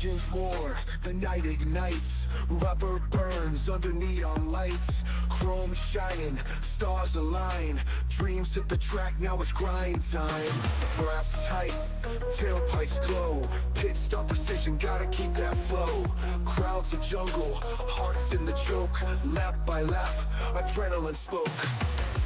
Engines roar, the night ignites, rubber burns under neon lights, chrome shining, stars align, dreams hit the track, now it's grind time. Wrapped tight, tailpipes glow, pit stop precision, gotta keep that flow. Crowds a jungle, hearts in the choke, lap by lap, adrenaline spoke.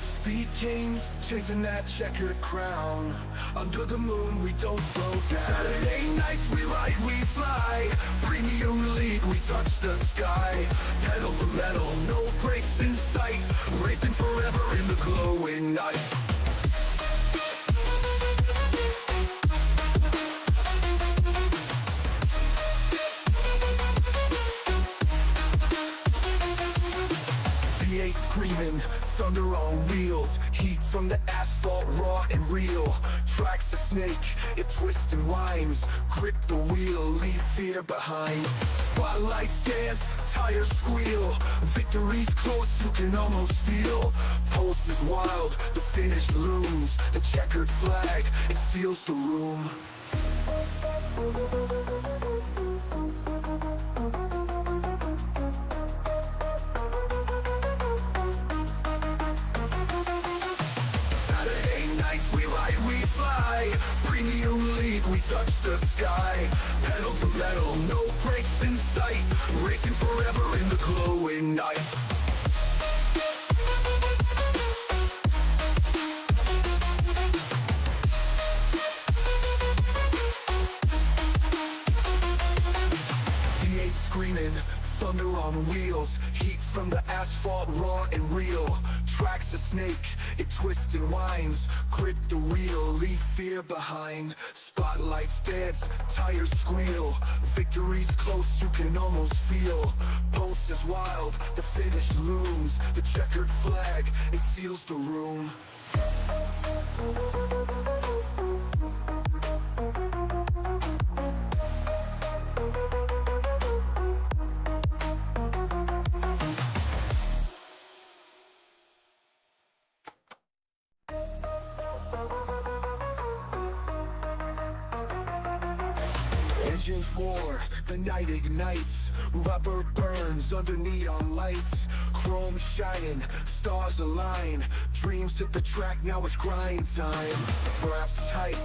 Speed kings, chasing that checkered crown. Under the moon, we don't slow down. Saturday nights, we ride, we fly. Premium league, we touch the sky. Pedal to metal, no brakes in sight. Racing forever in the glowing night. V8 screaming, thunder on wheels, heat from the asphalt, raw and real. Tracks a snake, it twists and winds, grip the wheel, leave fear behind. Spotlights dance, tires squeal, victory's close, you can almost feel. Pulse is wild, the finish looms, the checkered flag, it seals the room. Premium league, we touch the sky. Pedal to metal, no brakes in sight. Racing forever in the glowing night. V8 screaming, thunder on wheels, heat from the asphalt, raw and real. Tracks a snake, it twists and winds, grip the wheel, leave fear behind. Spotlights dance, tires squeal, victory's close, you can almost feel. Pulse is wild, the finish looms, the checkered flag, it seals the room. Engines roar, the night ignites, rubber burns under neon lights, chrome shining, stars align, dreams hit the track, now it's grind time. Wrapped tight,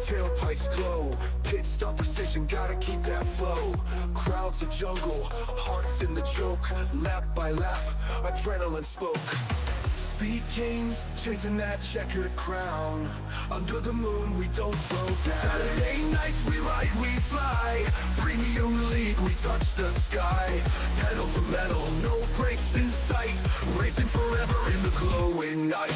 tailpipes glow, pit stop precision, gotta keep that flow. Crowds a jungle, hearts in the choke, lap by lap, adrenaline spoke. Speed kings, chasing that checkered crown. Under the moon, we don't slow down. Saturday nights, we ride, we fly. Premium league, we touch the sky. Pedal to metal, no brakes in sight. Racing forever in the glowing night.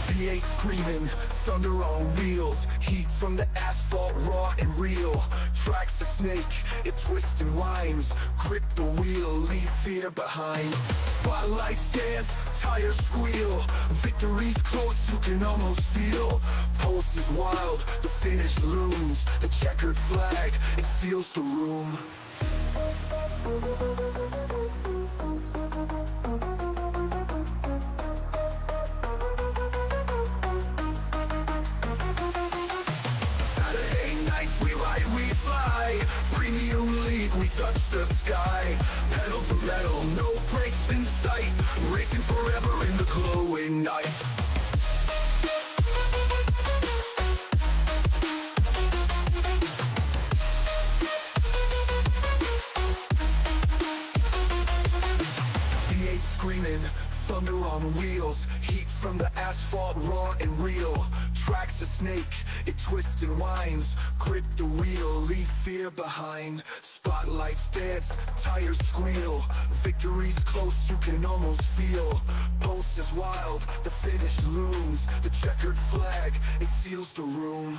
V8 screaming, thunder on wheels, heat from the asphalt, raw and real. Tracks a snake, it twists and winds, grip the wheel, leave fear behind. Spotlights dance, tires squeal, victory's close, you can almost feel. Pulse is wild, the finish looms, the checkered flag, it seals the room. Premium league, we touch the sky. Pedal to metal, no brakes in sight. Racing forever in the glowing night. V8 screaming, thunder on wheels, heat from the asphalt, raw and real. Tracks a snake, it twists and winds, grip the wheel, leave fear behind. Spotlights dance, tires squeal, victory's close, you can almost feel. Pulse is wild, the finish looms, the checkered flag, it seals the room.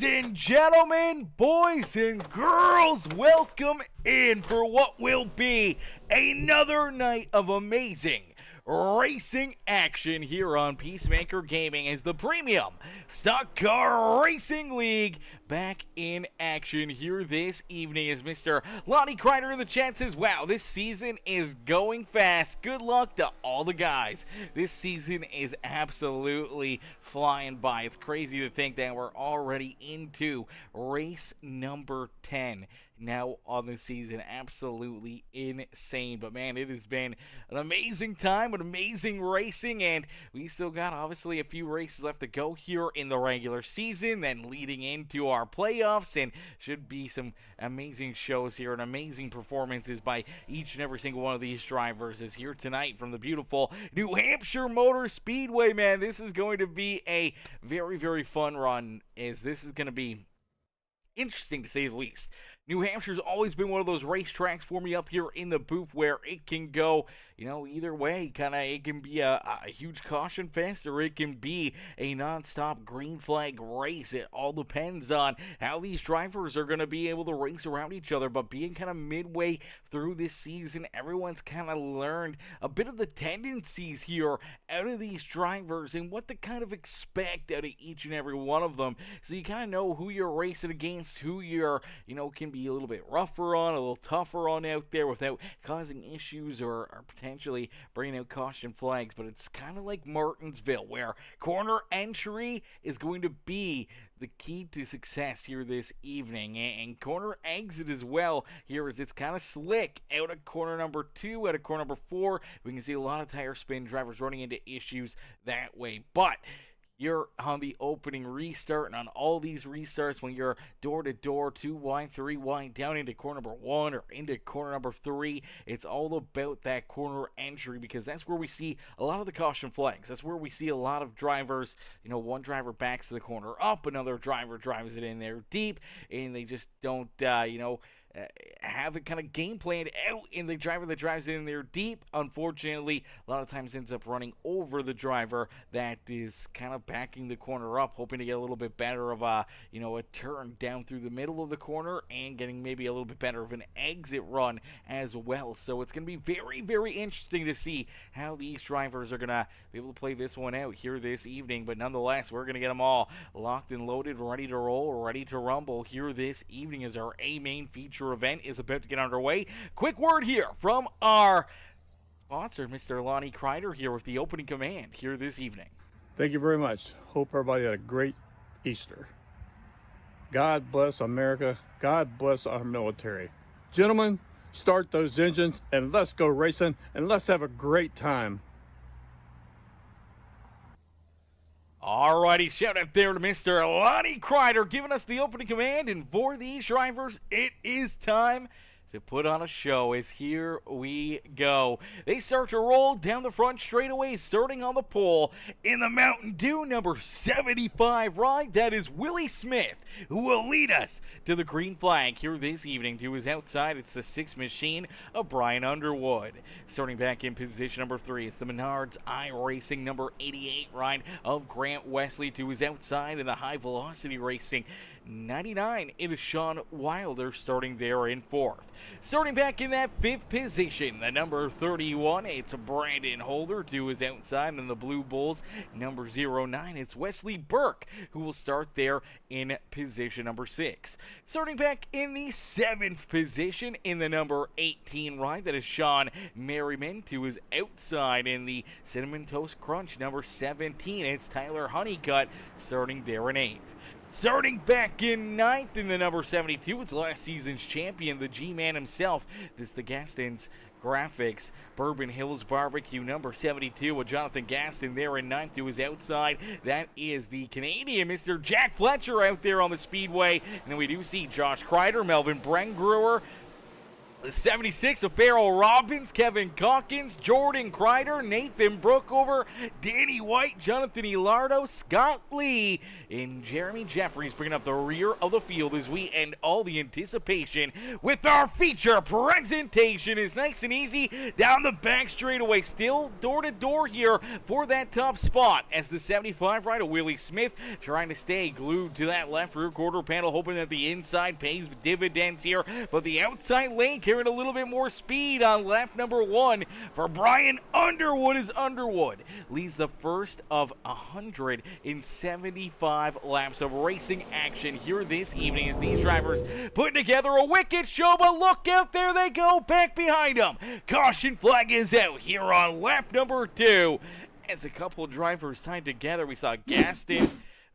Ladies and gentlemen, boys and girls, welcome in for what will be another night of amazing racing action here on Peacemaker Gaming as the Premium Stock Car Racing League back in action here this evening as Mr. Lonnie Crider in the chat says, wow, this season is going fast. Good luck to all the guys. This season is absolutely flying by. It's crazy to think that we're already into race number 10 now on the season. Absolutely insane. But man, it has been an amazing time, an amazing racing, and we still got obviously a few races left to go here in the regular season, then leading into our playoffs, and should be some amazing shows here and amazing performances by each and every single one of these drivers is here tonight from the beautiful New Hampshire Speedway. Man, this is going to be a very, very fun run, as this is going to be interesting to say the least. New Hampshire's always been one of those racetracks for me up here in the booth where it can go, you know, either way. It can be a huge caution fest, or it can be a non-stop green flag race. It all depends on how these drivers are going to be able to race around each other. But being kind of midway through this season, everyone's kind of learned a bit of the tendencies here out of these drivers and what to kind of expect out of each and every one of them. So you kind of know who you're racing against, who you're, you know, can be a little bit rougher on, a little tougher on out there without causing issues or potentially bringing out caution flags. But it's kind of like Martinsville, where corner entry is going to be the key to success here this evening, and corner exit as well here, as it's kind of slick out of corner number 2, out of corner number 4. We can see a lot of tire spin, drivers running into issues that way. But you're on the opening restart, and on all these restarts, when you're door-to-door, 2 wide, 3 wide, down into corner number 1 or into corner number 3, it's all about that corner entry, because that's where we see a lot of the caution flags. That's where we see a lot of drivers, you know, one driver backs the corner up, another driver drives it in there deep, and they just don't, have it kind of game planned out, and the driver that drives it in there deep, unfortunately, a lot of times ends up running over the driver that is kind of backing the corner up, hoping to get a little bit better of a turn down through the middle of the corner, and getting maybe a little bit better of an exit run as well. So it's going to be very, very interesting to see how these drivers are going to be able to play this one out here this evening. But nonetheless, we're going to get them all locked and loaded, ready to roll, ready to rumble here this evening as our A-main feature event is about to get underway. Quick word here from our sponsor, Mr. Lonnie Crider, here with the opening command here this evening. Thank you very much. Hope everybody had a great Easter. God bless America. God bless our military. Gentlemen, start those engines and let's go racing, and let's have a great time. Alrighty, shout out there to Mr. Lonnie Crider giving us the opening command, and for these drivers, it is time to put on a show, as here we go. They start to roll down the front straightaway, starting on the pole in the Mountain Dew number 75 ride. That is Willie Smith, who will lead us to the green flag here this evening. To his outside, it's the 6 machine of Brian Underwood. Starting back in position number 3, it's the Menards iRacing number 88 ride of Grant Wesley. To his outside, in the high velocity racing 99, it is Sean Wilder starting there in 4th. Starting back in that 5th position, the number 31, it's Brandon Holder. To his outside, in the Blue Bulls number 09, it's Wesley Burke, who will start there in position number 6. Starting back in the 7th position, in the number 18 ride, that is Sean Merriman. To his outside, in the Cinnamon Toast Crunch number 17, it's Tyler Honeycutt starting there in 8th. Starting back in 9th, in the number 72, it's last season's champion, the G-Man himself. This is the Gastons Graphics Bourbon Hills Barbecue number 72 with Jonathan Gaston there in 9th. To his outside, that is the Canadian Mr. Jack Fletcher out there on the Speedway. And then we do see Josh Crider, Melvin Brengruer, The 76 of Farrell Robbins, Kevin Calkins, Jordan Crider, Nathan Brookover, Danny White, Jonathan Elardo, Scott Lee, and Jeremy Jeffries bringing up the rear of the field as we end all the anticipation with our feature presentation. Is nice and easy down the back straightaway, still door to door here for that top spot as the 75 rider Willie Smith trying to stay glued to that left rear quarter panel, hoping that the inside pays dividends here, but the outside lane carrying a little bit more speed on lap number 1 for Brian Underwood as Underwood leads the first of 175 laps of racing action here this evening as these drivers putting together a wicked show, but look out, there they go back behind them. Caution flag is out here on lap number 2 as a couple of drivers tied together. We saw Gaston,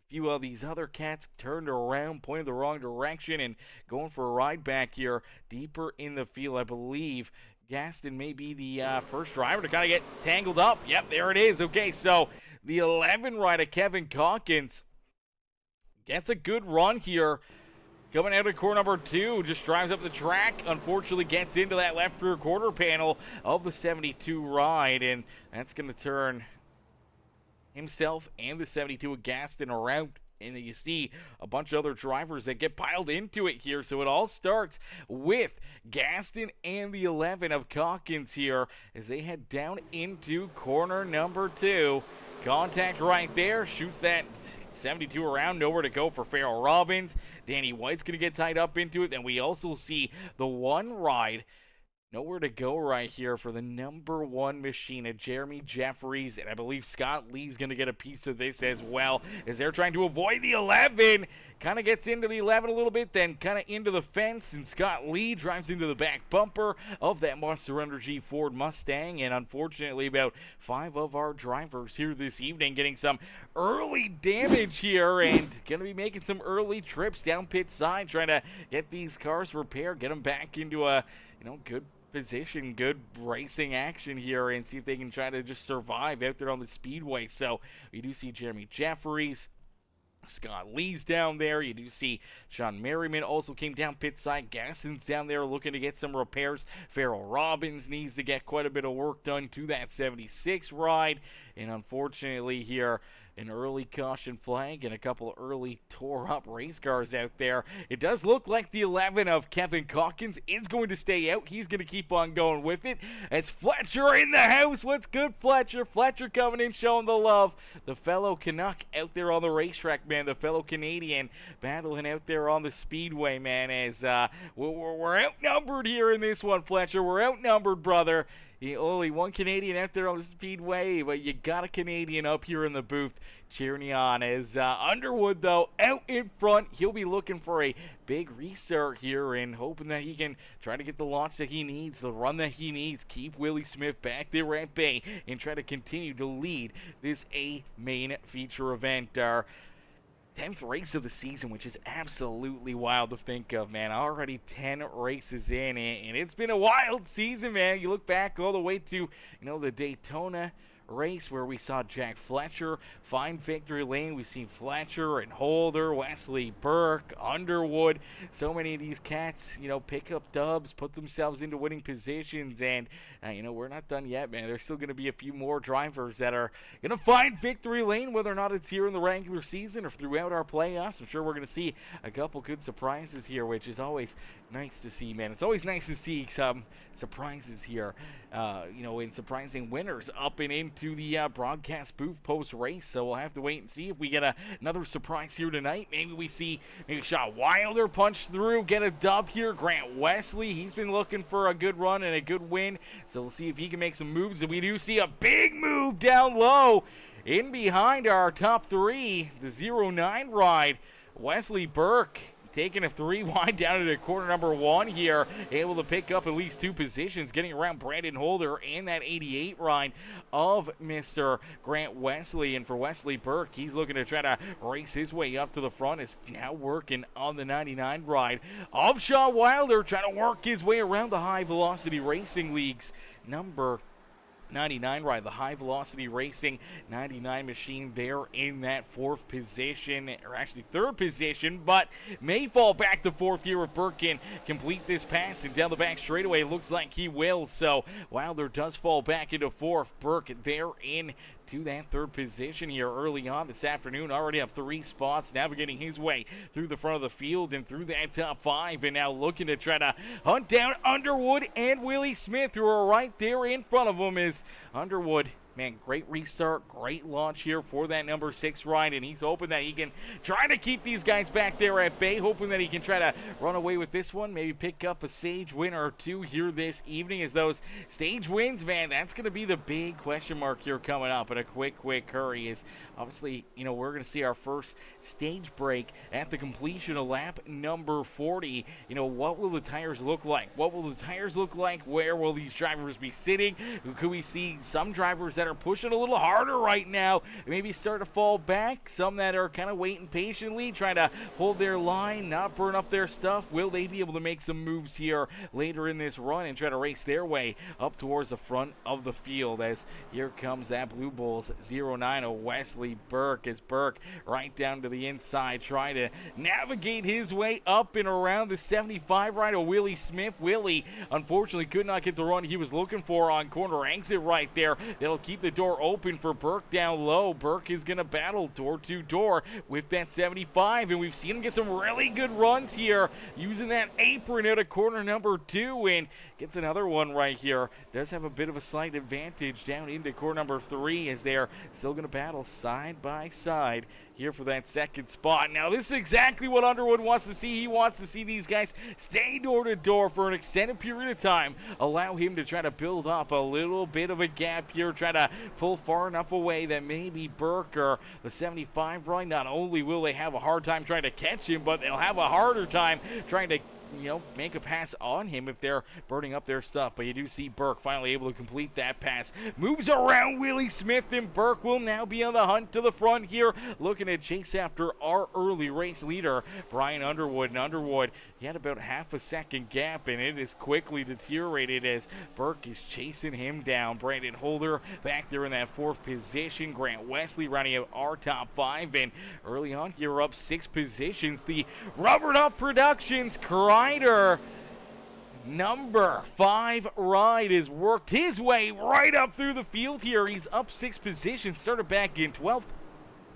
few of these other cats turned around, pointed the wrong direction, and going for a ride back here deeper in the field. I believe Gaston may be the first driver to kind of get tangled up. Yep, there it is. Okay, so the 11 rider, Kevin Calkins, gets a good run here. Coming out of corner number 2, just drives up the track. Unfortunately, gets into that left rear quarter panel of the 72 ride, and that's going to turn himself and the 72 of Gaston around, and then you see a bunch of other drivers that get piled into it here. So it all starts with Gaston and the 11 of Calkins here as they head down into corner number 2. Contact right there, shoots that 72 around, nowhere to go for Farrell Robbins. Danny White's going to get tied up into it. Then we also see the 1 ride, nowhere to go right here for the number 1 machine of Jeremy Jeffries, and I believe Scott Lee's going to get a piece of this as well as they're trying to avoid the 11. Kind of gets into the 11 a little bit, then kind of into the fence, and Scott Lee drives into the back bumper of that Monster Energy Ford Mustang, and unfortunately about 5 of our drivers here this evening getting some early damage here and going to be making some early trips down pit side, trying to get these cars repaired, get them back into a good position, good racing action here, and see if they can try to just survive out there on the speedway. So you do see Jeremy Jeffries, Scott Lee's down there. You do see Sean Merriman also came down pit side. Gaston's down there looking to get some repairs. Farrell Robbins needs to get quite a bit of work done to that 76 ride, and unfortunately here an early caution flag and a couple of early tore-up race cars out there. It does look like the 11 of Kevin Calkins is going to stay out. He's going to keep on going with it. As Fletcher in the house. What's good, Fletcher? Fletcher coming in, showing the love. The fellow Canuck out there on the racetrack, man. The fellow Canadian battling out there on the speedway, man. As we're outnumbered here in this one, Fletcher. We're outnumbered, brother. Only one Canadian out there on the speedway, but you got a Canadian up here in the booth cheering you on. As Underwood, though, out in front. He'll be looking for a big restart here and hoping that he can try to get the launch that he needs, the run that he needs, keep Willie Smith back there at bay, and try to continue to lead this A main feature event. Our 10th race of the season, which is absolutely wild to think of, man. Already 10 races in, and it's been a wild season, man. You look back all the way to, the Daytona race where we saw Jack Fletcher find victory lane. We've seen Fletcher and Holder, Wesley Burke, Underwood. So many of these cats, pick up dubs, put themselves into winning positions, and, we're not done yet, man. There's still going to be a few more drivers that are going to find victory lane, whether or not it's here in the regular season or throughout our playoffs. I'm sure we're going to see a couple good surprises here, which is always nice to see, man. It's always nice to see some surprises here, in surprising winners up and into the broadcast booth post-race. So we'll have to wait and see if we get another surprise here tonight. Maybe we see Shaw Wilder punch through, get a dub here. Grant Wesley, he's been looking for a good run and a good win. So we'll see if he can make some moves. And we do see a big move down low in behind our top 3, the 09 ride. Wesley Burke taking a 3 wide down into corner number 1 here, able to pick up at least 2 positions, getting around Brandon Holder and that 88 ride of Mr. Grant Wesley. And for Wesley Burke, he's looking to try to race his way up to the front, is now working on the 99 ride of Shaw Wilder, trying to work his way around the High Velocity Racing League's number 99 ride, the high velocity racing 99 machine there in that fourth position, or actually third position, but may fall back to fourth here if Burke can complete this pass and down the back straightaway. It looks like he will. So Wilder does fall back into fourth. Burke there in to that third position here early on this afternoon. Already have 3 spots, navigating his way through the front of the field and through that top 5, and now looking to try to hunt down Underwood and Willie Smith, who are right there in front of him. Is Underwood, man, great restart, great launch here for that number 6 ride, and he's hoping that he can try to keep these guys back there at bay, hoping that he can try to run away with this one, maybe pick up a stage win or 2 here this evening. As those stage wins, man, that's going to be the big question mark here coming up. And a quick hurry is obviously, we're going to see our first stage break at the completion of lap number 40. What will the tires look like? What will the tires look like? Where will these drivers be sitting? Could we see some drivers that are pushing a little harder right now, maybe start to fall back? Some that are kind of waiting patiently, trying to hold their line, not burn up their stuff. Will they be able to make some moves here later in this run and try to race their way up towards the front of the field? As here comes that Blue Bulls 09 of Wesley Burke, as Burke right down to the inside, trying to navigate his way up and around the 75 ride of Willie Smith. Willie unfortunately could not get the run he was looking for on corner exit right there. That'll keep the door open for Burke down low. Burke is going to battle door to door with that 75, and we've seen him get some really good runs here using that apron out of corner number 2, and gets another one right here. Does have a bit of a slight advantage down into corner number 3, as they're still going to battle side by side here for that second spot. Now, this is exactly what Underwood wants to see. He wants to see these guys stay door to door for an extended period of time, allow him to try to build up a little bit of a gap here, try to pull far enough away that maybe Burke or the 75 ride, not only will they have a hard time trying to catch him, but they'll have a harder time trying to make a pass on him if they're burning up their stuff. But you do see Burke finally able to complete that pass. Moves around Willie Smith, and Burke will now be on the hunt to the front here, looking to chase after our early race leader, Brian Underwood. And Underwood, he had about half a second gap, and it is quickly deteriorated as Burke is chasing him down. Brandon Holder back there in that 4th position. Grant Wesley rounding out our top 5, and early on here up 6 positions. The Rubbered Up Productions Crider number 5 ride has worked his way right up through the field here. He's up 6 positions, started back in 12th.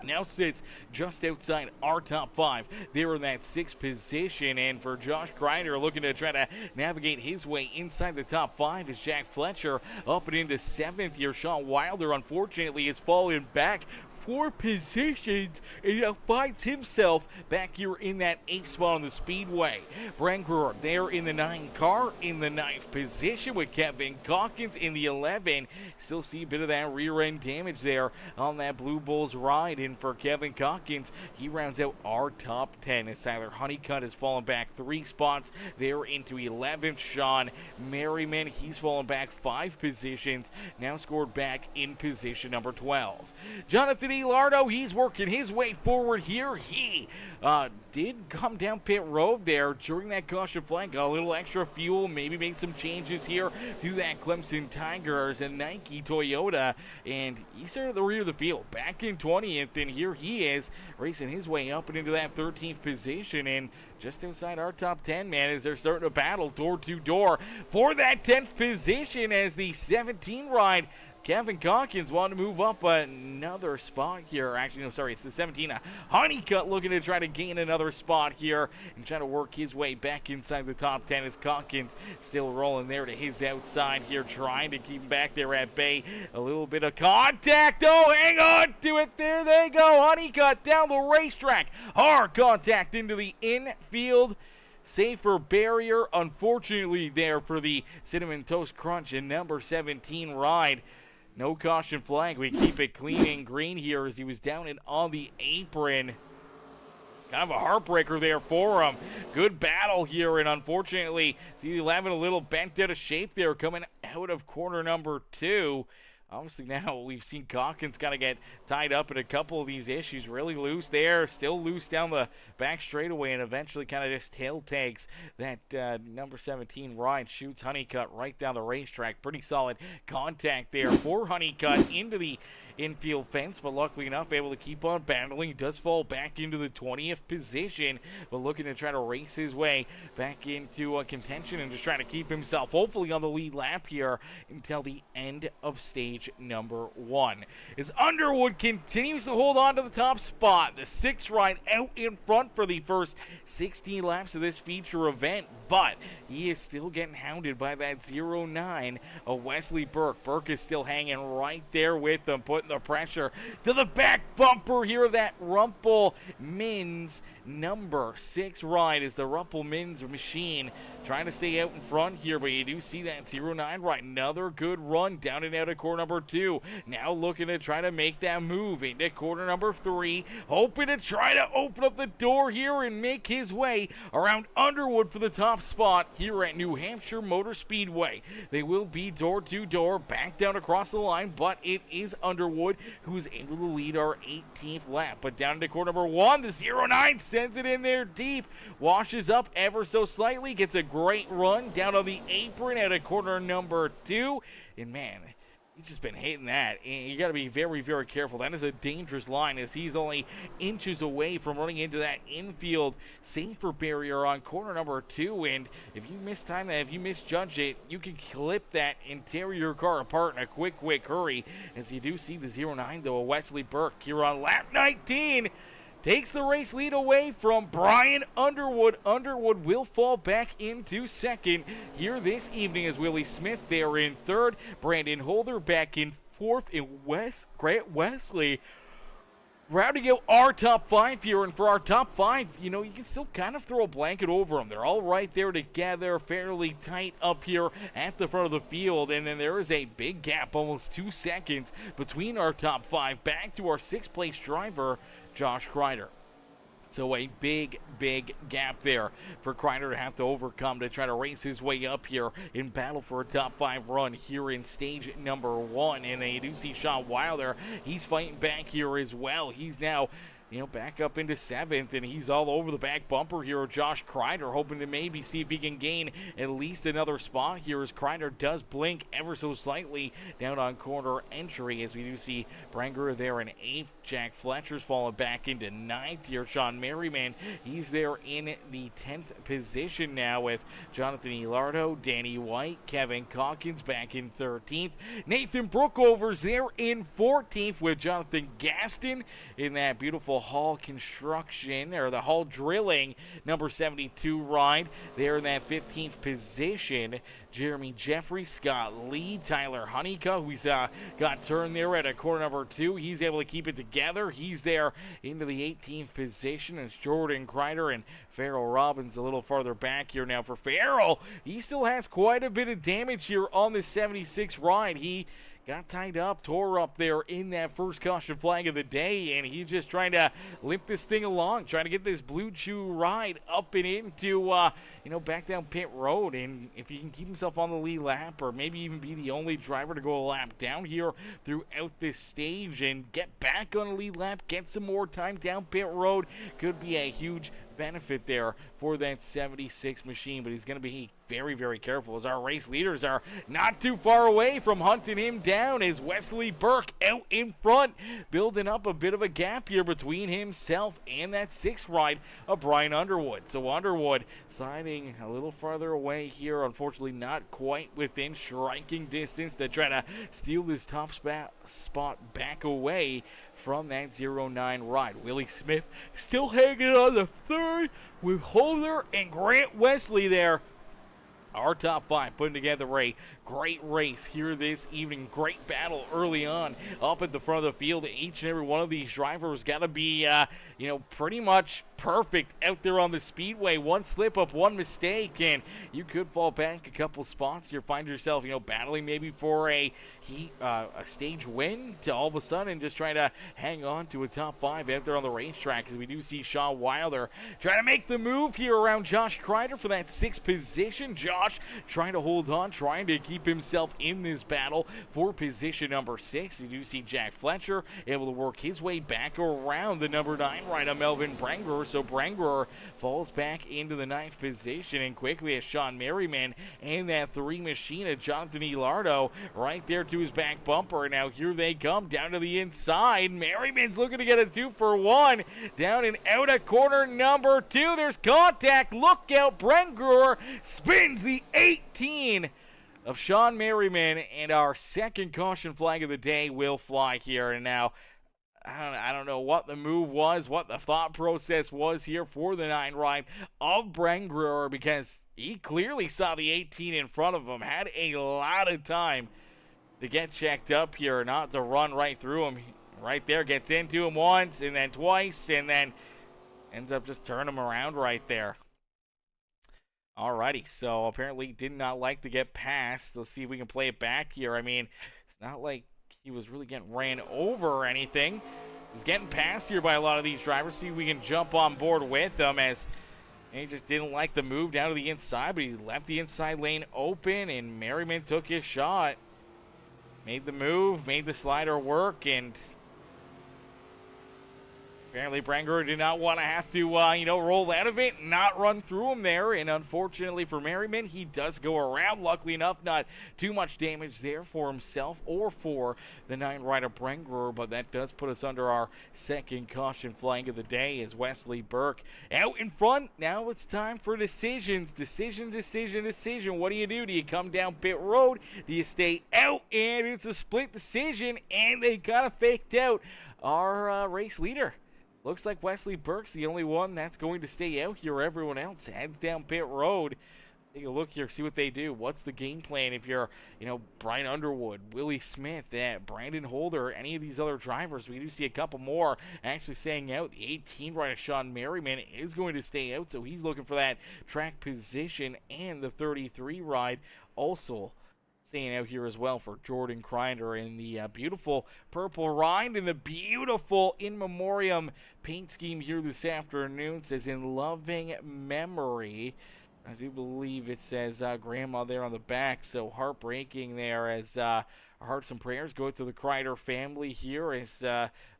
Now sits just outside our top 5. They're in that 6th position, and for Josh Crider looking to try to navigate his way inside the top 5 is Jack Fletcher up and into 7th here. Sean Wilder unfortunately has fallen back 4 positions and now finds himself back here in that 8th spot on the Speedway. Brenger there in the 9 car in the 9th position with Kevin Calkins in the 11. Still see a bit of that rear end damage there on that Blue Bulls ride, and for Kevin Calkins, he rounds out our top 10 as Tyler Honeycutt has fallen back 3 spots there into 11th. Sean Merriman, he's fallen back 5 positions, now scored back in position number 12. Jonathan Lardo, he's working his way forward here. He did come down pit road there during that caution flag. Got a little extra fuel, maybe made some changes here to that Clemson Tigers and Nike Toyota, and he started at the rear of the field back in 20th, and here he is racing his way up and into that 13th position, and just outside our top 10, man, as they're starting to battle door to door for that 10th position as the 17 ride Kevin Calkins wanted to move up another spot here. Actually, no, sorry, it's the 17. Honeycutt looking to try to gain another spot here and trying to work his way back inside the top 10 as Calkins still rolling there to his outside here, trying to keep him back there at bay. A little bit of contact. Oh, hang on to it. There they go. Honeycutt down the racetrack. Hard contact into the infield. Safer barrier, unfortunately, there for the Cinnamon Toast Crunch and number 17 ride. No caution flag. We keep it clean and green here as he was down and on the apron. Kind of a heartbreaker there for him. Good battle here, and unfortunately, see the 11 a little bent out of shape there coming out of corner number 2. Obviously now we've seen Calkins kind of get tied up in a couple of these issues. Really loose there, still loose down the back straightaway, and eventually kind of just tail takes that number 17 ride. Shoots Honeycutt right down the racetrack. Pretty solid contact there for Honeycutt into the infield fence, but luckily enough able to keep on battling. He does fall back into the 20th position, but looking to try to race his way back into contention and just trying to keep himself hopefully on the lead lap here until the end of stage number 1. As Underwood continues to hold on to the top spot, the 6th ride out in front for the first 16 laps of this feature event, but he is still getting hounded by that 09 of Wesley Burke. Burke is still hanging right there with them, putting the pressure to the back bumper here of that Rumpel Mins number 6 ride is the Rumpel Mins machine trying to stay out in front here, but you do see that 09 ride. Another good run down and out of corner number 2. Now looking to try to make that move into corner number 3, hoping to try to open up the door here and make his way around Underwood for the top spot here at New Hampshire Motor Speedway. They will be door to door, back down across the line, but it is Underwood who's able to lead our 18th lap. But down into corner number 1, the 09 sends it in there deep, washes up ever so slightly, gets a great run down on the apron at a corner number 2, and man, he's just been hitting that, and you got to be very, very careful. That is a dangerous line, as he's only inches away from running into that infield safer barrier on corner number 2, and if you mistime that, if you misjudge it, you can clip that interior car apart in a quick hurry, as you do see the 09, though, Wesley Burke here on lap 19, takes the race lead away from Brian Underwood. Underwood will fall back into second here this evening as Willie Smith there in third. Brandon Holder back in fourth, and Grant Wesley rounding out our top 5 here. And for our top 5, you know, you can still kind of throw a blanket over them. They're all right there together, fairly tight up here at the front of the field. And then there is a big gap, almost 2 seconds, between our top 5 back to our 6th place driver, Josh Crider. So a big gap there for Crider to have to overcome to try to race his way up here in battle for a top 5 run here in stage number 1. And then you do see Sean Wilder. He's fighting back here as well. He's now, you know, back up into 7th, and he's all over the back bumper here of Josh Crider, hoping to maybe see if he can gain at least another spot here as Crider does blink ever so slightly down on corner entry, as we do see Branger there in 8th. Jack Fletcher's falling back into 9th here. Sean Merriman, he's there in the 10th position now with Jonathan Elardo, Danny White, Kevin Calkins back in 13th. Nathan Brookover's there in 14th with Jonathan Gaston in that beautiful Hall Construction, or the Hall Drilling number 72 ride there in that 15th position. Jeremy Jeffrey, Scott Lee, Tyler Honeycutt, who's got turned there at a corner number 2. He's able to keep it together. He's there into the 18th position. It's Jordan Crider and Farrell Robbins a little farther back here now for Farrell. He still has quite a bit of damage here on this 76 ride. He got tied up, tore up there in that first caution flag of the day, and he's just trying to limp this thing along, trying to get this Blue Chew ride up and into, back down pit road. And if he can keep himself on the lead lap, or maybe even be the only driver to go a lap down here throughout this stage and get back on the lead lap, get some more time down pit road, could be a huge benefit there for that 76 machine. But he's going to be very, very careful, as our race leaders are not too far away from hunting him down, as Wesley Burke out in front, building up a bit of a gap here between himself and that 6th ride of Brian Underwood. So Underwood sliding a little farther away here, unfortunately not quite within striking distance to try to steal this top spot back away from that 09 ride. Willie Smith still hanging on the 3rd with Holder and Grant Wesley there. Our top 5 putting together a great race here this evening. Great battle early on up at the front of the field. Each and every one of these drivers got to be, pretty much perfect out there on the speedway. One slip up, one mistake, and you could fall back a couple spots here. Find yourself, battling maybe for a stage win, to all of a sudden just trying to hang on to a top 5 out there on the racetrack, as we do see Sean Wilder trying to make the move here around Josh Crider for that 6th position. Josh trying to hold on, trying to keep keep himself in this battle for position number 6. You do see Jack Fletcher able to work his way back around the number 9 rider, Melvin Brengerer. So Brengerer falls back into the 9th position, and quickly as Sean Merriman and that 3 machine of Jonathan Elardo right there to his back bumper. Now here they come down to the inside. Merriman's looking to get a 2-for-1 down and out of corner number 2. There's contact. Look out. Brengerer spins the 18 of Sean Merriman, and our second caution flag of the day will fly here. And now I don't know what the move was, what the thought process was here for the 9 ride of Brengerer, because he clearly saw the 18 in front of him, had a lot of time to get checked up here, not to run right through him. Right there, gets into him once and then twice, and then ends up just turning him around right there. Alrighty, so apparently did not like to get past. Let's see if we can play it back here. I mean, it's not like he was really getting ran over or anything. He was getting passed here by a lot of these drivers. See if we can jump on board with them, as he just didn't like the move down to the inside, but he left the inside lane open, and Merriman took his shot. Made the move, made the slider work, and apparently Brengerer did not want to have to, roll out of it and not run through him there. And unfortunately for Merriman, he does go around. Luckily enough, not too much damage there for himself or for the 9 rider Brengerer. But that does put us under our second caution flag of the day, as Wesley Burke out in front. Now it's time for decisions. Decision. What do? Do you come down pit road? Do you stay out? And it's a split decision, and they kind of faked out our race leader. Looks like Wesley Burke's the only one that's going to stay out here. Everyone else heads down pit road. Take a look here, see what they do. What's the game plan if you're, Brian Underwood, Willie Smith, Brandon Holder, any of these other drivers? We do see a couple more actually staying out. The 18 rider, Sean Merriman, is going to stay out, so he's looking for that track position. And the 33 ride also staying out here as well for Jordan Crider in the beautiful purple ride and the beautiful in memoriam paint scheme here this afternoon. Says in loving memory. I do believe it says grandma there on the back, so heartbreaking there, as our hearts and prayers go to the Crider family here, as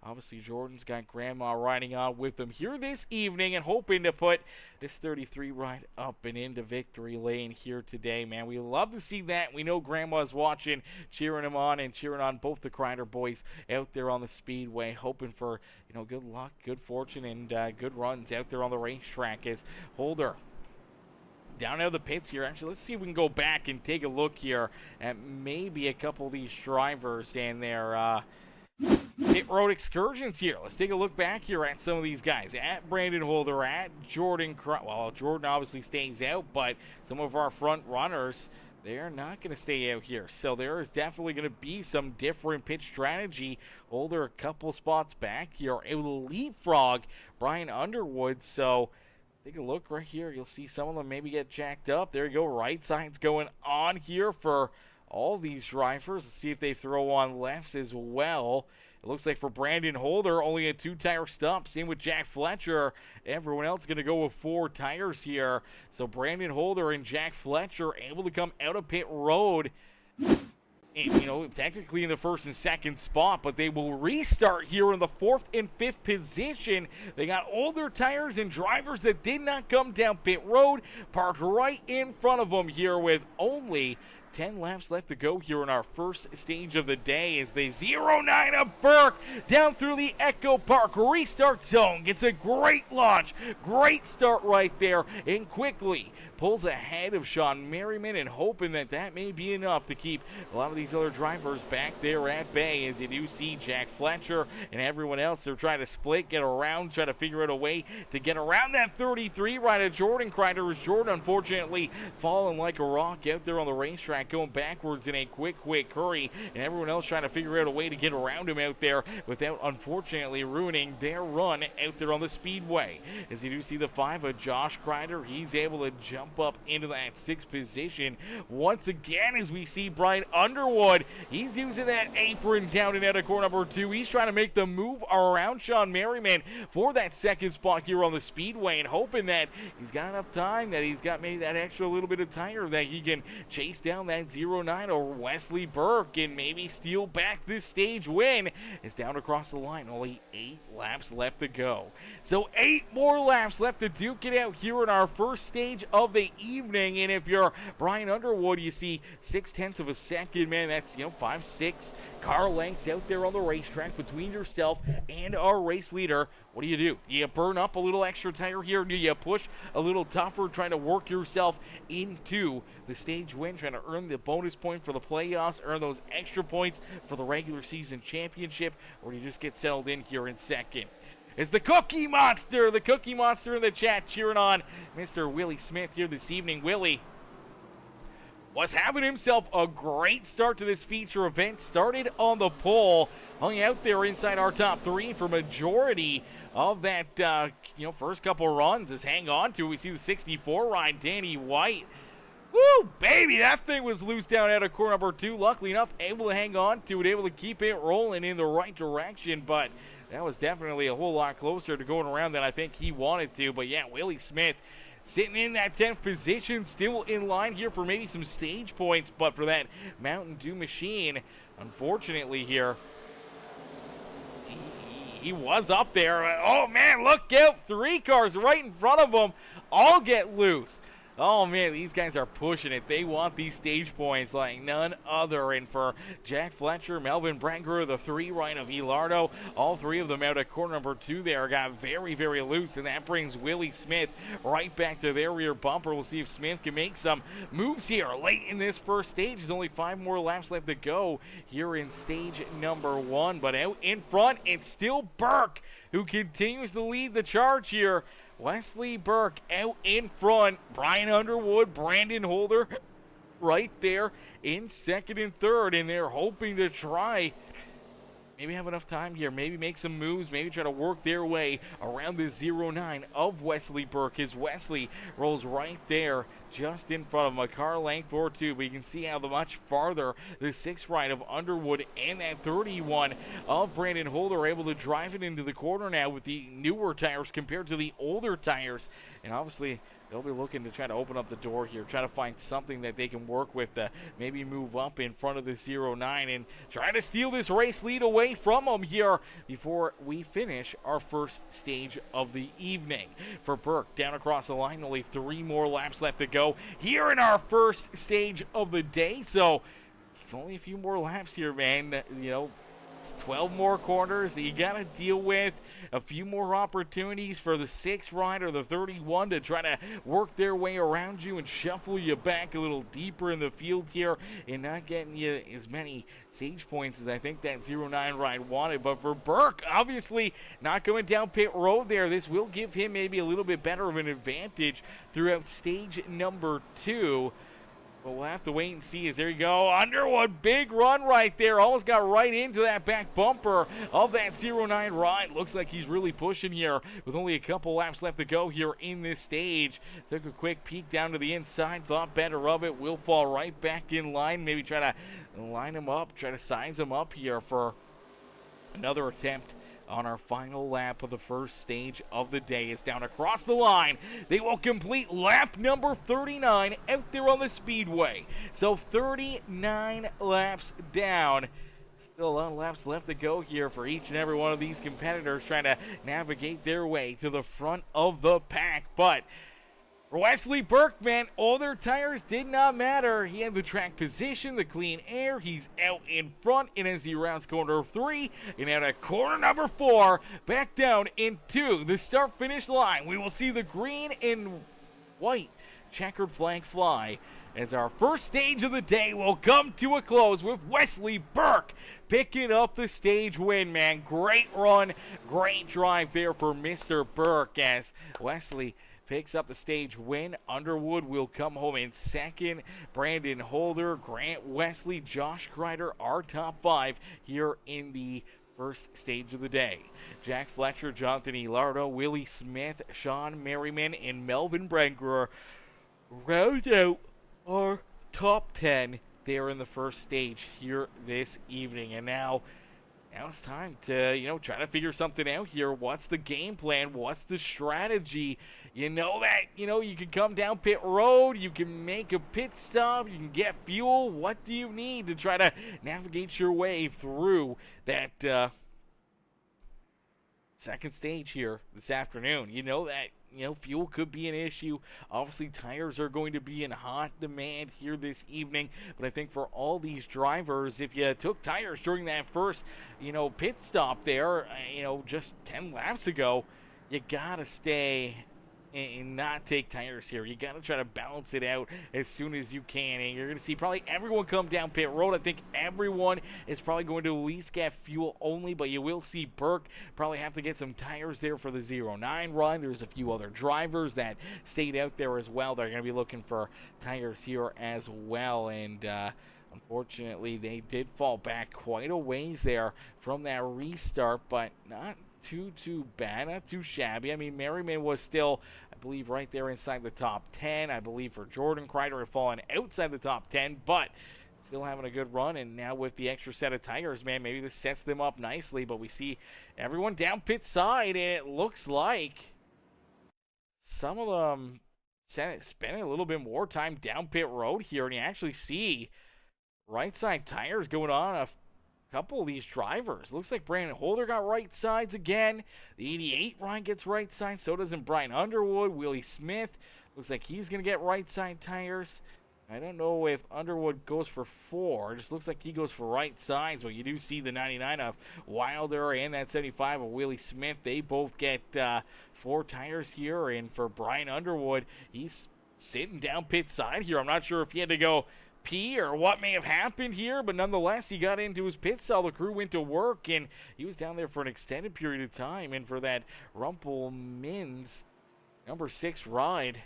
obviously Jordan's got grandma riding on with them here this evening and hoping to put this 33 ride up and into victory lane here today. Man, we love to see that. We know grandma's watching, cheering him on and cheering on both the Crider boys out there on the speedway, hoping for good luck, good fortune, and good runs out there on the racetrack. As Holder down out of the pits here. Actually, let's see if we can go back and take a look here at maybe a couple of these drivers and their pit road excursions here. Let's take a look back here at some of these guys. At Brandon Holder, at Jordan. Well, Jordan obviously stays out, but some of our front runners, they're not going to stay out here. So there is definitely going to be some different pit strategy. Holder a couple spots back here, able to leapfrog Brian Underwood. So take a look right here. You'll see some of them maybe get jacked up. There you go. Right side's going on here for all these drivers. Let's see if they throw on lefts as well. It looks like for Brandon Holder, only a 2-tire stop. Same with Jack Fletcher. Everyone else going to go with 4 tires here. So Brandon Holder and Jack Fletcher able to come out of pit road. And, technically in the first and second spot, but they will restart here in the 4th and 5th position. They got older tires and drivers that did not come down pit road, parked right in front of them here with only 10 laps left to go here in our first stage of the day, as they 0-9 of Burke down through the Echo Park restart zone. Gets a great launch, great start right there, and quickly pulls ahead of Sean Merriman, and hoping that that may be enough to keep a lot of these other drivers back there at bay. As you do see Jack Fletcher and everyone else, they're trying to split, get around, try to figure out a way to get around that 33 right at Jordan Crider, as Jordan unfortunately falling like a rock out there on the racetrack, going backwards in a quick hurry, and everyone else trying to figure out a way to get around him out there without unfortunately ruining their run out there on the speedway. As you do see the 5 of Josh Crider, he's able to jump up into that 6th position once again, as we see Brian Underwood. He's using that apron down and out of corner number 2. He's trying to make the move around Sean Merriman for that 2nd spot here on the speedway, and hoping that he's got enough time, that he's got maybe that extra little bit of tire that he can chase down that 0-9 or Wesley Burke and maybe steal back this stage win. It's down across the line. Only 8 laps left to go. So 8 more laps left to duke it out here in our first stage of the evening. And if you're Brian Underwood, you see 0.6 of a second, man. That's, 5-6 car lengths out there on the racetrack between yourself and our race leader. What do? Do you burn up a little extra tire here? Do you push a little tougher, trying to work yourself into the stage win, trying to earn the bonus point for the playoffs, earn those extra points for the regular season championship, or do you just get settled in here in second? It's the Cookie Monster in the chat cheering on Mr. Willie Smith here this evening. Willie was having himself a great start to this feature event. Started on the pole, hung out there inside our top 3 for majority of that, first couple runs. Just hang on to it. We see the 64 ride, Danny White. Woo, baby, that thing was loose down out of corner number 2. Luckily enough, able to hang on to it, able to keep it rolling in the right direction, but that was definitely a whole lot closer to going around than I think he wanted to. But yeah, Willie Smith sitting in that 10th position, still in line here for maybe some stage points, but for that Mountain Dew machine, unfortunately here, he was up there. Oh man, look out, 3 cars right in front of him, all get loose. Oh man, these guys are pushing it. They want these stage points like none other. And for Jack Fletcher, Melvin Branger, the 3 right of Elardo, all 3 of them out at corner number 2 there got very, very loose. And that brings Willie Smith right back to their rear bumper. We'll see if Smith can make some moves here late in this first stage. There's only 5 more laps left to go here in stage number 1. But out in front, it's still Burke who continues to lead the charge here. Wesley Burke out in front. Brian Underwood, Brandon Holder right there in second and third. And they're hoping to try, maybe have enough time here, maybe make some moves, maybe try to work their way around the 0-9 of Wesley Burke as Wesley rolls right there just in front of him, a car length or 2. But you can see how much farther the 6 right of Underwood and that 31 of Brandon Holder are able to drive it into the corner now with the newer tires compared to the older tires. And obviously they'll be looking to try to open up the door here, try to find something that they can work with to maybe move up in front of the 0-9 and try to steal this race lead away from them here before we finish our first stage of the evening. For Burke, down across the line, only 3 more laps left to go here in our first stage of the day. So only a few more laps here, man. It's 12 more corners that you got to deal with. A few more opportunities for the 6 right or the 31 to try to work their way around you and shuffle you back a little deeper in the field here and not getting you as many stage points as I think that 0-9 ride wanted. But for Burke, obviously not going down pit road there. This will give him maybe a little bit better of an advantage throughout stage number 2. But we'll have to wait and see. As there you go, Underwood, big run right there. Almost got right into that back bumper of that 0-9 ride. Looks like he's really pushing here with only a couple laps left to go here in this stage. Took a quick peek down to the inside, thought better of it. Will fall right back in line. Maybe try to line him up, try to size him up here for another attempt on our final lap of the first stage of the day. It's down across the line. They will complete lap number 39 out there on the speedway. So 39 laps down. Still a lot of laps left to go here for each and every one of these competitors trying to navigate their way to the front of the pack. But for Wesley Burke, man, all their tires did not matter. He had the track position, the clean air. He's out in front, and as he rounds corner 3 and out of corner number 4, back down into the start-finish line, we will see the green and white checkered flag fly as our first stage of the day will come to a close with Wesley Burke picking up the stage win, man. Great run, great drive there for Mr. Burke as Wesley picks up the stage win. Underwood will come home in second. Brandon Holder, Grant Wesley, Josh Crider, our top 5 here in the first stage of the day. Jack Fletcher, Jonathan Elardo, Willie Smith, Sean Merriman, and Melvin Branger round out our top 10 there in the first stage here this evening. And now now it's time to, try to figure something out here. What's the game plan? What's the strategy? You know that, you can come down pit road, you can make a pit stop, you can get fuel. What do you need to try to navigate your way through that second stage here this afternoon? You know that, fuel could be an issue. Obviously, tires are going to be in hot demand here this evening. But I think for all these drivers, if you took tires during that first, pit stop there, just 10 laps ago, you got to stay and not take tires here. You got to try to balance it out as soon as you can. And you're going to see probably everyone come down pit road. I think everyone is probably going to at least get fuel only, but you will see Burke probably have to get some tires there for the 0-9 run. There's a few other drivers that stayed out there as well. They're going to be looking for tires here as well. And unfortunately, they did fall back quite a ways there from that restart, but not too bad, not too shabby. I mean, Merriman was still, I believe, right there inside the top 10. I believe for Jordan Crider had fallen outside the top 10, but still having a good run. And now with the extra set of tires, man, maybe this sets them up nicely. But we see everyone down pit side, and it looks like some of them spending a little bit more time down pit road here, and you actually see right side tires going on a couple of these drivers. Looks like Brandon Holder got right sides again. The 88 Ryan gets right sides. So doesn't Brian Underwood. Willie Smith looks like he's going to get right side tires. I don't know if Underwood goes for 4. It just looks like he goes for right sides. But you do see the 99 of Wilder and that 75 of Willie Smith. They both get 4 tires here. And for Brian Underwood, he's sitting down pit side here. I'm not sure if he had to go pee or what may have happened here, but nonetheless, he got into his pit stall. The crew went to work, and he was down there for an extended period of time. And for that Rumpelmans number 6 ride,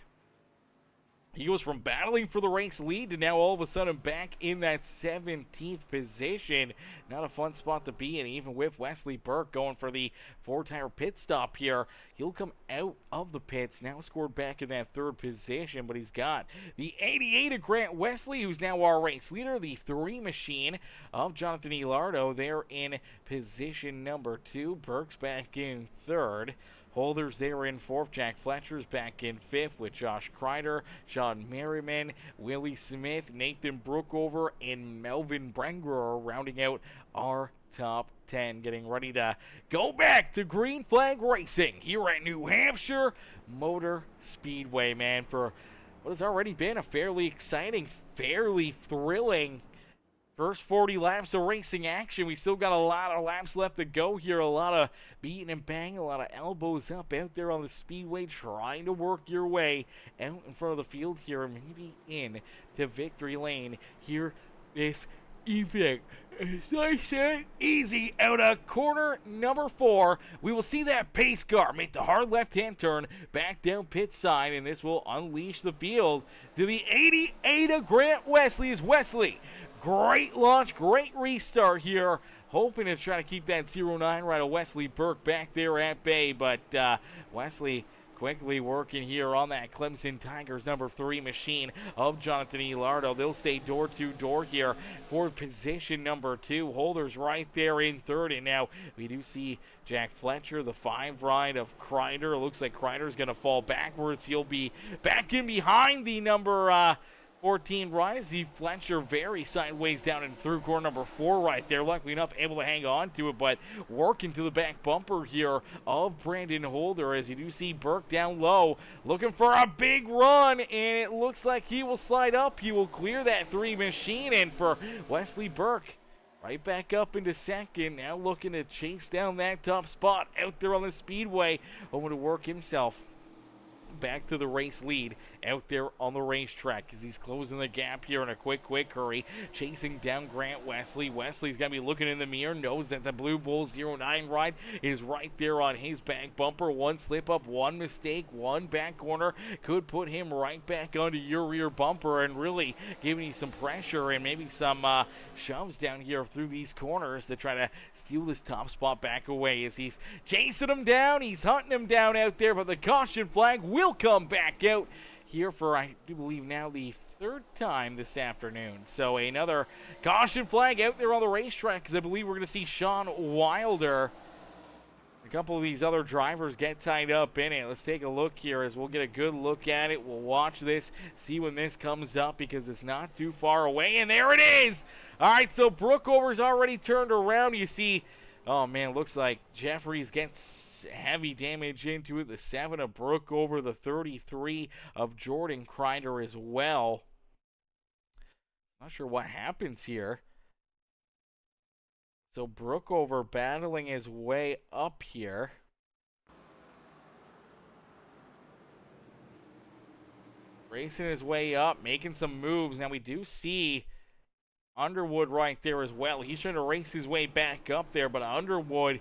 he goes from battling for the race lead to now all of a sudden back in that 17th position. Not a fun spot to be in, even with Wesley Burke going for the 4-tire pit stop here. He'll come out of the pits, now scored back in that 3rd position, but he's got the 88 of Grant Wesley, who's now our race leader. The 3 machine of Jonathan Elardo there in position number 2. Burke's back in 3rd. Holders there in 4th. Jack Fletcher's back in 5th with Josh Crider, Sean Merriman, Willie Smith, Nathan Brookover, and Melvin Brengerer rounding out our top 10. Getting ready to go back to Green Flag Racing here at New Hampshire Motor Speedway, man, for what has already been a fairly exciting, fairly thrilling first 40 laps of racing action. We still got a lot of laps left to go here. A lot of beating and banging, a lot of elbows up out there on the speedway, trying to work your way out in front of the field here and maybe in to victory lane here this evening. Nice and easy out of corner number 4. We will see that pace car make the hard left-hand turn back down pit side, and this will unleash the field to the 88 of Grant Wesley. Is Wesley. Great launch, great restart here. Hoping to try to keep that 0-9 right of Wesley Burke back there at bay. But Wesley quickly working here on that Clemson Tigers number 3 machine of Jonathan Elardo. They'll stay door to door here for position number 2. Holders right there in 3rd. And now we do see Jack Fletcher, the 5 ride of Crider. It looks like Crider's going to fall backwards. He'll be back in behind the number 14 ride. See Fletcher very sideways down and through corner number 4 right there. Luckily enough, able to hang on to it, but working to the back bumper here of Brandon Holder as you do see Burke down low, looking for a big run, and it looks like he will slide up. He will clear that 3 machine, and for Wesley Burke, right back up into 2nd, now looking to chase down that top spot out there on the speedway, hoping to work himself back to the race lead out there on the racetrack as he's closing the gap here in a quick hurry, chasing down Grant Wesley. Wesley's going to be looking in the mirror, knows that the Blue Bull 09 ride is right there on his back bumper. One slip up, one mistake, one back corner could put him right back onto your rear bumper and really giving you some pressure and maybe some shoves down here through these corners to try to steal this top spot back away as he's chasing him down. He's hunting him down out there, but the caution flag will come back out here for, I do believe now, the third time this afternoon. So another caution flag out there on the racetrack, because I believe we're going to see Sean Wilder. A couple of these other drivers get tied up in it. Let's take a look here as we'll get a good look at it. We'll watch this, see when this comes up, because it's not too far away. And there it is! All right, so Brookover's already turned around. You see, oh man, looks like Jeffries gets heavy damage into it. The 7 of Brookover, the 33 of Jordan Crider as well. Not sure what happens here. So Brookover battling his way up here. Racing his way up, making some moves. Now we do see Underwood right there as well. He's trying to race his way back up there, but Underwood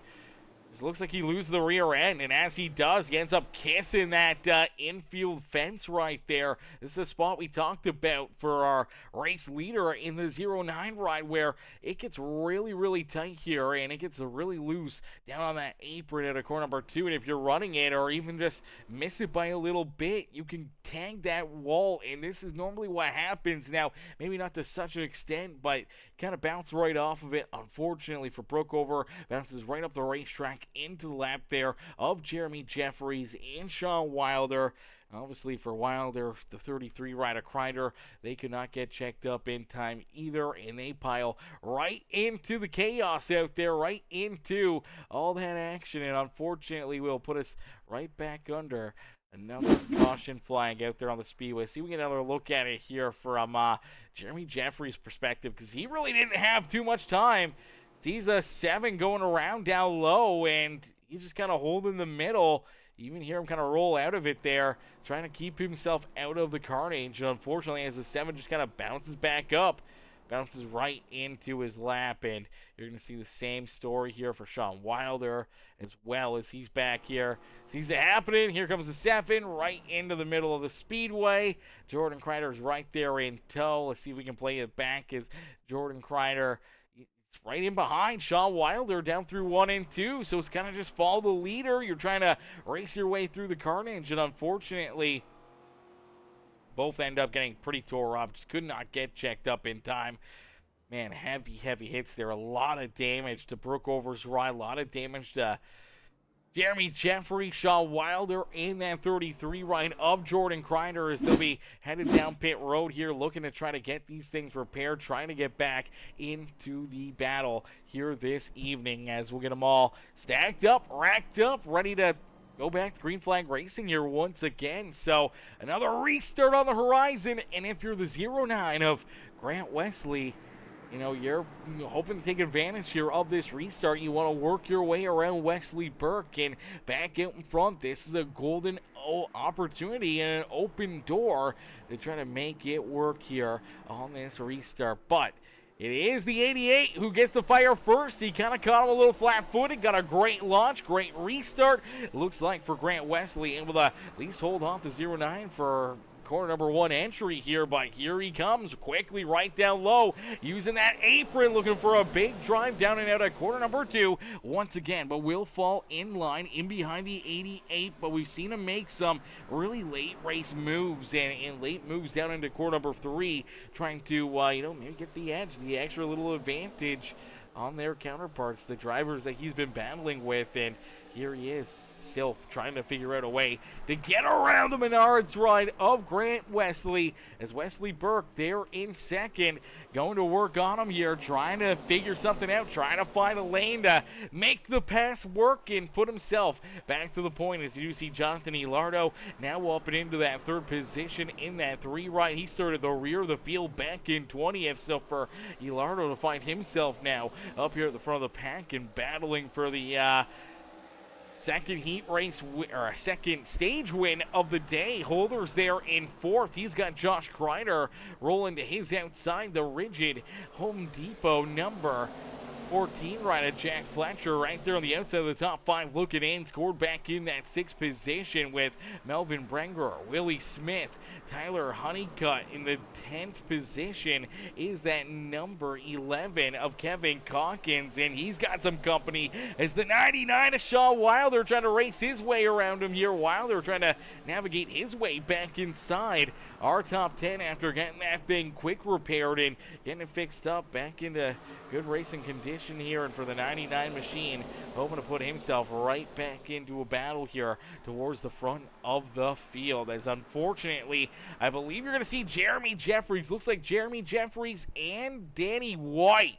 just looks like he loses the rear end, and as he does, he ends up kissing that infield fence right there. This is a spot we talked about for our race leader in the 09 ride, where it gets really, really tight here, and it gets really loose down on that apron at a corner number 2, and if you're running it or even just miss it by a little bit, you can tag that wall, and this is normally what happens. Now, maybe not to such an extent, but kind of bounce right off of it. Unfortunately for Brookover, bounces right up the racetrack into the lap there of Jeremy Jeffries and Sean Wilder. Obviously for Wilder, the 33 rider Crider, they could not get checked up in time either, and they pile right into the chaos out there, right into all that action, and unfortunately will put us right back under another caution flag out there on the speedway. See, we get another look at it here from Jeremy Jeffries' perspective, because he really didn't have too much time. Sees a 7 going around down low, and he's just kind of holding the middle. You even hear him kind of roll out of it there, trying to keep himself out of the carnage. And unfortunately, as the 7 just kind of bounces back up, bounces right into his lap, and you're going to see the same story here for Sean Wilder as well, as he's back here. Sees it happening. Here comes the 7 right into the middle of the speedway. Jordan Crider's right there in tow. Let's see if we can play it back as Jordan Crider right in behind Sean Wilder down through 1 and 2. So it's kind of just follow the leader. You're trying to race your way through the carnage, and unfortunately, both end up getting pretty tore up. Just could not get checked up in time. Man, heavy hits there. A lot of damage to Brookover's ride. A lot of damage to Jeremy Jeffries, Sean Wilder, and that 33 ride of Jordan Crider, as they'll be headed down pit road here, looking to try to get these things repaired, trying to get back into the battle here this evening, as we'll get them all stacked up, racked up, ready to go back to green flag racing here once again. So another restart on the horizon, and if you're the 09 of Grant Wesley, you know, you're hoping to take advantage here of this restart. You want to work your way around Wesley Burke and back out in front. This is a golden opportunity and an open door to try to make it work here on this restart. But it is the 88 who gets the fire first. He kind of caught him a little flat-footed. Got a great launch, great restart. Looks like for Grant Wesley, able to at least hold off the 09 for corner number 1 entry here, but here he comes quickly right down low, using that apron, looking for a big drive down and out at corner number 2 once again, but will fall in line in behind the 88. But we've seen him make some really late race moves and late moves down into corner number 3, trying to you know, maybe get the edge, the extra little advantage on their counterparts, the drivers that he's been battling with. And here he is, still trying to figure out a way to get around the Menards ride of Grant Wesley, as Wesley Burke there in second, going to work on him here, trying to figure something out, trying to find a lane to make the pass work and put himself back to the point, as you see Jonathan Ilardo now up and into that 3rd position in that 3 ride. He started the rear of the field back in 20th, so for Ilardo to find himself now up here at the front of the pack and battling for the second heat race, or a second stage win of the day. Holder's there in 4th. He's got Josh Crider rolling to his outside, the rigid Home Depot number 14 right at Jack Fletcher right there on the outside of the top 5 looking in. Scored back in that 6th position with Melvin Brenger, Willie Smith, Tyler Honeycutt. In the 10th position is that number 11 of Kevin Calkins, and he's got some company as the 99 of Sean Wilder trying to race his way around him here. Wilder trying to navigate his way back inside our top 10 after getting that thing quick repaired and getting it fixed up back into good racing condition here. And for the 99 machine, hoping to put himself right back into a battle here towards the front of the field, as unfortunately I believe you're going to see Jeremy Jeffries. Looks like Jeremy Jeffries and Danny White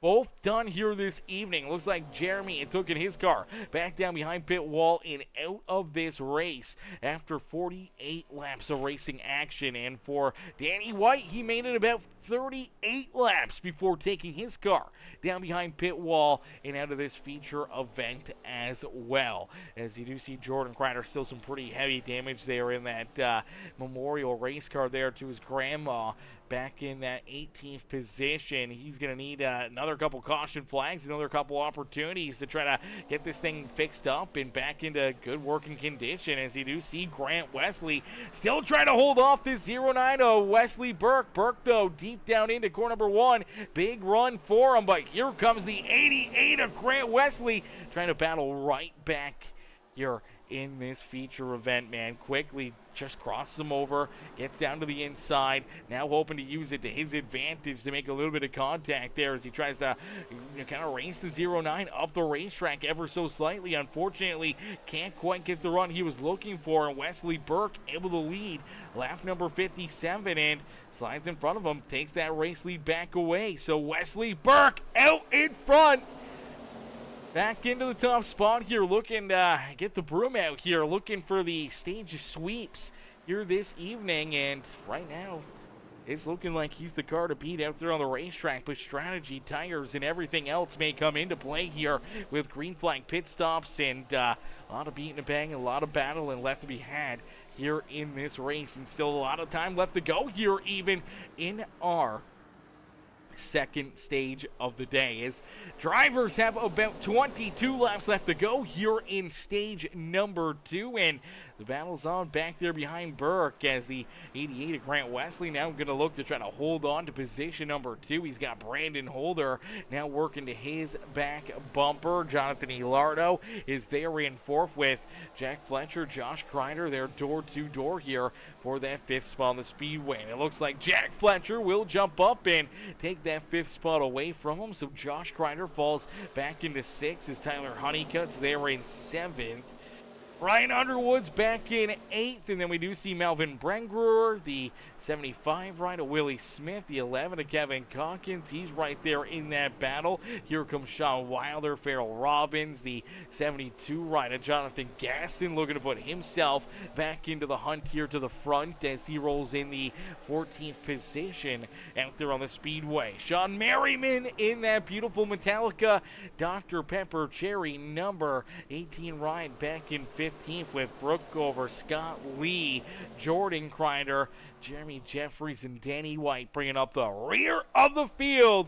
both done here this evening. Looks like Jeremy had taken his car back down behind pit wall and out of this race after 48 laps of racing action. And for Danny White, he made it about 38 laps before taking his car down behind pit wall and out of this feature event as well. As you do see Jordan Crider, still some pretty heavy damage there in that memorial race car there to his grandma back in that 18th position. He's going to need another couple caution flags, another couple opportunities to try to get this thing fixed up and back into good working condition. As you do see Grant Wesley still trying to hold off this 09 of Wesley Burke. Burke, though, deep down into core number 1. Big run for him, but here comes the 88 of Grant Wesley trying to battle right back here in this feature event, man. Quickly just crosses him over, gets down to the inside, now hoping to use it to his advantage to make a little bit of contact there as he tries to kind of race the 09 up the racetrack ever so slightly. Unfortunately, can't quite get the run he was looking for, and Wesley Burke able to lead lap number 57 and slides in front of him, takes that race lead back away. So Wesley Burke out in front, back into the top spot here, looking to get the broom out here, looking for the stage sweeps here this evening. And right now, it's looking like he's the car to beat out there on the racetrack, but strategy, tires, and everything else may come into play here with green flag pit stops and a lot of beating and bang, a lot of battling left to be had here in this race, and still a lot of time left to go here even in our second stage of the day, as drivers have about 22 laps left to go here in stage number 2, and the battle's on back there behind Burke as the 88 of Grant Wesley now going to look to try to hold on to position number 2. He's got Brandon Holder now working to his back bumper. Jonathan Elardo is there in 4th with Jack Fletcher, Josh Crider. They're door to door here for that 5th spot on the Speedway. And it looks like Jack Fletcher will jump up and take that 5th spot away from him. So Josh Crider falls back into 6th as Tyler Honeycutt's there in 7th. Ryan Underwood's back in 8th, and then we do see Melvin Brenger, the 75 right of Willie Smith, the 11 of Kevin Calkins. He's right there in that battle. Here comes Sean Wilder, Farrell Robbins, the 72 right of Jonathan Gaston, looking to put himself back into the hunt here to the front as he rolls in the 14th position out there on the Speedway. Sean Merriman in that beautiful Metallica Dr. Pepper Cherry number 18 ride back in 15th with Brooke over Scott Lee, Jordan Crider, Jeremy Jeffries, and Danny White bringing up the rear of the field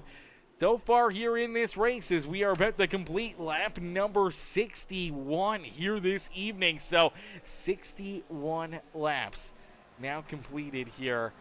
so far here in this race, as we are about to complete lap number 61 here this evening. So 61 laps now completed here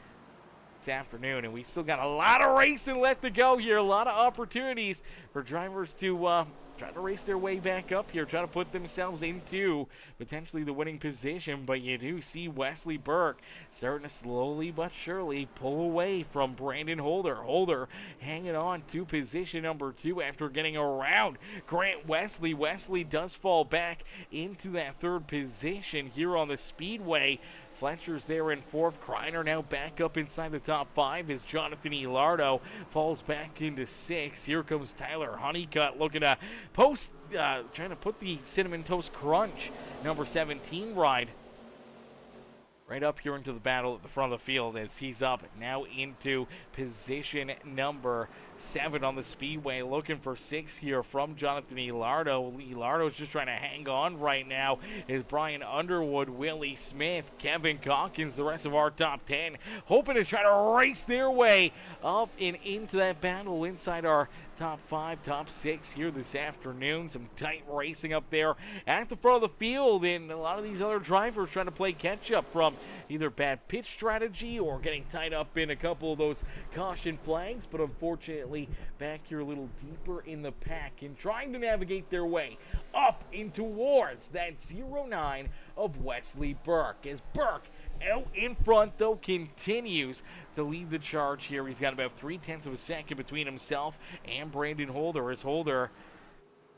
this afternoon, and we still got a lot of racing left to go here, a lot of opportunities for drivers to try to race their way back up here, try to put themselves into potentially the winning position. But you do see Wesley Burke starting to slowly but surely pull away from Brandon Holder. Holder hanging on to position number 2 after getting around Grant Wesley. Wesley does fall back into that 3rd position here on the Speedway. Fletcher's there in 4th. Crider now back up inside the top 5 as Jonathan Elardo falls back into 6th. Here comes Tyler Honeycutt looking to post, trying to put the Cinnamon Toast Crunch number 17 ride right up here into the battle at the front of the field as he's up now into position number 7 on the speedway, looking for 6 here from Jonathan Elardo. Elardo's just trying to hang on right now. Is Brian Underwood, Willie Smith, Kevin Calkins, the rest of our top 10, hoping to try to race their way up and into that battle inside our top 5, top 6 here this afternoon. Some tight racing up there at the front of the field, and a lot of these other drivers trying to play catch up from either bad pitch strategy or getting tied up in a couple of those caution flags, but unfortunately back here a little deeper in the pack and trying to navigate their way up in towards that 09 of Wesley Burke. As Burke out in front, though, continues to lead the charge here. He's got about 0.3 of a second between himself and Brandon Holder, as Holder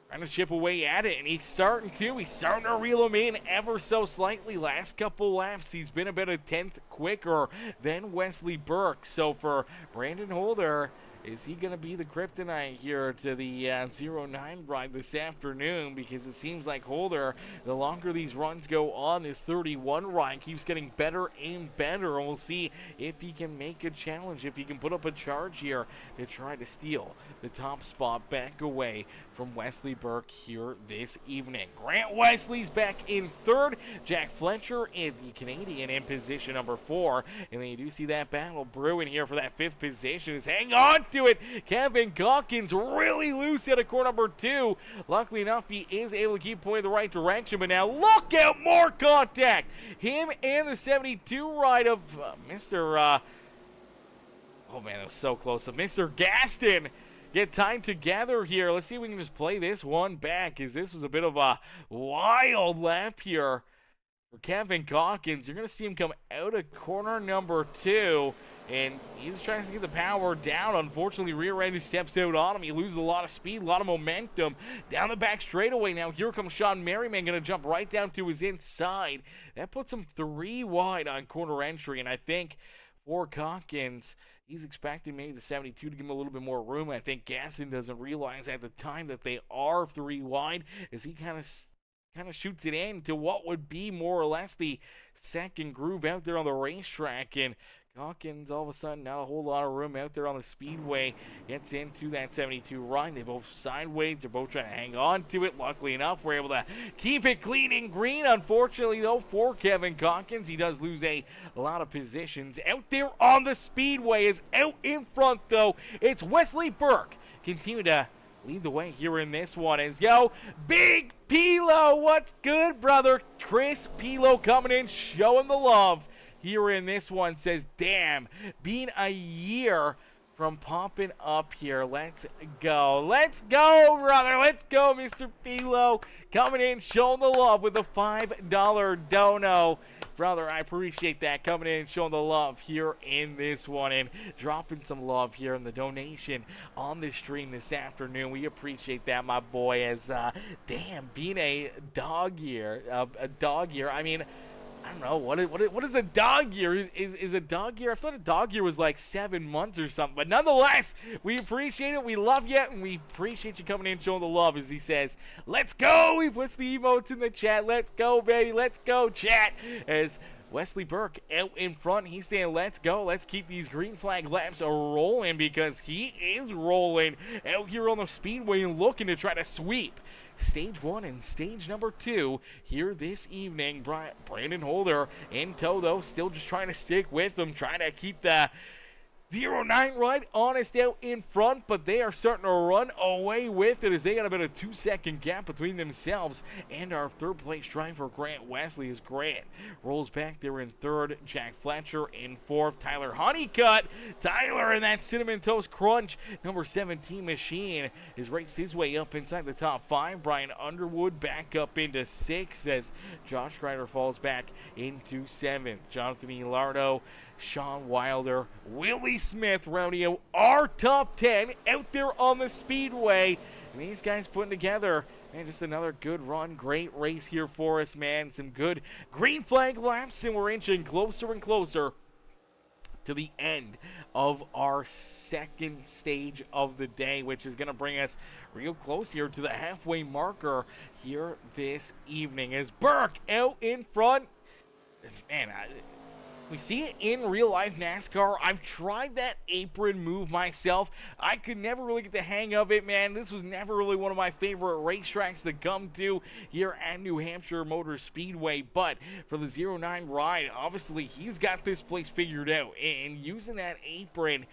trying to chip away at it, and he's starting to reel him in ever so slightly. Last couple laps, he's been about a 10th quicker than Wesley Burke. So for Brandon Holder, is he going to be the kryptonite here to the 09 ride this afternoon? Because it seems like Holder, the longer these runs go on, this 31 ride keeps getting better and better. And we'll see if he can make a challenge, if he can put up a charge here to try to steal the top spot back away from Wesley Burke here this evening. Grant Wesley's back in 3rd. Jack Fletcher and the Canadian in position number 4. And then you do see that battle brewing here for that 5th position. Hang on to it. Kevin Calkins really loose out of corner number 2. Luckily enough, he is able to keep pointing the right direction. But now look out, more contact. Him and the 72 ride of Mr. Oh man, that was so close. Mr. Gaston get tied together here. Let's see if we can just play this one back, as this was a bit of a wild lap here for Kevin Calkins. You're going to see him come out of corner number 2, and he's trying to get the power down. Unfortunately, rear end steps out on him. He loses a lot of speed, a lot of momentum down the back straightaway. Now here comes Sean Merriman, going to jump right down to his inside. That puts him 3 wide on corner entry, and I think for Calkins, he's expecting maybe the 72 to give him a little bit more room. I think Gaston doesn't realize at the time that they are 3 wide, as he kind of shoots it in to what would be more or less the second groove out there on the racetrack. And Calkins, all of a sudden, not a whole lot of room out there on the speedway, gets into that 72 run. They both sideways. They're both trying to hang on to it. Luckily enough, we're able to keep it clean and green. Unfortunately, though, for Kevin Calkins, he does lose a lot of positions. Out there on the speedway is out in front, though. It's Wesley Burke. Continue to lead the way here in this one. As Big Pilo, what's good, brother? Chris Pilo coming in, showing the love here in this one. Says, damn, being a year from popping up here. Let's go. Let's go, brother. Let's go, Mr. Pilo. Coming in, showing the love with a $5 dono. Brother, I appreciate that. Coming in, showing the love here in this one, and dropping some love here in the donation on the stream this afternoon. We appreciate that, my boy. As, damn, being a dog year. I mean, I don't know, what is a dog year? Is a dog year? I thought a dog year was like 7 months or something. But nonetheless, we appreciate it. We love you, and we appreciate you coming in, showing the love, as he says, let's go. He puts the emotes in the chat. Let's go, baby. Let's go, chat. As Wesley Burke out in front, he's saying, let's go. Let's keep these green flag laps rolling, because he is rolling out here on the speedway and looking to try to sweep Stage 1 and Stage number 2 here this evening. Brandon Holder in tow, though, still just trying to stick with them, trying to keep the 09 right honest out in front, but they are starting to run away with it, as they got about a 2-second gap between themselves and our 3rd place driver, Grant Wesley. As Grant rolls back there in 3rd, Jack Fletcher in 4th, Tyler Honeycutt. Tyler in that Cinnamon Toast Crunch number 17 machine has raced his way up inside the top 5. Brian Underwood back up into 6th, as Josh Crider falls back into 7th. Jonathan Elardo, Sean Wilder, Willie Smith rounding out our top 10 out there on the speedway. And these guys putting together, man, just another good run. Great race here for us, man. Some good green flag laps, and we're inching closer and closer to the end of our 2nd stage of the day, which is going to bring us real close here to the halfway marker here this evening. As Burke out in front, man, We see it in real life NASCAR. I've tried that apron move myself. I could never really get the hang of it, man. This was never really one of my favorite racetracks to come to here at New Hampshire Motor Speedway. But for the 09 ride, obviously he's got this place figured out. And using that apron,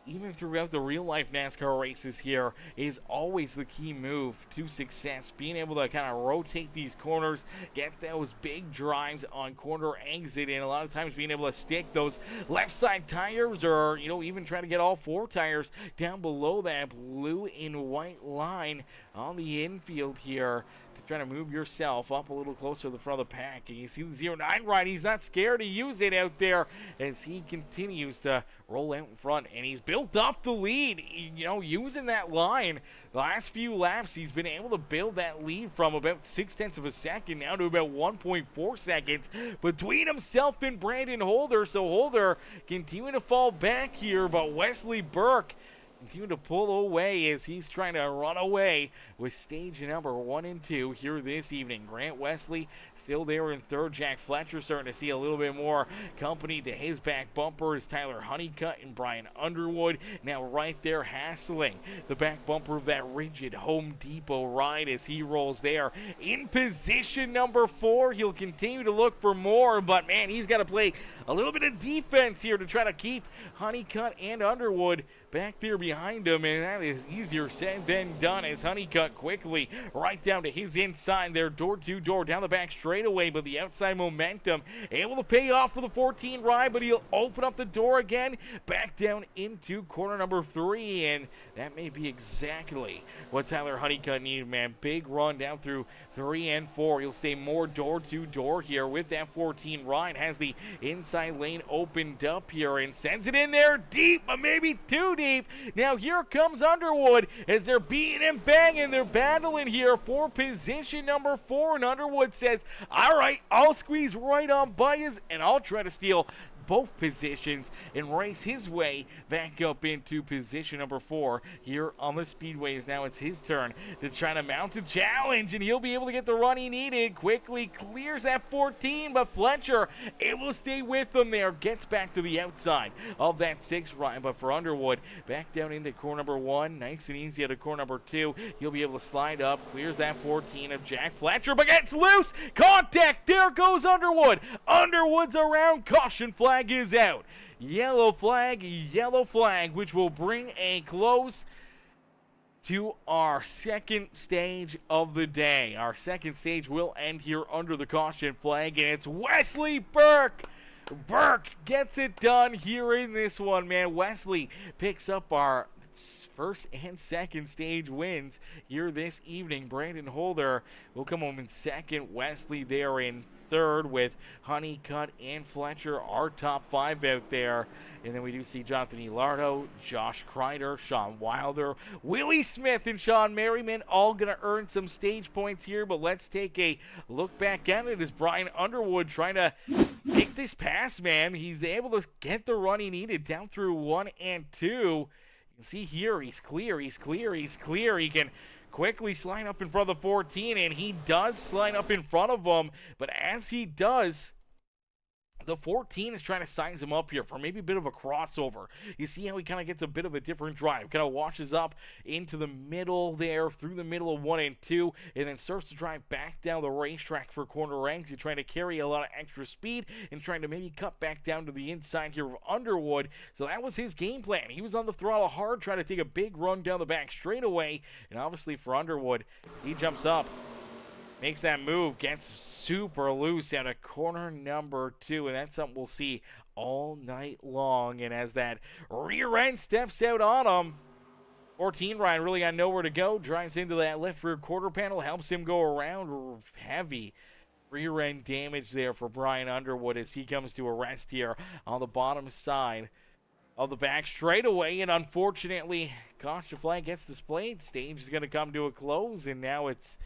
even throughout the real-life NASCAR races here, is always the key move to success. Being able to kind of rotate these corners, get those big drives on corner exit, and a lot of times being able to stick those left side tires, or, you know, even try to get all four tires down below that blue and white line on the infield here, trying to move yourself up a little closer to the front of the pack. And you see the 09 ride, he's not scared to use it out there as he continues to roll out in front, and he's built up the lead, you know, using that line. The last few laps, he's been able to build that lead from about 0.6 of a second now to about 1.4 seconds between himself and Brandon Holder. So Holder continuing to fall back here, but Wesley Burke continue to pull away as he's trying to run away with stage number 1 and 2 here this evening. Grant Wesley still there in third. Jack Fletcher starting to see a little bit more company to his back bumper as Tyler Honeycutt and Brian Underwood now right there hassling the back bumper of that rigid Home Depot ride as he rolls there in position number 4. He'll continue to look for more, but man, he's got to play a little bit of defense here to try to keep Honeycutt and Underwood back there behind him, and that is easier said than done as Honeycutt quickly right down to his inside there, door to door down the back straightaway, but the outside momentum able to pay off for the 14 ride, but he'll open up the door again back down into corner number 3, and that may be exactly what Tyler Honeycutt needed, man. Big run down through 3 and 4. He'll stay more door to door here with that 14 ride, has the inside lane opened up here and sends it in there deep, but maybe too deep. Now here comes Underwood as they're beating and banging. They're battling here for position number 4, and Underwood says, all right, I'll squeeze right on by his, and I'll try to steal both positions and race his way back up into position number 4 here on the speedways. Now it's his turn to try to mount a challenge, and he'll be able to get the run he needed. Quickly clears that 14, but Fletcher able to stay with him there, gets back to the outside of that 6 ride, but for Underwood back down into corner number 1, nice and easy out of corner number 2. He'll be able to slide up, clears that 14 of Jack Fletcher, but gets loose. Contact, there goes Underwood. Underwood's around, caution flag is out. Yellow flag, which will bring a close to our second stage of the day. Our second stage will end here under the caution flag, and it's Wesley Burke. Burke gets it done here in this one, man. Wesley picks up our first and second stage wins here this evening. Brandon Holder will come home in second. Wesley there in third, with Honeycutt and Fletcher, our top 5 out there. And then we do see Jonathan Elardo, Josh Crider, Sean Wilder, Willie Smith, and Sean Merriman all going to earn some stage points here. But let's take a look back at it as Brian Underwood trying to make this pass, man. He's able to get the run he needed down through 1 and 2. You can see here, he's clear. He can quickly slide up in front of the 14, and he does slide up in front of him, but as he does, the 14 is trying to size him up here for maybe a bit of a crossover. You see how he kind of gets a bit of a different drive, kind of washes up into the middle there, through the middle of 1 and 2, and then starts to drive back down the racetrack for corner exit, trying to carry a lot of extra speed and trying to maybe cut back down to the inside here of Underwood. So that was his game plan. He was on the throttle hard, trying to take a big run down the back straightaway, and obviously for Underwood, as he jumps up, makes that move, gets super loose out of corner number 2, and that's something we'll see all night long. And as that rear end steps out on him, 14 Ryan really got nowhere to go, drives into that left rear quarter panel, helps him go around. Heavy rear end damage there for Brian Underwood as he comes to a rest here on the bottom side of the back straightaway, and unfortunately, caution flag gets displayed. Stage is going to come to a close, and now it's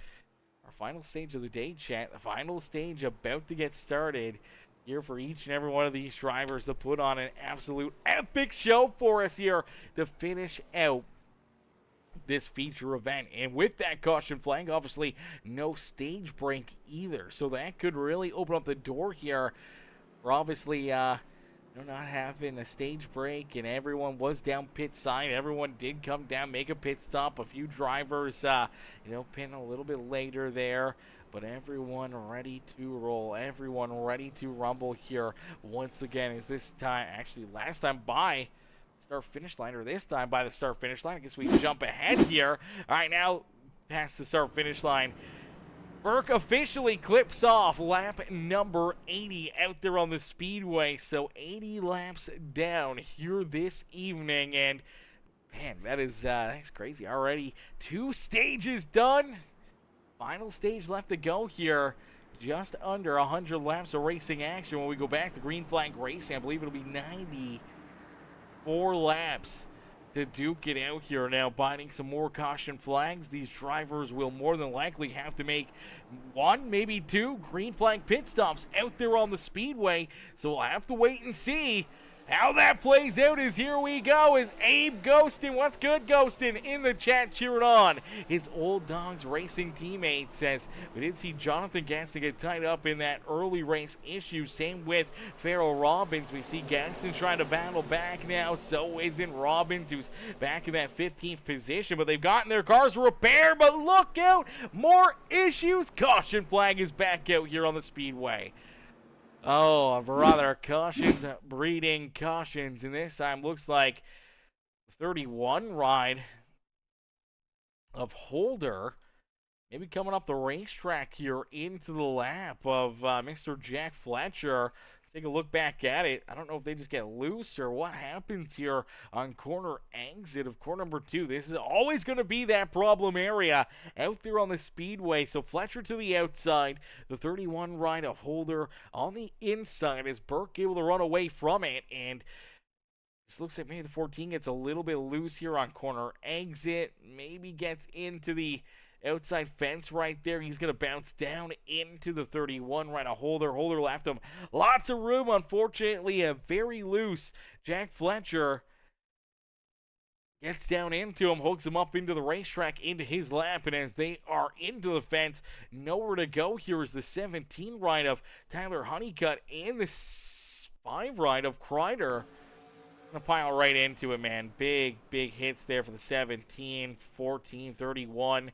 our final stage of the day, chat. The final stage about to get started here for each and every one of these drivers to put on an absolute epic show for us here to finish out this feature event. And with that caution flag, obviously no stage break either, so that could really open up the door here for obviously not having a stage break, and everyone was down pit side. Everyone did come down, make a pit stop. A few drivers, pin a little bit later there, but everyone ready to roll. Everyone ready to rumble here once again. Is this time, actually last time by start finish line, or this time by the start finish line? I guess we jump ahead here. All right, now past the start finish line. Burke officially clips off lap number 80 out there on the speedway. So 80 laps down here this evening. And, man, that's crazy. Already 2 stages done. Final stage left to go here. Just under 100 laps of racing action when we go back to green flag racing. I believe it'll be 94 laps to duke it out here. Now, binding some more caution flags. These drivers will more than likely have to make 1, maybe 2 green flag pit stops out there on the speedway. So we'll have to wait and see how that plays out. As here we go, is Abe Ghostin. What's good, Ghostin? In the chat cheering on his Old Dogs Racing teammate. Says we did see Jonathan Gaston get tied up in that early race issue. Same with Farrell Robbins. We see Gaston trying to battle back now. So isn't Robbins, who's back in that 15th position. But they've gotten their cars repaired. But look out, more issues. Caution flag is back out here on the speedway. Oh, brother, cautions breeding cautions, and this time looks like 31 ride of Holder, maybe coming up the racetrack here into the lap of Mr. Jack Fletcher. Let's take a look back at it. I don't know if they just get loose or what happens here on corner exit of corner number 2. This is always going to be that problem area out there on the speedway. So Fletcher to the outside, the 31 ride of Holder on the inside. Is Burke able to run away from it? And this looks like maybe the 14 gets a little bit loose here on corner exit. Maybe gets into the outside fence right there. He's going to bounce down into the 31 right of Holder. Holder left him lots of room. Unfortunately, a very loose Jack Fletcher gets down into him, hooks him up into the racetrack, into his lap, and as they are into the fence, nowhere to go here is the 17 ride of Tyler Honeycutt and the 5 ride of Crider. Gonna pile right into it, man. Big hits there for the 17, 14, 31.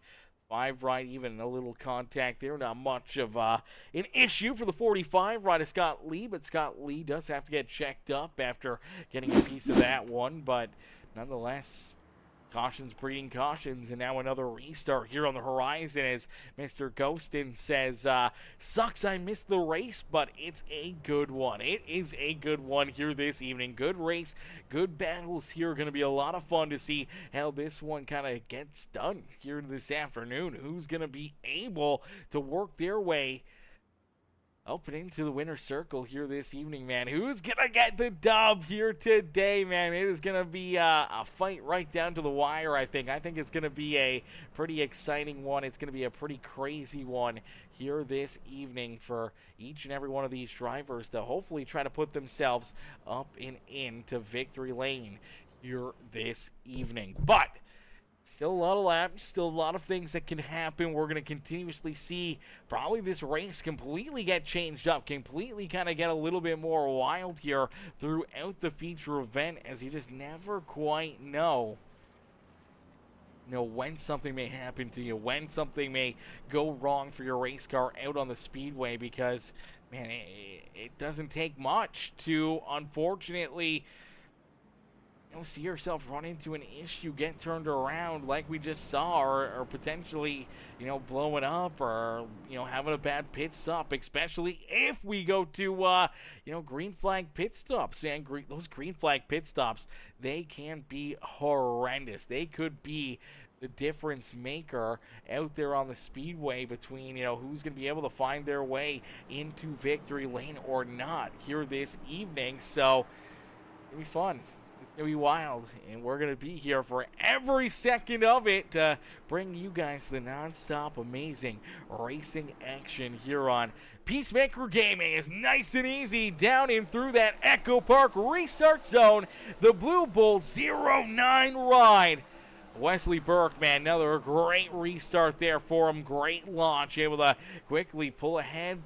5 ride, even a little contact there. Not much of an issue for the 45 ride of Scott Lee, but Scott Lee does have to get checked up after getting a piece of that one. But nonetheless, cautions breeding cautions, and now another restart here on the horizon as Mr. Ghostin says, sucks I missed the race, but it's a good one. It is a good one here this evening. Good race, good battles here. Going to be a lot of fun to see how this one kind of gets done here this afternoon. Who's going to be able to work their way up and into the winner's circle here this evening, man. Who's going to get the dub here today, man? It is going to be a fight right down to the wire, I think. I think it's going to be a pretty exciting one. It's going to be a pretty crazy one here this evening for each and every one of these drivers to hopefully try to put themselves up and into victory lane here this evening. But still a lot of laps, still a lot of things that can happen. We're going to continuously see probably this race completely get changed up, completely kind of get a little bit more wild here throughout the feature event, as you just never quite know when something may happen to you, when something may go wrong for your race car out on the speedway, because, man, it doesn't take much to, unfortunately, see yourself run into an issue, get turned around like we just saw, or potentially, blowing up, or, having a bad pit stop, especially if we go to, green flag pit stops. Man, those green flag pit stops, they can be horrendous. They could be the difference maker out there on the speedway between, who's going to be able to find their way into victory lane or not here this evening. So, it'll be fun. It's going to be wild, and we're going to be here for every second of it to bring you guys the non-stop amazing racing action here on Peacemaker Gaming. Is nice and easy down in through that Echo Park restart zone. The Blue Bull 09 ride. Wesley Burke, man, another great restart there for him. Great launch, able to quickly pull ahead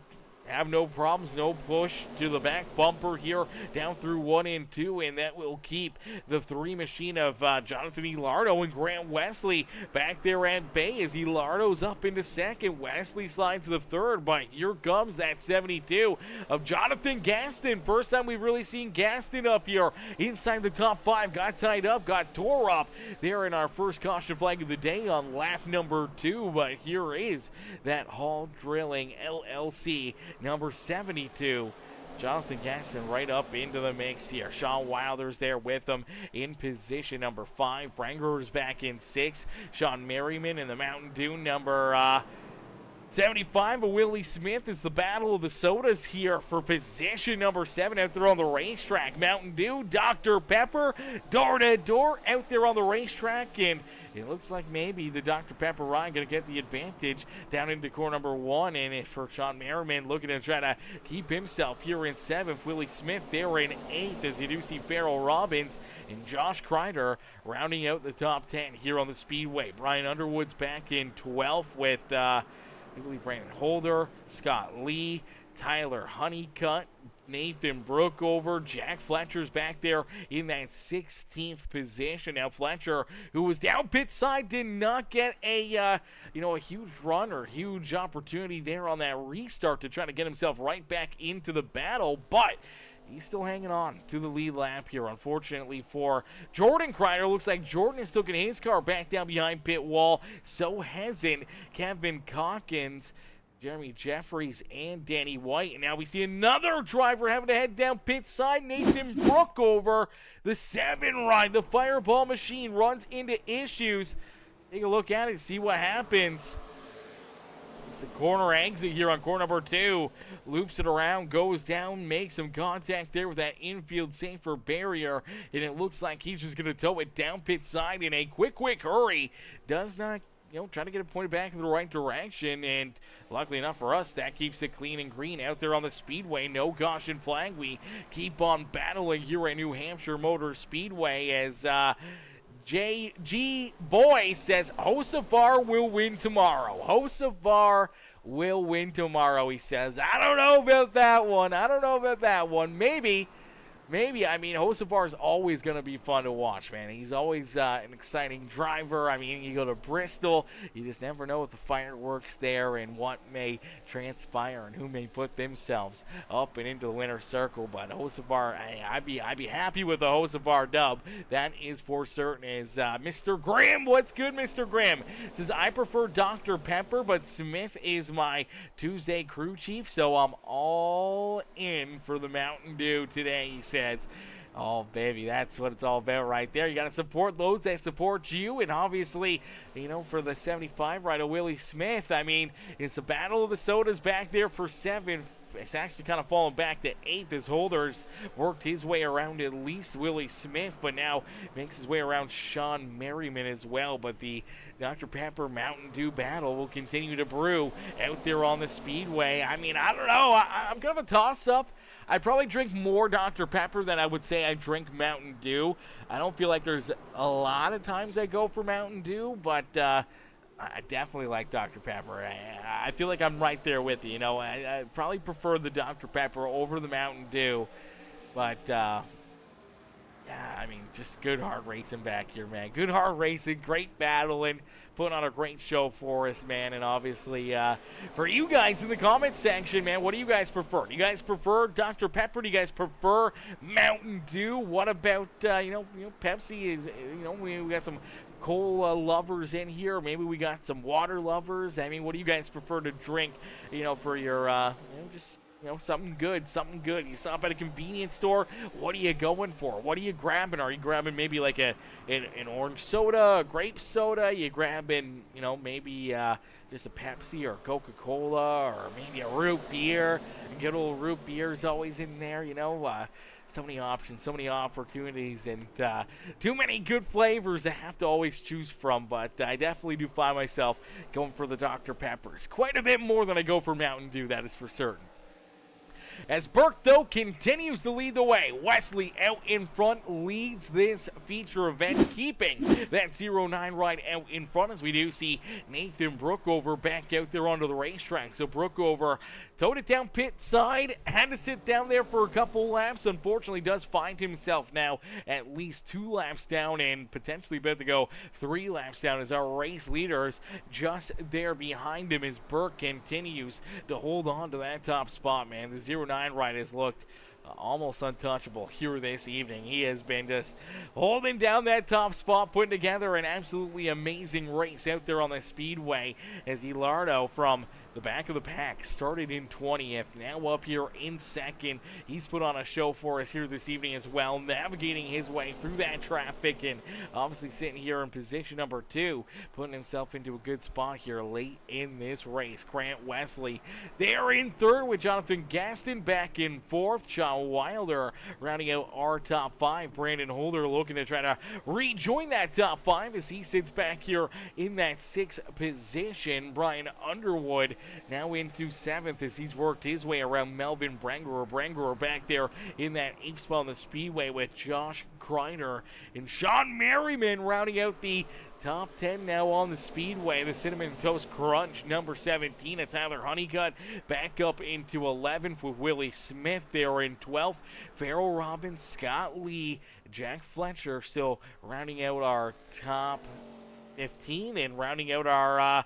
have no problems, no push to the back bumper here down through 1 and 2, and that will keep the 3 machine of Jonathan Elardo and Grant Wesley back there at bay as Elardo's up into second. Wesley slides to the third, but here comes that 72 of Jonathan Gaston. First time we've really seen Gaston up here inside the top 5. Got tied up, got tore up there in our first caution flag of the day on lap number 2, but here is that Hall Drilling LLC number 72. Jonathan Gaston right up into the mix here. Sean Wilder's there with him in position number 5. Branger's back in 6. Sean Merriman in the Mountain Dew number 75 of Willie Smith. Is the battle of the sodas here for position number 7 out there on the racetrack. Mountain Dew, Dr. Pepper, door to door out there on the racetrack, and it looks like maybe the Dr. Pepper ride going to get the advantage down into core number 1, and for Sean Merriman looking to try to keep himself here in 7th. Willie Smith there in 8th as you do see Farrell Robbins and Josh Crider rounding out the top 10 here on the Speedway. Brian Underwood's back in 12th with I believe Brandon Holder, Scott Lee, Tyler Honeycutt, Nathan Brookover, Jack Fletcher's back there in that 16th position. Now Fletcher, who was down pit side, did not get a huge run or huge opportunity there on that restart to try to get himself right back into the battle, but he's still hanging on to the lead lap here. Unfortunately for Jordan Crider, looks like Jordan has taken his car back down behind pit wall. So hasn't Kevin Calkins, Jeremy Jeffries, and Danny White. And now we see another driver having to head down pit side. Nathan Brookover, the 7 ride. The Fireball machine runs into issues. Take a look at it, see what happens. It's the corner exit here on corner number 2. Loops it around, goes down, makes some contact there with that infield safer barrier, and it looks like he's just going to tow it down pit side in a quick hurry. Does not, try to get it pointed back in the right direction, and luckily enough for us, that keeps it clean and green out there on the Speedway. No caution flag. We keep on battling here at New Hampshire Motor Speedway as JG Boy says Hocevar will win tomorrow. Hocevar will win tomorrow, he says. I don't know about that one. Maybe. I mean, Hocevar is always going to be fun to watch, man. He's always an exciting driver. I mean, you go to Bristol, you just never know with the fireworks there and what may transpire and who may put themselves up and into the winner's circle. But Hocevar, I'd be happy with the Hocevar dub. That is for certain. Is Mr. Graham? What's good, Mr. Graham? Says, I prefer Dr. Pepper, but Smith is my Tuesday crew chief, so I'm all in for the Mountain Dew today, he says. Oh, baby, that's what it's all about right there. You got to support those that support you, and obviously, for the 75 rider, Willie Smith, I mean, it's a battle of the sodas back there for 7th. It's actually kind of fallen back to 8th as Holders worked his way around at least Willie Smith, but now makes his way around Sean Merriman as well. But the Dr. Pepper Mountain Dew battle will continue to brew out there on the Speedway. I mean, I don't know. I'm kind of a toss-up. I probably drink more Dr. Pepper than I would say I drink Mountain Dew. I don't feel like there's a lot of times I go for Mountain Dew, but I definitely like Dr. Pepper. I feel like I'm right there with you. I probably prefer the Dr. Pepper over the Mountain Dew, but I mean, just good hard racing back here, man. Good hard racing, great battling, putting on a great show for us, man. And obviously, for you guys in the comment section, man, what do you guys prefer? Do you guys prefer Dr. Pepper? Do you guys prefer Mountain Dew? What about, Pepsi? Is we got some cola lovers in here. Maybe we got some water lovers. I mean, what do you guys prefer to drink? For your, just. Something good. You stop at a convenience store. What are you going for? What are you grabbing? Are you grabbing maybe like an orange soda, a grape soda? You grabbing, maybe just a Pepsi or Coca-Cola or maybe a root beer? A good old root beer is always in there, so many options, so many opportunities, and too many good flavors to have to always choose from. But I definitely do find myself going for the Dr. Peppers. Quite a bit more than I go for Mountain Dew, that is for certain. as Burke, though, continues to lead the way. Wesley out in front leads this feature event, keeping that 09 ride out in front, as we do see Nathan Brookover back out there onto the racetrack. So Brookover towed it down pit side, had to sit down there for a couple laps. Unfortunately, does find himself now at least 2 laps down and potentially about to go 3 laps down, as our race leaders just there behind him, as Burke continues to hold on to that top spot, man. The 09 ride has looked almost untouchable here this evening. He has been just holding down that top spot, putting together an absolutely amazing race out there on the speedway, as Hilardo from the back of the pack started in 20th, now up here in 2nd. He's put on a show for us here this evening as well, navigating his way through that traffic and obviously sitting here in position number 2, putting himself into a good spot here late in this race. Grant Wesley there in 3rd, with Jonathan Gaston back in 4th. Sean Wilder rounding out our top 5. Brandon Holder looking to try to rejoin that top 5 as he sits back here in that 6th position. Brian Underwood now into 7th as he's worked his way around Melvin Brangerer. Brangerer back there in that 8th spot on the speedway with Josh Crider and Sean Merriman rounding out the top 10 now on the speedway. The Cinnamon Toast Crunch, number 17, at Tyler Honeycutt back up into 11th with Willie Smith there in 12th. Farrell Robbins, Scott Lee, Jack Fletcher still rounding out our top 15 and rounding out our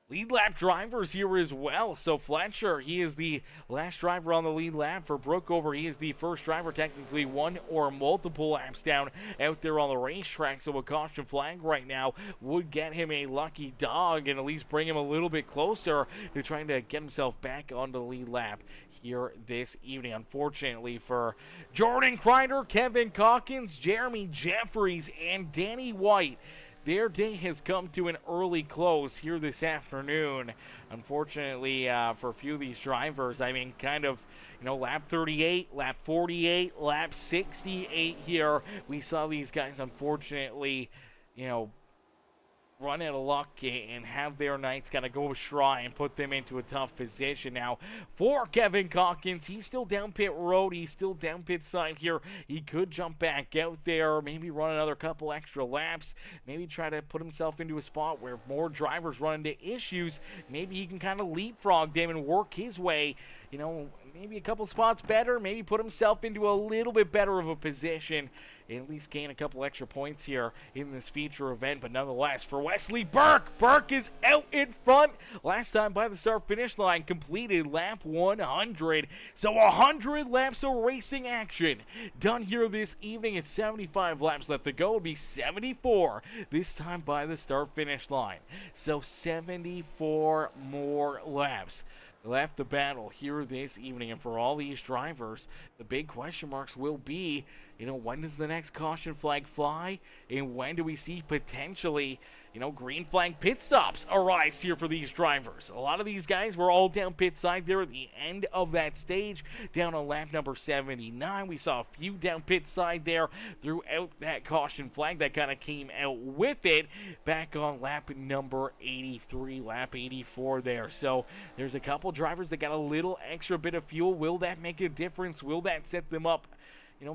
lead lap drivers here as well. So Fletcher, he is the last driver on the lead lap. For Brookover, he is the first driver, technically 1 or multiple laps down out there on the racetrack. So a caution flag right now would get him a lucky dog and at least bring him a little bit closer to trying to get himself back on the lead lap here this evening. Unfortunately for Jordan Crider, Kevin Calkins, Jeremy Jeffries, and Danny White, their day has come to an early close here this afternoon. Unfortunately, for a few of these drivers, I mean, kind of, lap 38, lap 48, lap 68 here. We saw these guys, unfortunately, run out of luck and have their nights kind of go awry and put them into a tough position. Now, for Kevin Calkins, he's still down pit road. He's still down pit side here. He could jump back out there, maybe run another couple extra laps, maybe try to put himself into a spot where more drivers run into issues. Maybe he can kind of leapfrog them and work his way, maybe a couple spots better, maybe put himself into a little bit better of a position and at least gain a couple extra points here in this feature event. But nonetheless, for Wesley Burke, Burke is out in front. Last time by the start finish line, completed lap 100. So 100 laps of racing action done here this evening. It's 75 laps left to go. It'll be 74 this time by the start finish line. So 74 more laps left the battle here this evening. And for all these drivers, the big question marks will be, when does the next caution flag fly? And when do we see potentially, green flag pit stops arise here for these drivers? A lot of these guys were all down pit side there at the end of that stage, down on lap number 79. We saw a few down pit side there throughout that caution flag that kind of came out with it back on lap number 83, lap 84 there. So there's a couple drivers that got a little extra bit of fuel. Will that make a difference? Will that set them up,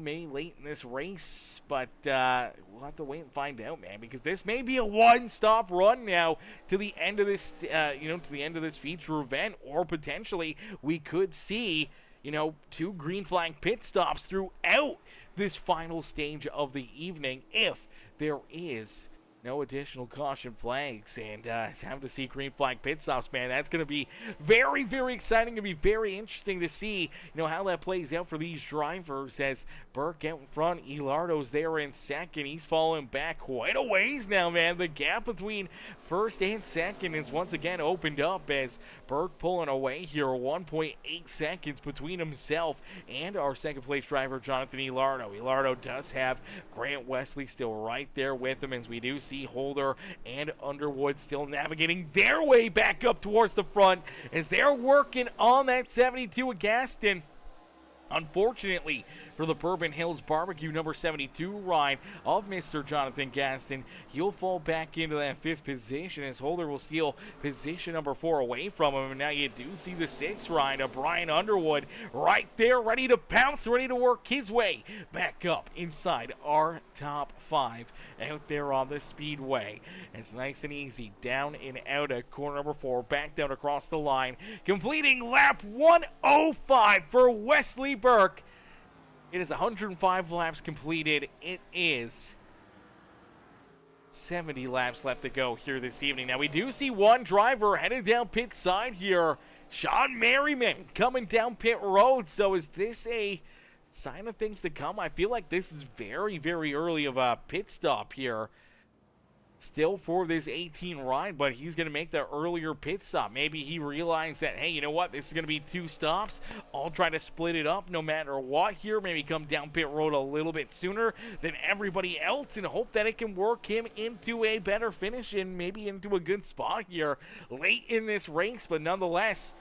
maybe late in this race? But we'll have to wait and find out, man, because this may be a one-stop run now to the end of this, to the end of this feature event, or potentially we could see, 2 green flag pit stops throughout this final stage of the evening if there is no additional caution flags. And time to see green flag pit stops, man. That's going to be very, very exciting. Going to be very interesting to see, how that plays out for these drivers, as Burke out in front, Hilardo's there in second. He's falling back quite a ways now, man. The gap between first and second is once again opened up, as Burke pulling away here, 1.8 seconds between himself and our second place driver, Jonathan Hilardo. Hilardo does have Grant Wesley still right there with him, as we do see Holder and Underwood still navigating their way back up towards the front as they're working on that 72 at Gaston. Unfortunately for the Bourbon Hills Barbecue number 72 ride of Mr. Jonathan Gaston, he'll fall back into that 5th position as Holder will steal position number 4 away from him. And now you do see the 6th ride of Brian Underwood right there, ready to pounce, ready to work his way back up inside our top 5 out there on the Speedway. It's nice and easy, down and out at corner number 4, back down across the line, completing lap 105 for Wesley Burke. It is 105 laps completed. It is 70 laps left to go here this evening. Now we do see one driver headed down pit side here, Sean Merriman, coming down pit road. So is this a sign of things to come? I feel like this is very, very early of a pit stop here still for this 18 ride, but he's going to make the earlier pit stop. Maybe he realized that, hey, you know what, this is going to be 2 stops. I'll try to split it up no matter what here. Maybe come down pit road a little bit sooner than everybody else and hope that it can work him into a better finish and maybe into a good spot here late in this race. But nonetheless,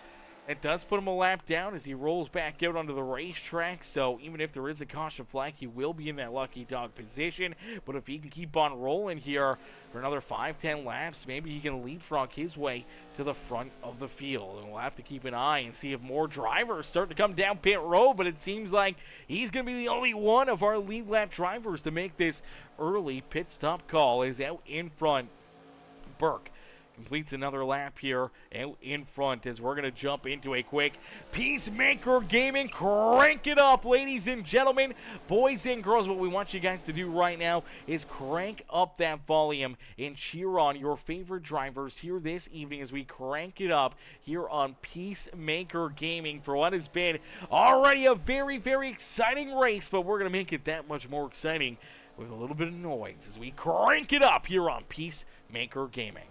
it does put him a lap down as he rolls back out onto the racetrack. So even if there is a caution flag, he will be in that lucky dog position. But if he can keep on rolling here for another 5-10 laps, maybe he can leapfrog his way to the front of the field. And we'll have to keep an eye and see if more drivers start to come down pit road. But it seems like he's going to be the only one of our lead lap drivers to make this early pit stop call. Is out in front. Burke completes another lap here out in front as we're going to jump into a quick Peacemaker Gaming. Crank it up, ladies and gentlemen, boys and girls. What we want you guys to do right now is crank up that volume and cheer on your favorite drivers here this evening as we crank it up here on Peacemaker Gaming for what has been already a very, very exciting race, but we're going to make it that much more exciting with a little bit of noise as we crank it up here on Peacemaker Gaming.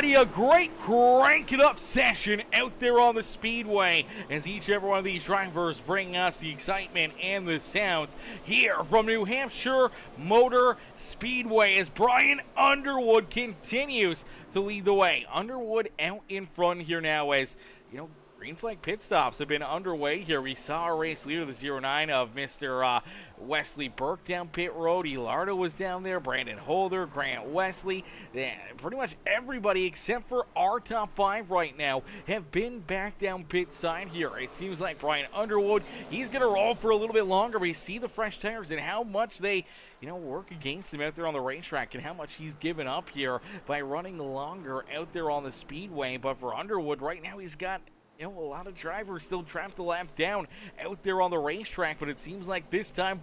everybody a great crank it up session out there on the Speedway as each and every one of these drivers bring us the excitement and the sounds here from New Hampshire Motor Speedway as Brian Underwood continues to lead the way. Underwood out in front here now as, you know, green flag pit stops have been underway here. We saw our race leader, the 09 of Mr. Wesley Burke down pit road. Elardo was down there. Brandon Holder, Grant Wesley. Pretty much everybody except for our top 5 right now have been back down pit side here. It seems like Brian Underwood, he's going to roll for a little bit longer. We see the fresh tires and how much they, you know, work against him out there on the racetrack and how much he's given up here by running longer out there on the Speedway. But for Underwood right now, he's got, you know, a lot of drivers still trapped the lap down out there on the racetrack, but it seems like this time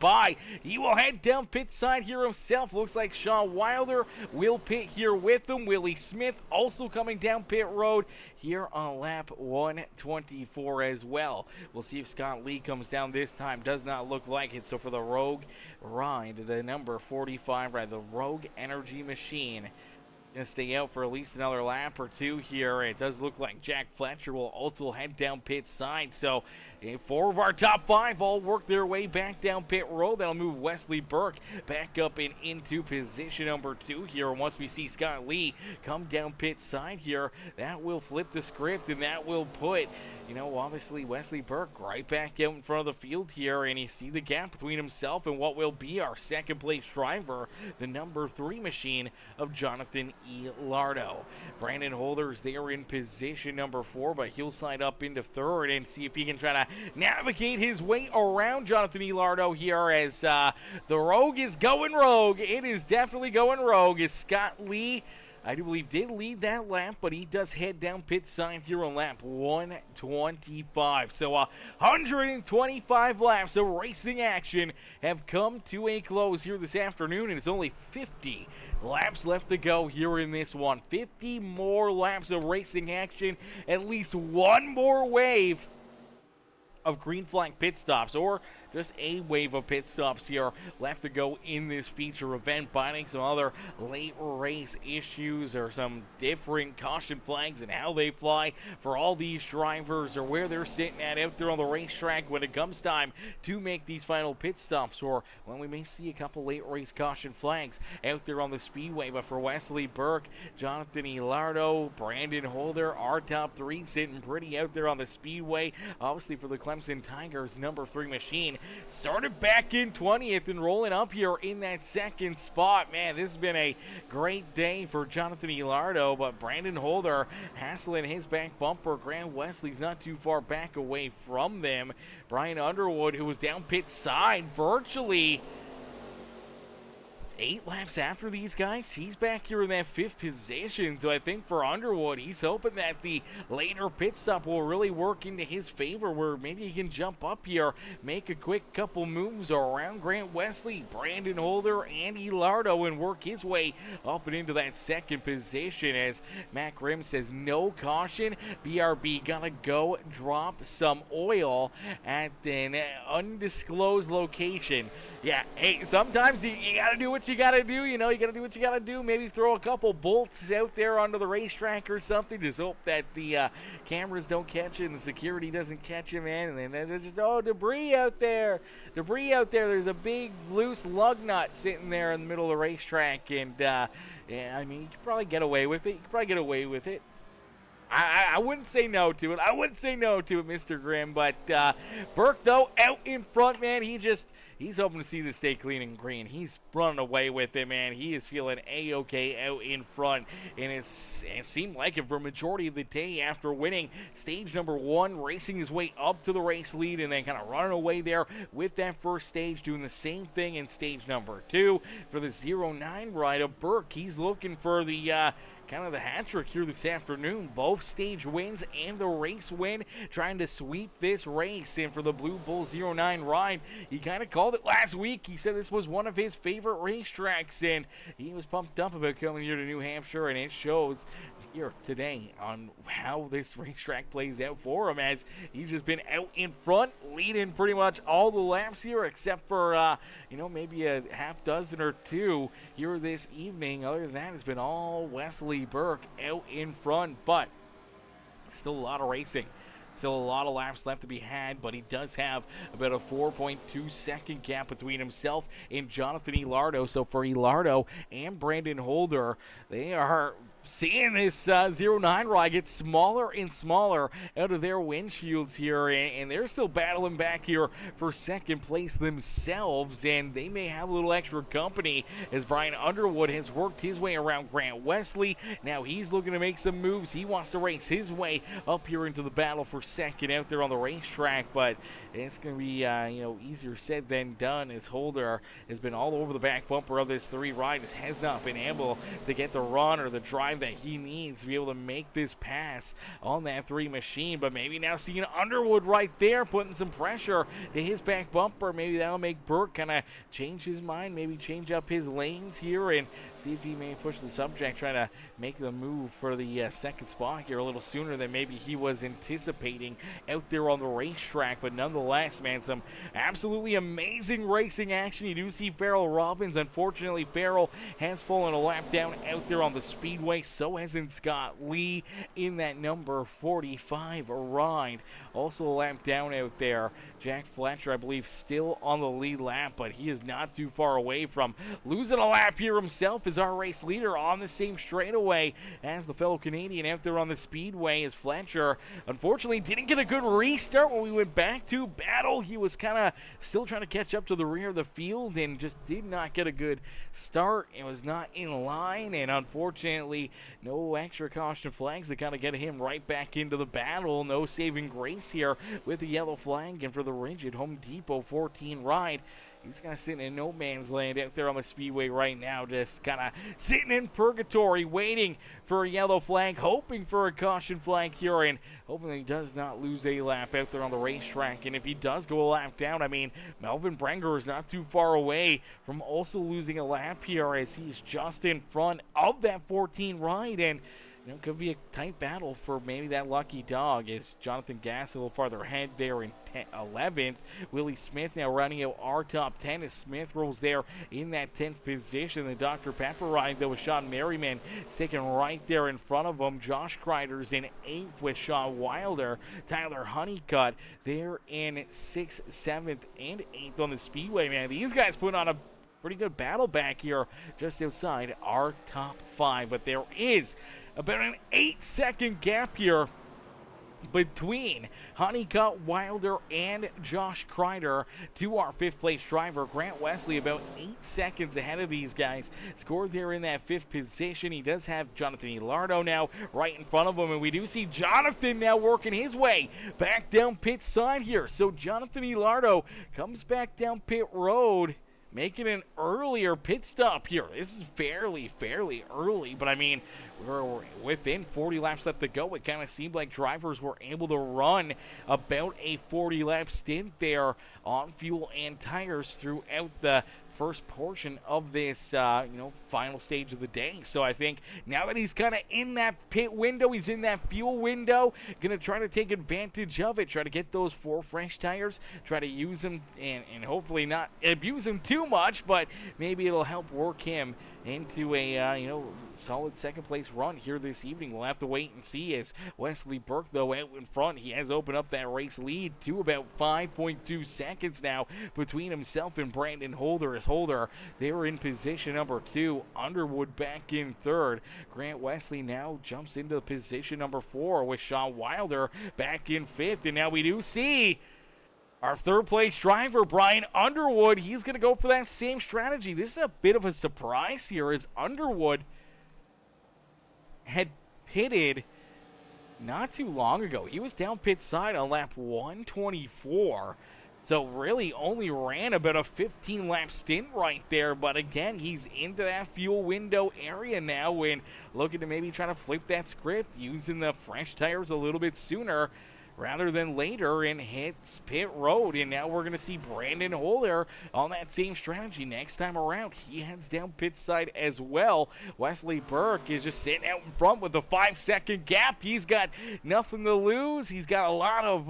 he will head down pit side here himself. Looks like Sean Wilder will pit here with him. Willie Smith also coming down pit road here on lap 124 as well. We'll see if Scott Lee comes down this time. Does not look like it. So for the Rogue ride, the number 45 ride, the Rogue Energy Machine, going to stay out for at least another lap or two here. It does look like Jack Fletcher will also head down pit side. So 4 of our top 5 all work their way back down pit road. That'll move Wesley Burke back up and into position number 2 here. And once we see Scott Lee come down pit side here, that will flip the script and that will put, you know, obviously Wesley Burke right back out in front of the field here. And you see the gap between himself and what will be our second place driver, the number 3 machine of Jonathan Elardo. Brandon Holder's there in position number 4, but he'll slide up into 3rd and see if he can try to navigate his way around Jonathan Elardo here as the Rogue is going rogue. It is definitely going rogue as Scott Lee, I do believe, did lead that lap, but he does head down pit side here on lap 125. So 125 laps of racing action have come to a close here this afternoon, and it's only 50 laps left to go here in this one. 50 more laps of racing action, at least one more wave of green flag pit stops, or just a wave of pit stops here left to go in this feature event, finding some other late race issues or some different caution flags and how they fly for all these drivers or where they're sitting at out there on the racetrack when it comes time to make these final pit stops, or when we may see a couple late race caution flags out there on the Speedway. But for Wesley Burke, Jonathan Elardo, Brandon Holder, our top 3 sitting pretty out there on the Speedway. Obviously for the Clemson Tigers, number 3 machine started back in 20th and rolling up here in that 2nd spot. Man, this has been a great day for Jonathan Elardo, but Brandon Holder hassling his back bumper. Grant Wesley's not too far back away from them. Brian Underwood, who was down pit side virtually 8 laps after these guys, he's back here in that 5th position. So I think for Underwood, he's hoping that the later pit stop will really work into his favor, where maybe he can jump up here, make a quick couple moves around Grant Wesley, Brandon Holder, and Elardo, and work his way up and into that 2nd position. As Matt Grimm says, no caution. BRB gotta go drop some oil at an undisclosed location. Yeah, hey, sometimes you gotta do what you gotta do, you know, you gotta do what you gotta do. Maybe throw a couple bolts out there onto the racetrack or something. Just hope that the cameras don't catch it and the security doesn't catch it, man. And then there's just, debris out there. Debris out there. There's a big loose lug nut sitting there in the middle of the racetrack. And, yeah, I mean, you could probably get away with it. You could probably get away with it. I wouldn't say no to it. I wouldn't say no to it, Mr. Grimm. But Burke, though, out in front, man, he's hoping to see this stay clean and green. He's running away with it, man. He is feeling A-okay out in front. And it seemed like it for a majority of the day after winning stage number 1, racing his way up to the race lead, and then kind of running away there with that first stage, doing the same thing in stage number 2. For the 09 ride of Burke, he's looking for the kind of the hat trick here this afternoon. Both stage wins and the race win, trying to sweep this race. And for the Blue Bull 09 ride, he kind of called it last week. He said this was one of his favorite racetracks, and he was pumped up about coming here to New Hampshire, and it shows. here today on how this racetrack plays out for him, as he's just been out in front, leading pretty much all the laps here, except for, maybe a half dozen or two here this evening. Other than that, it's been all Wesley Burke out in front, but still a lot of racing. Still a lot of laps left to be had, but he does have about a 4.2 second gap between himself and Jonathan Ilardo. So for Ilardo and Brandon Holder, they are seeing this 09 ride get smaller and smaller out of their windshields here, and they're still battling back here for second place themselves, and they may have a little extra company as Brian Underwood has worked his way around Grant Wesley. Now he's looking to make some moves. He wants to race his way up here into the battle for second out there on the racetrack, but it's going to be easier said than done, as Holder has been all over the back bumper of this 3 ride, just has not been able to get the run or the drive that he needs to be able to make this pass on that 3 machine. But maybe now seeing Underwood right there putting some pressure to his back bumper, maybe that'll make Burke kind of change his mind, maybe change up his lanes here and see if he may push the subject, trying to make the move for the second spot here a little sooner than maybe he was anticipating out there on the racetrack. But nonetheless, man, some absolutely amazing racing action. You do see Farrell Robbins. Unfortunately, Farrell has fallen a lap down out there on the speedway. So hasn't Scott Lee in that number 45 ride. Also a lap down out there. Jack Fletcher, I believe, still on the lead lap, but he is not too far away from losing a lap here himself as our race leader on the same straightaway as the fellow Canadian out there on the speedway. As Fletcher, unfortunately, didn't get a good restart when we went back to battle. He was kind of still trying to catch up to the rear of the field and just did not get a good start. It was not in line, and unfortunately, no extra caution flags to kind of get him right back into the battle. No saving grace here with the yellow flag, and for the rigid Home Depot 14 ride, he's kind of sitting in no man's land out there on the speedway right now, just kind of sitting in purgatory, waiting for a yellow flag, hoping for a caution flag here, and hoping that he does not lose a lap out there on the racetrack. And if he does go a lap down, I mean, Melvin Brenger is not too far away from also losing a lap here, as he's just in front of that 14 ride, and could be a tight battle for maybe that lucky dog, as Jonathan Gass a little farther ahead there in 11th. Willie Smith now rounding out our top 10 as Smith rolls there in that 10th position. The Dr. Pepper ride, though, with Sean Merriman sticking right there in front of him. Josh Kreider's in 8th with Sean Wilder. Tyler Honeycutt there in 6th, 7th, and 8th on the speedway, man. These guys put on a pretty good battle back here just outside our top 5, but there is about an 8-second gap here between Honeycutt, Wilder, and Josh Kreider to our 5th place driver. Grant Wesley about 8 seconds ahead of these guys, scored there in that 5th position. He does have Jonathan Ilardo now right in front of him, and we do see Jonathan now working his way back down pit side here. So Jonathan Ilardo comes back down pit road, making an earlier pit stop here. This is fairly early, but I mean, we're within 40 laps left to go. It kind of seemed like drivers were able to run about a 40-lap stint there on fuel and tires throughout the first portion of this, final stage of the day. So I think now that he's kind of in that pit window, he's in that fuel window, going to try to take advantage of it, try to get those 4 fresh tires, try to use them and hopefully not abuse them too much, but maybe it'll help work him into a, solid second place run here this evening. We'll have to wait and see, as Wesley Burke, though, out in front. He has opened up that race lead to about 5.2 seconds now between himself and Brandon Holder. As Holder, they were in position number 2. Underwood back in 3rd. Grant Wesley now jumps into position number 4 with Sean Wilder back in 5th. And now we do see our 3rd place driver, Brian Underwood. He's going to go for that same strategy. This is a bit of a surprise here, as Underwood had pitted not too long ago. He was down pit side on lap 124. So really only ran about a 15-lap stint right there. But again, he's into that fuel window area now and looking to maybe try to flip that script using the fresh tires a little bit sooner, rather than later and hits pit road. And now we're going to see Brandon Holder on that same strategy next time around. He heads down pit side as well. Wesley Burke is just sitting out in front with a 5-second gap. He's got nothing to lose. He's got a lot of,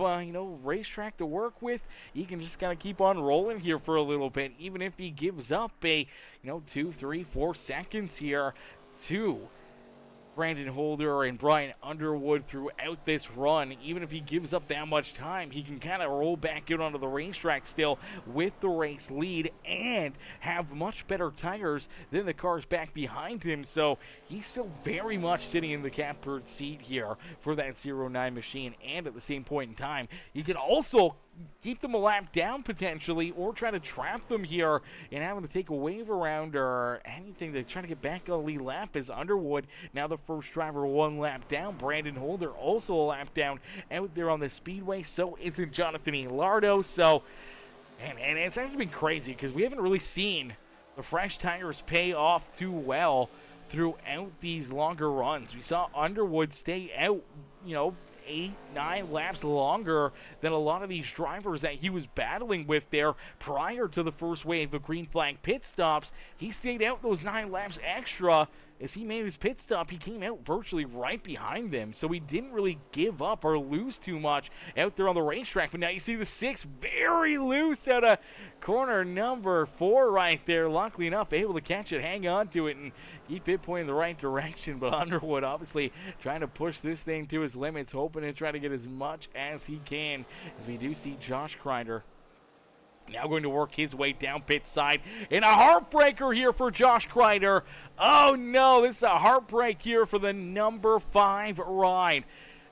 racetrack to work with. He can just kind of keep on rolling here for a little bit, even if he gives up a, 2, 3, 4 seconds here to Brandon Holder and Brian Underwood throughout this run. Even if he gives up that much time, he can kind of roll back out onto the racetrack still with the race lead and have much better tires than the cars back behind him. So he's still very much sitting in the catbird seat here for that 09 machine. And at the same point in time, he can also keep them a lap down potentially, or try to trap them here and having to take a wave around or anything to try to get back on the lead lap. As Underwood, now the first driver, 1 lap down. Brandon Holder also a lap down out there on the speedway. So isn't Jonathan Elardo. So, and it's actually been crazy because we haven't really seen the fresh tires pay off too well throughout these longer runs. We saw Underwood stay out, 8, 9 laps longer than a lot of these drivers that he was battling with there prior to the first wave of green flag pit stops. He stayed out those 9 laps extra. As he made his pit stop, he came out virtually right behind them. So he didn't really give up or lose too much out there on the racetrack. But now you see the 6 very loose out of corner number 4 right there. Luckily enough, able to catch it, hang on to it, and keep it pointing in the right direction. But Underwood obviously trying to push this thing to his limits, hoping to try to get as much as he can. As we do see Josh Crider now going to work his way down pit side. And a heartbreaker here for Josh Crider. Oh no, this is a heartbreak here for the number 5 ride.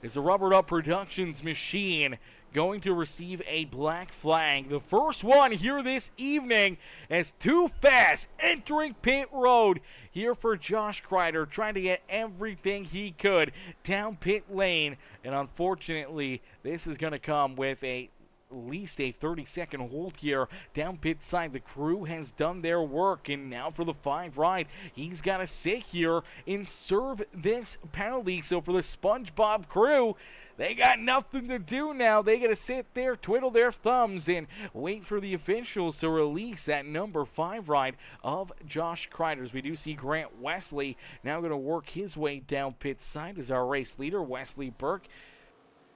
It's a Rubbered Up Productions machine going to receive a black flag. The first one here this evening, as Too Fast entering pit road here for Josh Crider, trying to get everything he could down pit lane. And unfortunately, this is going to come with at least a 30-second hold here down pit side. The crew has done their work, and now for the 5 ride, he's got to sit here and serve this penalty. So for the SpongeBob crew, they got nothing to do now. They got to sit there, twiddle their thumbs, and wait for the officials to release that number 5 ride of Josh Crider. As we do see Grant Wesley now going to work his way down pit side as our race leader, Wesley Burke.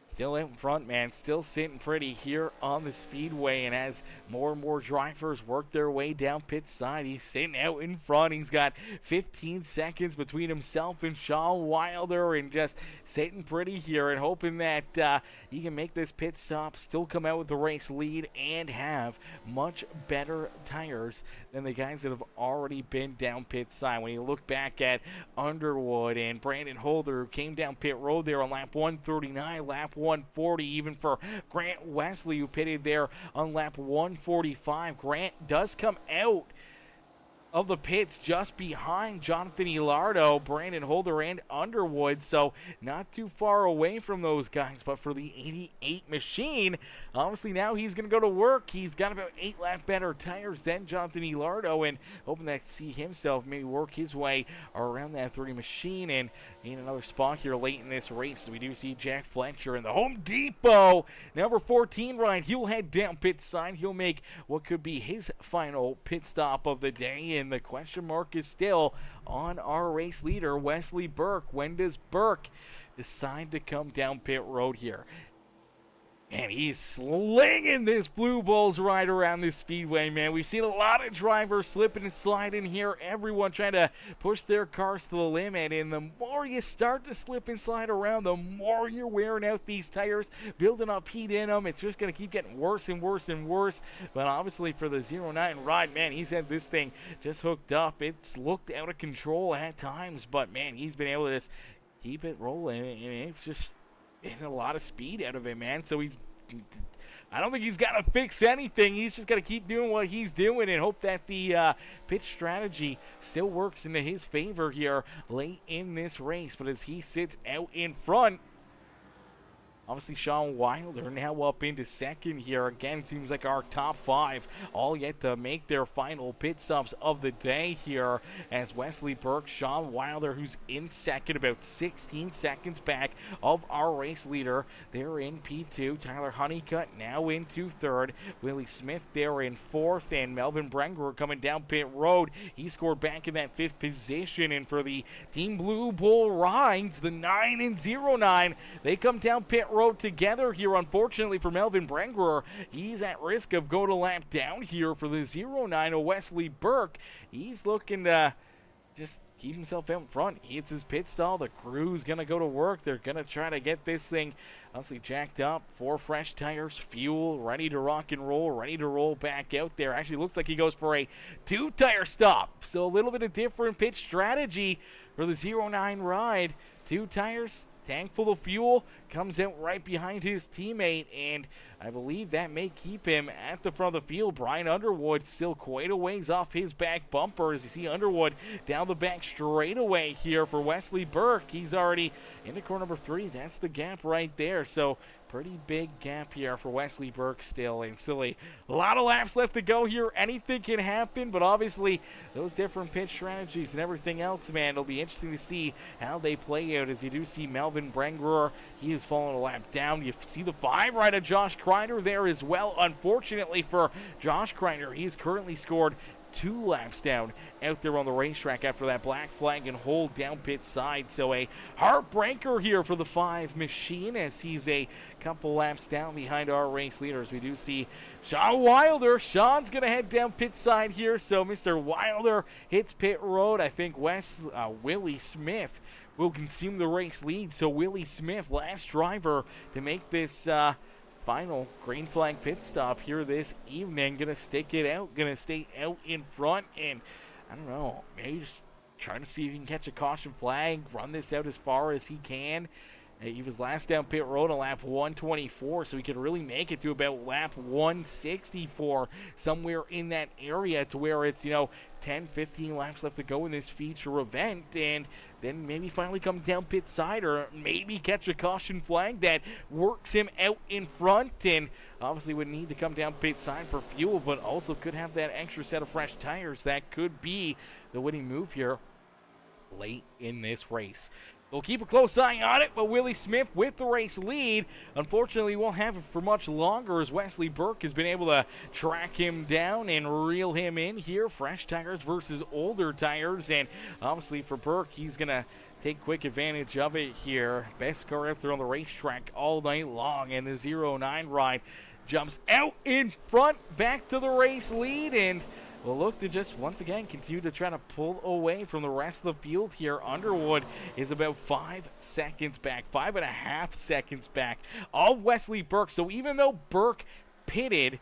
Still out in front, man. Still sitting pretty here on the speedway. And as more and more drivers work their way down pit side, he's sitting out in front. He's got 15 seconds between himself and Sean Wilder, and just sitting pretty here and hoping that he can make this pit stop, still come out with the race lead, and have much better tires than the guys that have already been down pit side. When you look back at Underwood and Brandon Holder, who came down pit road there on lap 139, lap 140, even for Grant Wesley, who pitted there on lap 145. Grant does come out of the pits just behind Jonathan Elardo, Brandon Holder, and Underwood, so not too far away from those guys. But for the 88 machine, obviously now he's going to go to work. He's got about 8 lap better tires than Jonathan Elardo, and hoping to see himself maybe work his way around that 3 machine and in another spot here late in this race. We do see Jack Fletcher in the Home Depot number 14 ride. He'll head down pit side. He'll make what could be his final pit stop of the day, and the question mark is still on our race leader, Wesley Burke. When does Burke decide to come down pit road here? And he's slinging this Blue Bulls ride around this speedway, man. We've seen a lot of drivers slipping and sliding here. Everyone trying to push their cars to the limit. And the more you start to slip and slide around, the more you're wearing out these tires, building up heat in them. It's just going to keep getting worse and worse and worse. But obviously for the 09 ride, man, he's had this thing just hooked up. It's looked out of control at times. But, man, he's been able to just keep it rolling. And it's just getting a lot of speed out of it, man. So I don't think he's got to fix anything. He's just got to keep doing what he's doing and hope that the pit strategy still works into his favor here late in this race. But as he sits out in front Obviously, Sean Wilder now up into second here. Again, seems like our top 5 all yet to make their final pit stops of the day here, as Wesley Burke, Sean Wilder, who's in second, about 16 seconds back of our race leader. They're in P2. Tyler Honeycutt now into third. Willie Smith there in fourth, and Melvin Brenger coming down pit road. He scored back in that 5th position, and for the Team Blue Bull Rides, the 9 and 09, they come down pit road together here. Unfortunately for Melvin Brenger, he's at risk of going a lap down here for the 09 of Wesley Burke. He's looking to just keep himself out in front. He hits his pit stall. The crew's going to go to work. They're going to try to get this thing honestly jacked up. 4 fresh tires, fuel, ready to rock and roll, ready to roll back out there. Actually looks like he goes for a 2-tire stop. So a little bit of different pit strategy for the 09 ride. 2 tires, tank full of fuel, comes out right behind his teammate, and I believe that may keep him at the front of the field. Brian Underwood still quite a ways off his back bumper, as you see Underwood down the back straightaway here for Wesley Burke. He's already into car number 3. That's the gap right there. So pretty big gap here for Wesley Burke still, and still a lot of laps left to go here. Anything can happen, but obviously those different pit strategies and everything else, man, it'll be interesting to see how they play out, as you do see Melvin Brenger. He is falling a lap down. You see the 5 right of Josh Crider there as well. Unfortunately for Josh Crider, he's currently scored 2 laps down out there on the racetrack after that black flag and hold down pit side. So a heartbreaker here for the 5 machine, as he's a couple laps down behind our race leaders. We do see Sean Wilder. Sean's going to head down pit side here. So Mr. Wilder hits pit road. I think Willie Smith will consume the race lead. So Willie Smith, last driver to make this final green flag pit stop here this evening. Gonna stick it out, gonna stay out in front, and I don't know, maybe just trying to see if he can catch a caution flag, run this out as far as he can. He was last down pit road on lap 124, so he could really make it to about lap 164, somewhere in that area, to where it's, 10, 15 laps left to go in this feature event, and then maybe finally come down pit side, or maybe catch a caution flag that works him out in front, and obviously would need to come down pit side for fuel, but also could have that extra set of fresh tires. That could be the winning move here late in this race. We'll keep a close eye on it, but Willie Smith with the race lead. Unfortunately, won't have it for much longer, as Wesley Burke has been able to track him down and reel him in here. Fresh tires versus older tires, and obviously for Burke, he's going to take quick advantage of it here. Best car out there on the racetrack all night long, and the 09 ride jumps out in front, back to the race lead, and will look to just once again continue to try to pull away from the rest of the field here. Underwood is about 5 seconds back, 5.5 seconds back of Wesley Burke. So even though Burke pitted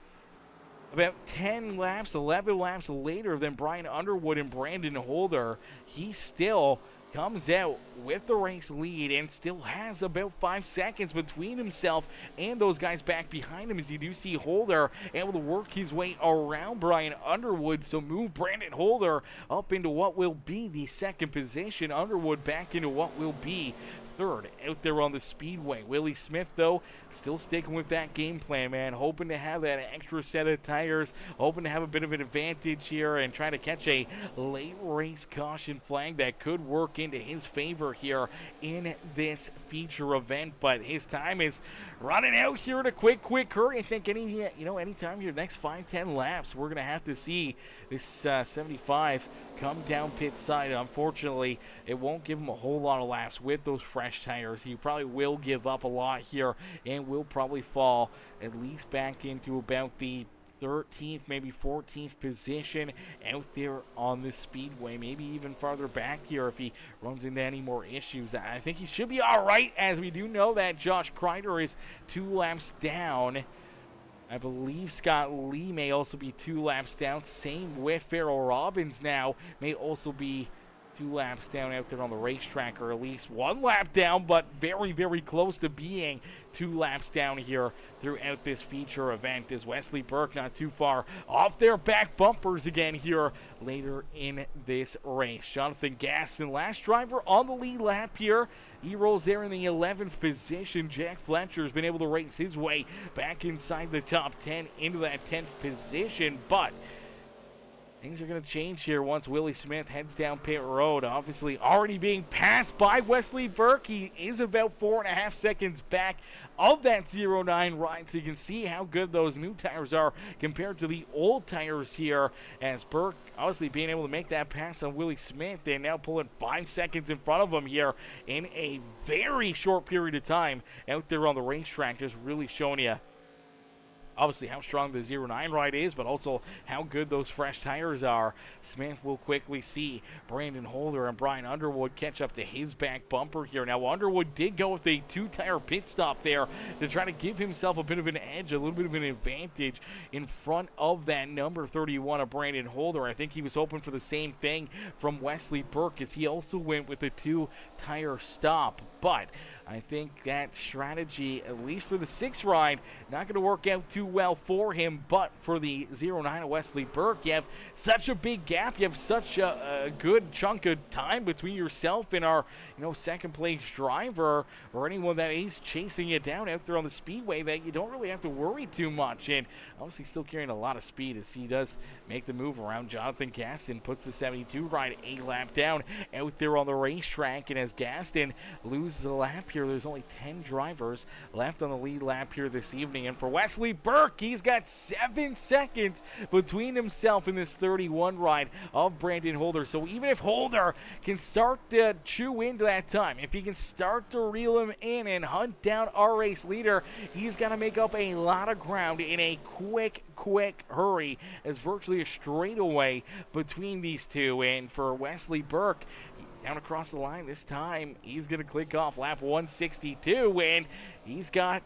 about 10 laps, 11 laps later than Brian Underwood and Brandon Holder, he still comes out with the race lead and still has about 5 seconds between himself and those guys back behind him, as you do see Holder able to work his way around Brian Underwood, so move Brandon Holder up into what will be the 2nd position, Underwood back into what will be 3rd out there on the speedway. Willie Smith, though, still sticking with that game plan, man, hoping to have that extra set of tires, hoping to have a bit of an advantage here and try to catch a late race caution flag that could work into his favor here in this feature event. But his time is running out here in a quick hurry. I think anytime here next 5-10 laps, we're gonna have to see this 75 come down pit side. Unfortunately, it won't give him a whole lot of laps with those fresh tires. He probably will give up a lot here and will probably fall at least back into about the 13th, maybe 14th position out there on the speedway, maybe even farther back here if he runs into any more issues. I think he should be all right, as we do know that Josh Crider is 2 laps down. I believe Scott Lee may also be 2 laps down. Same with Farrell Robbins now, may also be 2 laps down out there on the racetrack, or at least 1 lap down, but very, very close to being 2 laps down here throughout this feature event, as Wesley Burke not too far off their back bumpers again here later in this race. Jonathan Gaston, last driver on the lead lap here. He rolls there in the 11th position. Jack Fletcher has been able to race his way back inside the top 10 into that 10th position, but things are going to change here once Willie Smith heads down pit road. Obviously already being passed by Wesley Burke. He is about 4.5 seconds back of that 09 ride, so you can see how good those new tires are compared to the old tires here, as Burke obviously being able to make that pass on Willie Smith and now pulling 5 seconds in front of him here in a very short period of time out there on the racetrack, just really showing you obviously how strong the 09 ride is, but also how good those fresh tires are. Smith will quickly see Brandon Holder and Brian Underwood catch up to his back bumper here. Now, Underwood did go with a 2-tire pit stop there to try to give himself a bit of an edge, a little bit of an advantage in front of that number 31 of Brandon Holder. I think he was hoping for the same thing from Wesley Burke, as he also went with a 2-tire stop. But I think that strategy, at least for the 6th ride, not going to work out too well for him. But for the 09 of Wesley Burke, you have such a big gap. You have such a good chunk of time between yourself and our, second place driver or anyone that is chasing you down out there on the speedway, that you don't really have to worry too much. And obviously still carrying a lot of speed as he does make the move around. Jonathan Gaston puts the 72 ride a lap down out there on the racetrack. And as Gaston loses a lap here, there's only 10 drivers left on the lead lap here this evening. And for Wesley Burke, he's got 7 seconds between himself and this 31 ride of Brandon Holder. So even if Holder can start to chew into that time, if he can start to reel him in and hunt down our race leader, he's got to make up a lot of ground in a quick hurry, as virtually a straightaway between these two. And for Wesley Burke, down across the line this time, he's going to click off lap 162, and he's got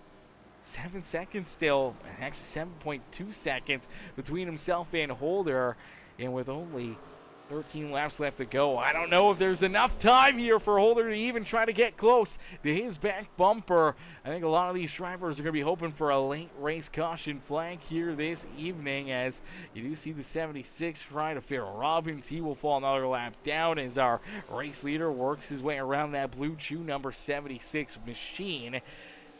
7 seconds still, actually 7.2 seconds between himself and Holder, and with only 13 laps left to go, I don't know if there's enough time here for Holder to even try to get close to his back bumper. I think a lot of these drivers are going to be hoping for a late race caution flag here this evening, as you do see the 76 ride of Farrell Robbins. He will fall another lap down as our race leader works his way around that blue chew number 76 machine.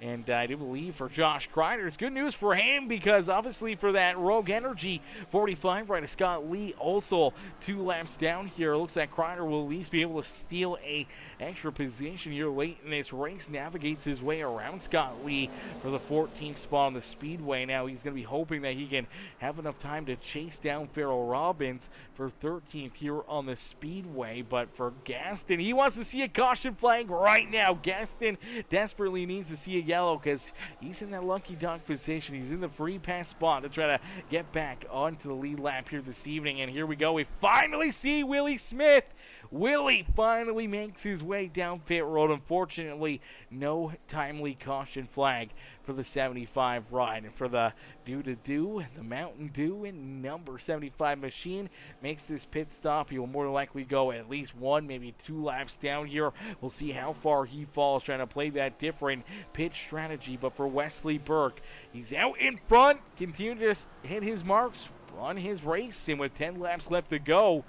And I do believe for Josh Crider, it's good news for him, because obviously for that Rogue Energy 45 right of Scott Lee, also 2 laps down here. It looks like Crider will at least be able to steal a extra position here late in this race. Navigates his way around Scott Lee for the 14th spot on the speedway. Now he's going to be hoping that he can have enough time to chase down Farrell Robbins for 13th here on the speedway. But for Gaston, he wants to see a caution flag right now. Gaston desperately needs to see a yellow, because he's in that lucky dog position. He's in the free pass spot to try to get back onto the lead lap here this evening. And here we go. We finally see Willie Smith. Willie finally makes his way down pit road. Unfortunately, no timely caution flag for the 75 ride. And for the the Mountain Dew and number 75 machine makes this pit stop. He will more than likely go at least 1, maybe 2 laps down here. We'll see how far he falls trying to play that different pit strategy. But for Wesley Burke, he's out in front, continue to just hit his marks, run his race, and with 10 laps left to go,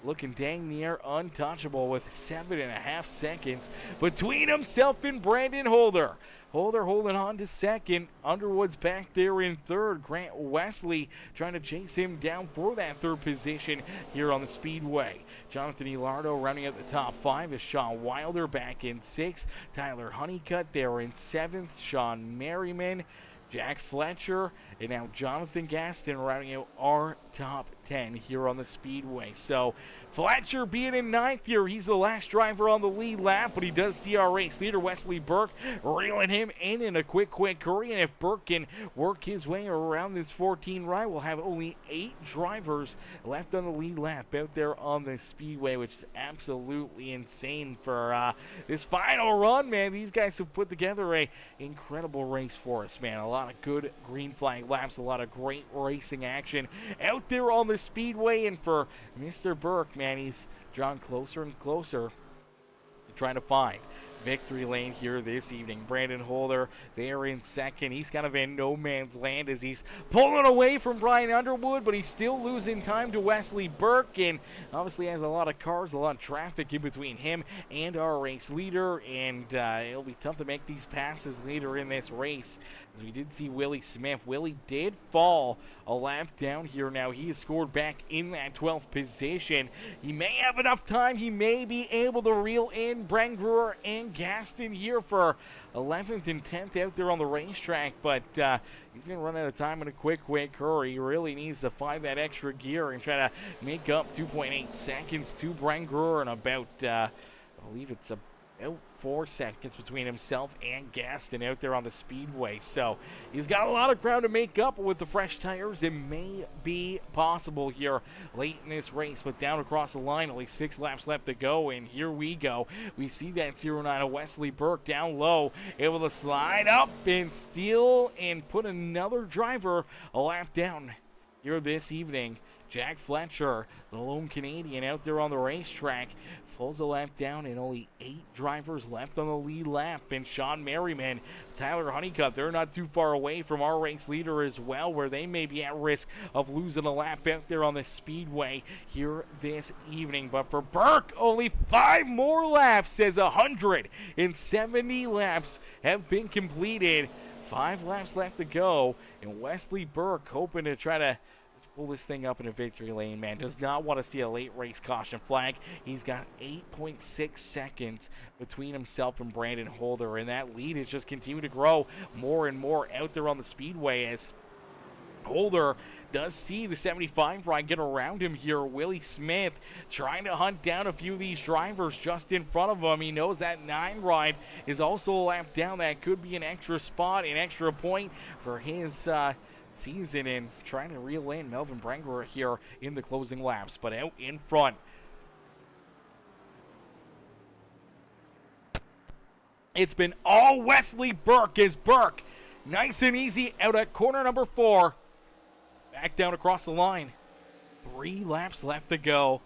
looking dang near untouchable with 7.5 seconds between himself and Brandon Holder. Holder holding on to second. Underwood's back there in third. Grant Wesley trying to chase him down for that third position here on the speedway. Jonathan Elardo rounding out the top 5 is Sean Wilder back in 6th. Tyler Honeycutt there in 7th. Sean Merriman, Jack Fletcher, and now Jonathan Gaston rounding out our top 10 here on the speedway. So Fletcher being in 9th here, he's the last driver on the lead lap, but he does see our race leader Wesley Burke reeling him in a quick hurry. And if Burke can work his way around this 14 ride, we'll have only 8 drivers left on the lead lap out there on the speedway, which is absolutely insane for this final run, man. These guys have put together a incredible race for us, man. A lot of good green flag laps, a lot of great racing action out there on the speedway. And for Mr. Burke, man, he's drawn closer and closer to trying to find victory lane here this evening. Brandon Holder there in second. He's kind of in no man's land as he's pulling away from Brian Underwood, but he's still losing time to Wesley Burke, and obviously has a lot of cars, a lot of traffic in between him and our race leader, and it'll be tough to make these passes later in this race, as we did see Willie Smith. Willie did fall a lap down here. Now he has scored back in that 12th position. He may have enough time. He may be able to reel in Brengruer and Gaston here for 11th and 10th out there on the racetrack, but he's going to run out of time in a quick hurry. He really needs to find that extra gear and try to make up 2.8 seconds to Brengruer, and about, I believe it's about 4 seconds between himself and Gaston out there on the speedway. So he's got a lot of ground to make up with the fresh tires. It may be possible here late in this race, but down across the line, only 6 laps left to go, and here we go. We see that 09 of Wesley Burke down low, able to slide up and steal and put another driver a lap down here this evening. Jack Fletcher, the lone Canadian out there on the racetrack, pulls a lap down, and only 8 drivers left on the lead lap. And Sean Merriman, Tyler Honeycutt, they're not too far away from our race leader as well, where they may be at risk of losing a lap out there on the speedway here this evening. But for Burke, only 5 more laps, as 170 laps have been completed. 5 laps left to go, and Wesley Burke hoping to try to pull this thing up in a victory lane, man. Does not want to see a late race caution flag. He's got 8.6 seconds between himself and Brandon Holder, and that lead is just continuing to grow more and more out there on the speedway, as Holder does see the 75 ride get around him here. Willie Smith trying to hunt down a few of these drivers just in front of him. He knows that 9 ride is also a lap down. That could be an extra spot, an extra point for his season, and trying to reel in Melvin Brengruer here in the closing laps. But out in front, it's been all Wesley Burke, as Burke nice and easy out at corner number 4, back down across the line. 3 laps left to go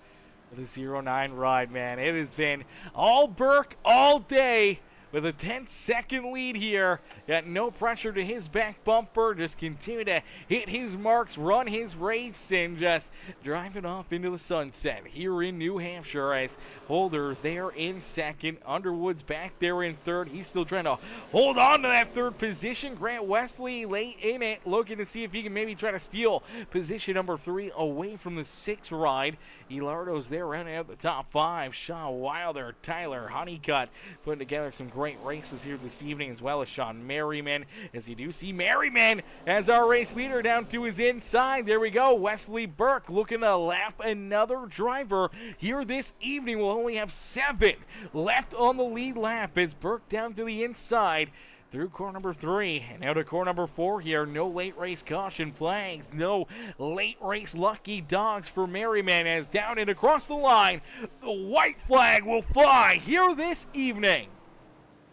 for the 09 ride, man. It has been all Burke all day, with a 10-second lead here. Got no pressure to his back bumper. Just continue to hit his marks, run his race, and just driving off into the sunset here in New Hampshire, as Holder there in second. Underwood's back there in third. He's still trying to hold on to that 3rd position. Grant Wesley late in it, looking to see if he can maybe try to steal position number 3 away from the 6th ride. Elardo's there rounding out the top 5. Shaw Wilder, Tyler Honeycutt putting together some great races here this evening, as well as Sean Merriman, as you do see Merriman as our race leader down to his inside. There we go. Wesley Burke looking to lap another driver here this evening. We'll only have 7 left on the lead lap, as Burke down to the inside through corner number 3 and out of corner number 4 here. No late race caution flags, no late race lucky dogs for Merriman, as down and across the line, the white flag will fly here this evening.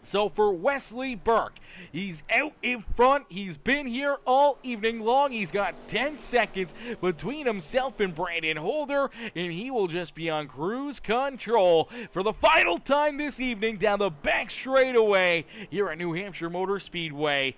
So for Wesley Burke, he's out in front. He's been here all evening long. He's got 10 seconds between himself and Brandon Holder, and he will just be on cruise control for the final time this evening down the back straightaway here at New Hampshire Motor Speedway.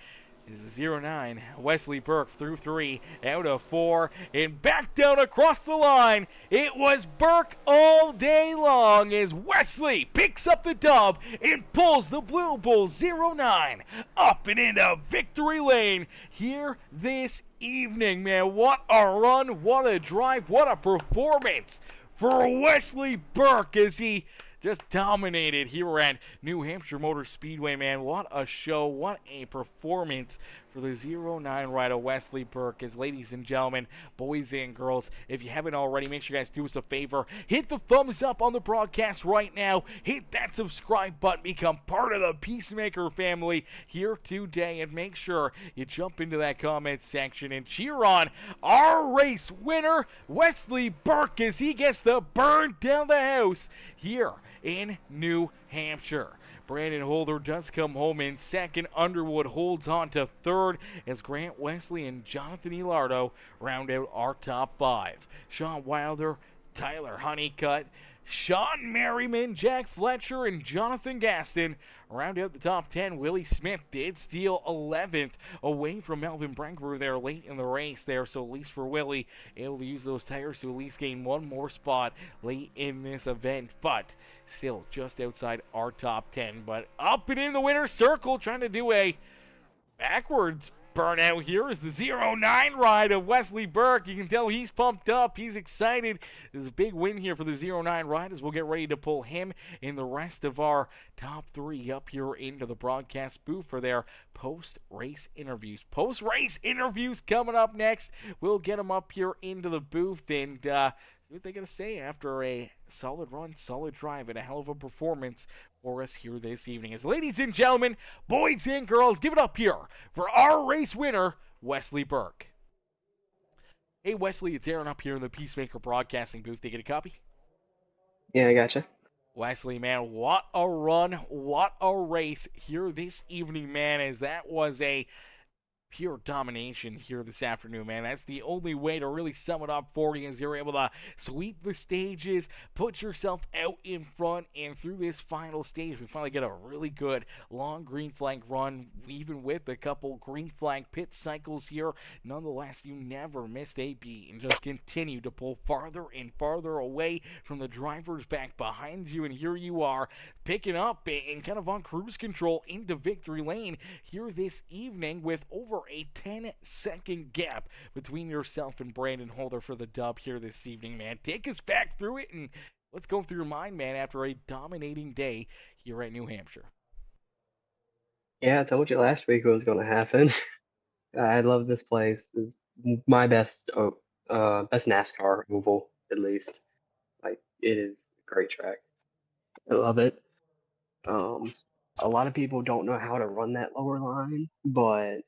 Is the 09 Wesley Burke through 3 out of 4 and back down across the line. It was Burke all day long, as Wesley picks up the dub and pulls the Blue Bull 09 up and into victory lane here this evening. Man, what a run, what a drive, what a performance for Wesley Burke, as he just dominated here at New Hampshire Motor Speedway, man. What a show, what a performance for the 09 rider Wesley Burke. As ladies and gentlemen, boys and girls, if you haven't already, make sure you guys do us a favor. Hit the thumbs up on the broadcast right now. Hit that subscribe button. Become part of the Peacemaker family here today. And make sure you jump into that comment section and cheer on our race winner, Wesley Burke, as he gets to burn down the house here in New Hampshire. Brandon Holder does come home in second. Underwood holds on to third as Grant Wesley and Jonathan Elardo round out our top 5. Sean Wilder, Tyler Honeycutt, Sean Merriman, Jack Fletcher, and Jonathan Gaston round out the top 10. Willie Smith did steal 11th away from Melvin Brinker there late in the race there, so at least for Willie, able to use those tires to at least gain one more spot late in this event, but still just outside our top 10. But up and in the winner's circle, trying to do a backwards burnout here is the 09 ride of Wesley Burke. You can tell he's pumped up. He's excited. This is a big win here for the 09 ride as we'll get ready to pull him and the rest of our top 3 up here into the broadcast booth for their post-race interviews. Post-race interviews coming up next. We'll get them up here into the booth and see what they got to say after a solid run, solid drive, and a hell of a performance for us here this evening. As ladies and gentlemen, boys and girls, give it up here for our race winner, Wesley Burke. Hey, Wesley, it's Aaron up here in the Peacemaker Broadcasting booth. Did you get a copy? Yeah, I gotcha. Wesley, man, what a run, what a race here this evening, man, as that was a pure domination here this afternoon, man. That's the only way to really sum it up for you, as you're able to sweep the stages, put yourself out in front, and through this final stage, we finally get a really good long green flag run, even with a couple green flag pit cycles here. Nonetheless, you never missed a beat and just continued to pull farther and farther away from the drivers back behind you, and here you are picking up and kind of on cruise control into victory lane here this evening with over a 10-second gap between yourself and Brandon Holder for the dub here this evening, man. Take us back through it and let's go through your mind, man, after a dominating day here at New Hampshire. Yeah, I told you last week what was going to happen. I love this place. This is my best NASCAR oval, at least. Like, it is a great track. I love it. A lot of people don't know how to run that lower line, but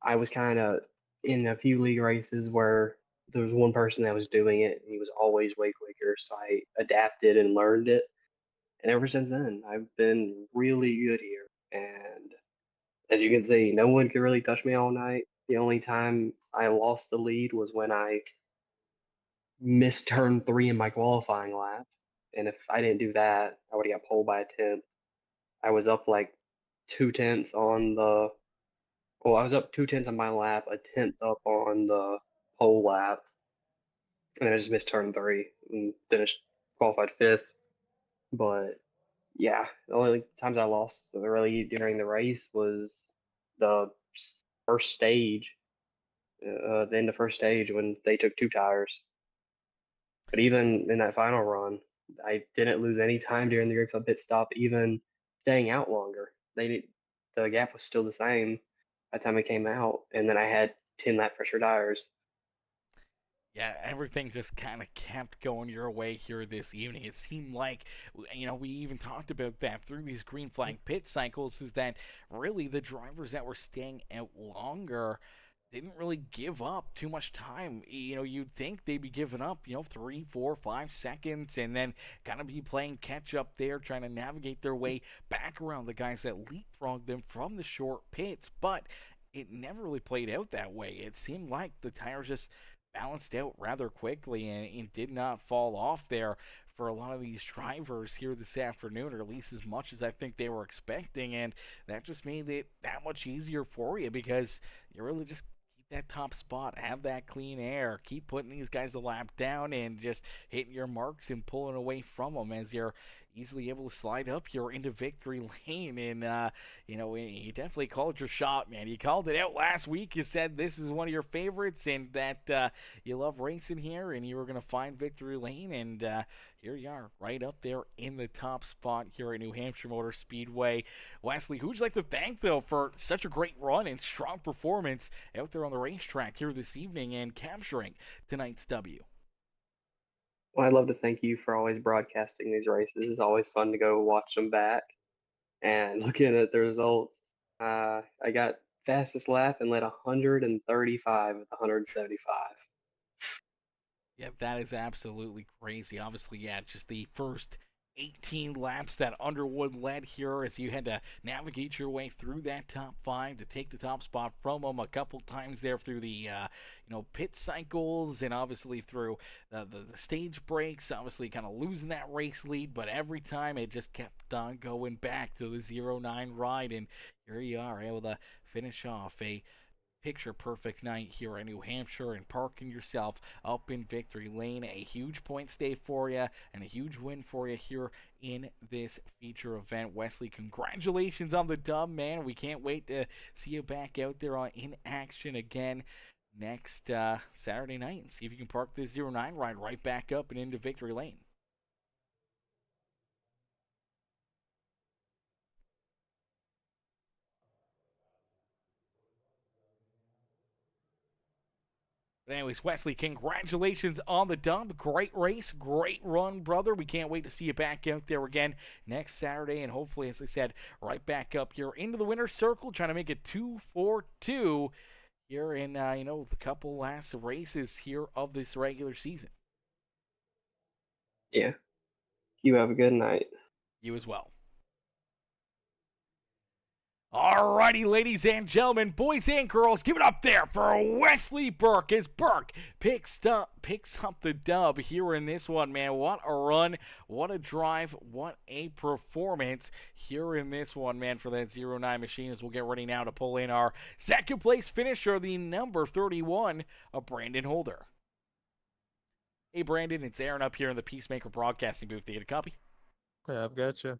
I was kind of in a few league races where there was one person that was doing it, and he was always way quicker, so I adapted and learned it. And ever since then, I've been really good here. And as you can see, no one could really touch me all night. The only time I lost the lead was when I missed turn 3 in my qualifying lap. And if I didn't do that, I would have got pole by a tenth. I was up like 2 tenths on the Well, I was up 2 tenths on my lap, a tenth up on the pole lap, and then I just missed turn 3 and finished qualified 5th. But yeah, the only times I lost really during the race was the first stage, the end of first stage when they took 2 tires. But even in that final run, I didn't lose any time during the green flag pit stop, even staying out longer. The gap was still the same by the time it came out, and then I had 10 lap pressure tires. Yeah, everything just kind of kept going your way here this evening. It seemed like, we even talked about that through these green flag pit cycles, is that really the drivers that were staying out longer didn't really give up too much time. You'd think they'd be giving up, 3, 4, 5 seconds, and then kind of be playing catch up there, trying to navigate their way back around the guys that leapfrogged them from the short pits. But it never really played out that way. It seemed like the tires just balanced out rather quickly and did not fall off there for a lot of these drivers here this afternoon, or at least as much as I think they were expecting, and that just made it that much easier for you because you really just that top spot, have that clean air, keep putting these guys a lap down and just hitting your marks and pulling away from them as you're easily able to slide up here into victory lane. And you definitely called your shot, man. You called it out last week. You said this is one of your favorites and that you love racing here and you were going to find victory lane, and here you are, right up there in the top spot here at New Hampshire Motor Speedway. Wesley, who would you like to thank, though, for such a great run and strong performance out there on the racetrack here this evening and capturing tonight's W? Well, I'd love to thank you for always broadcasting these races. It's always fun to go watch them back and looking at the results. I got fastest lap and led 135 with 175. Yeah, that is absolutely crazy. Obviously, yeah, just the first 18 laps that Underwood led here as you had to navigate your way through that top 5 to take the top spot from him a couple times there through the pit cycles and obviously through the stage breaks, obviously kind of losing that race lead, but every time it just kept on going back to the 0-9 ride, and here you are able to finish off a picture perfect night here in New Hampshire and parking yourself up in victory lane. A huge point stay for you and a huge win for you here in this feature event. Wesley, congratulations on the dub, man. We can't wait to see you back out there in action again next Saturday night and see if you can park this 0-9 ride right back up and into victory lane. But anyways, Wesley, congratulations on the dub. Great race, great run, brother. We can't wait to see you back out there again next Saturday, and hopefully, as I said, right back up here into the winner's circle, trying to make it 2-4-2 here in the couple last races here of this regular season. Yeah. You have a good night. You as well. Alrighty, ladies and gentlemen, boys and girls, give it up there for Wesley Burke as Burke picks up the dub here in this one, man. What a run, what a drive, what a performance here in this one, man, for that 0-9 machine as we'll get ready now to pull in our second place finisher, the number 31, Brandon Holder. Hey, Brandon, it's Aaron up here in the Peacemaker Broadcasting booth. Do you get a copy? Yeah, I've got you.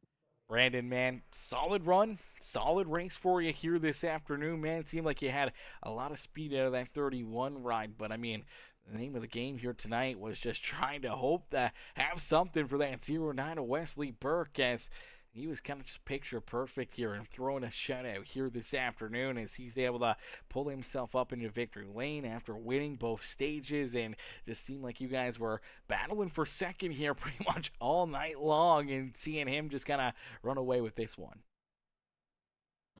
Brandon, man, solid run, solid race for you here this afternoon, man. It seemed like you had a lot of speed out of that 31 ride, but I mean, the name of the game here tonight was just trying to hope to have something for that 0-9 of Wesley Burke, as he was kind of just picture perfect here and throwing a shutout here this afternoon as he's able to pull himself up into victory lane after winning both stages, and just seemed like you guys were battling for second here pretty much all night long, and seeing him just kind of run away with this one.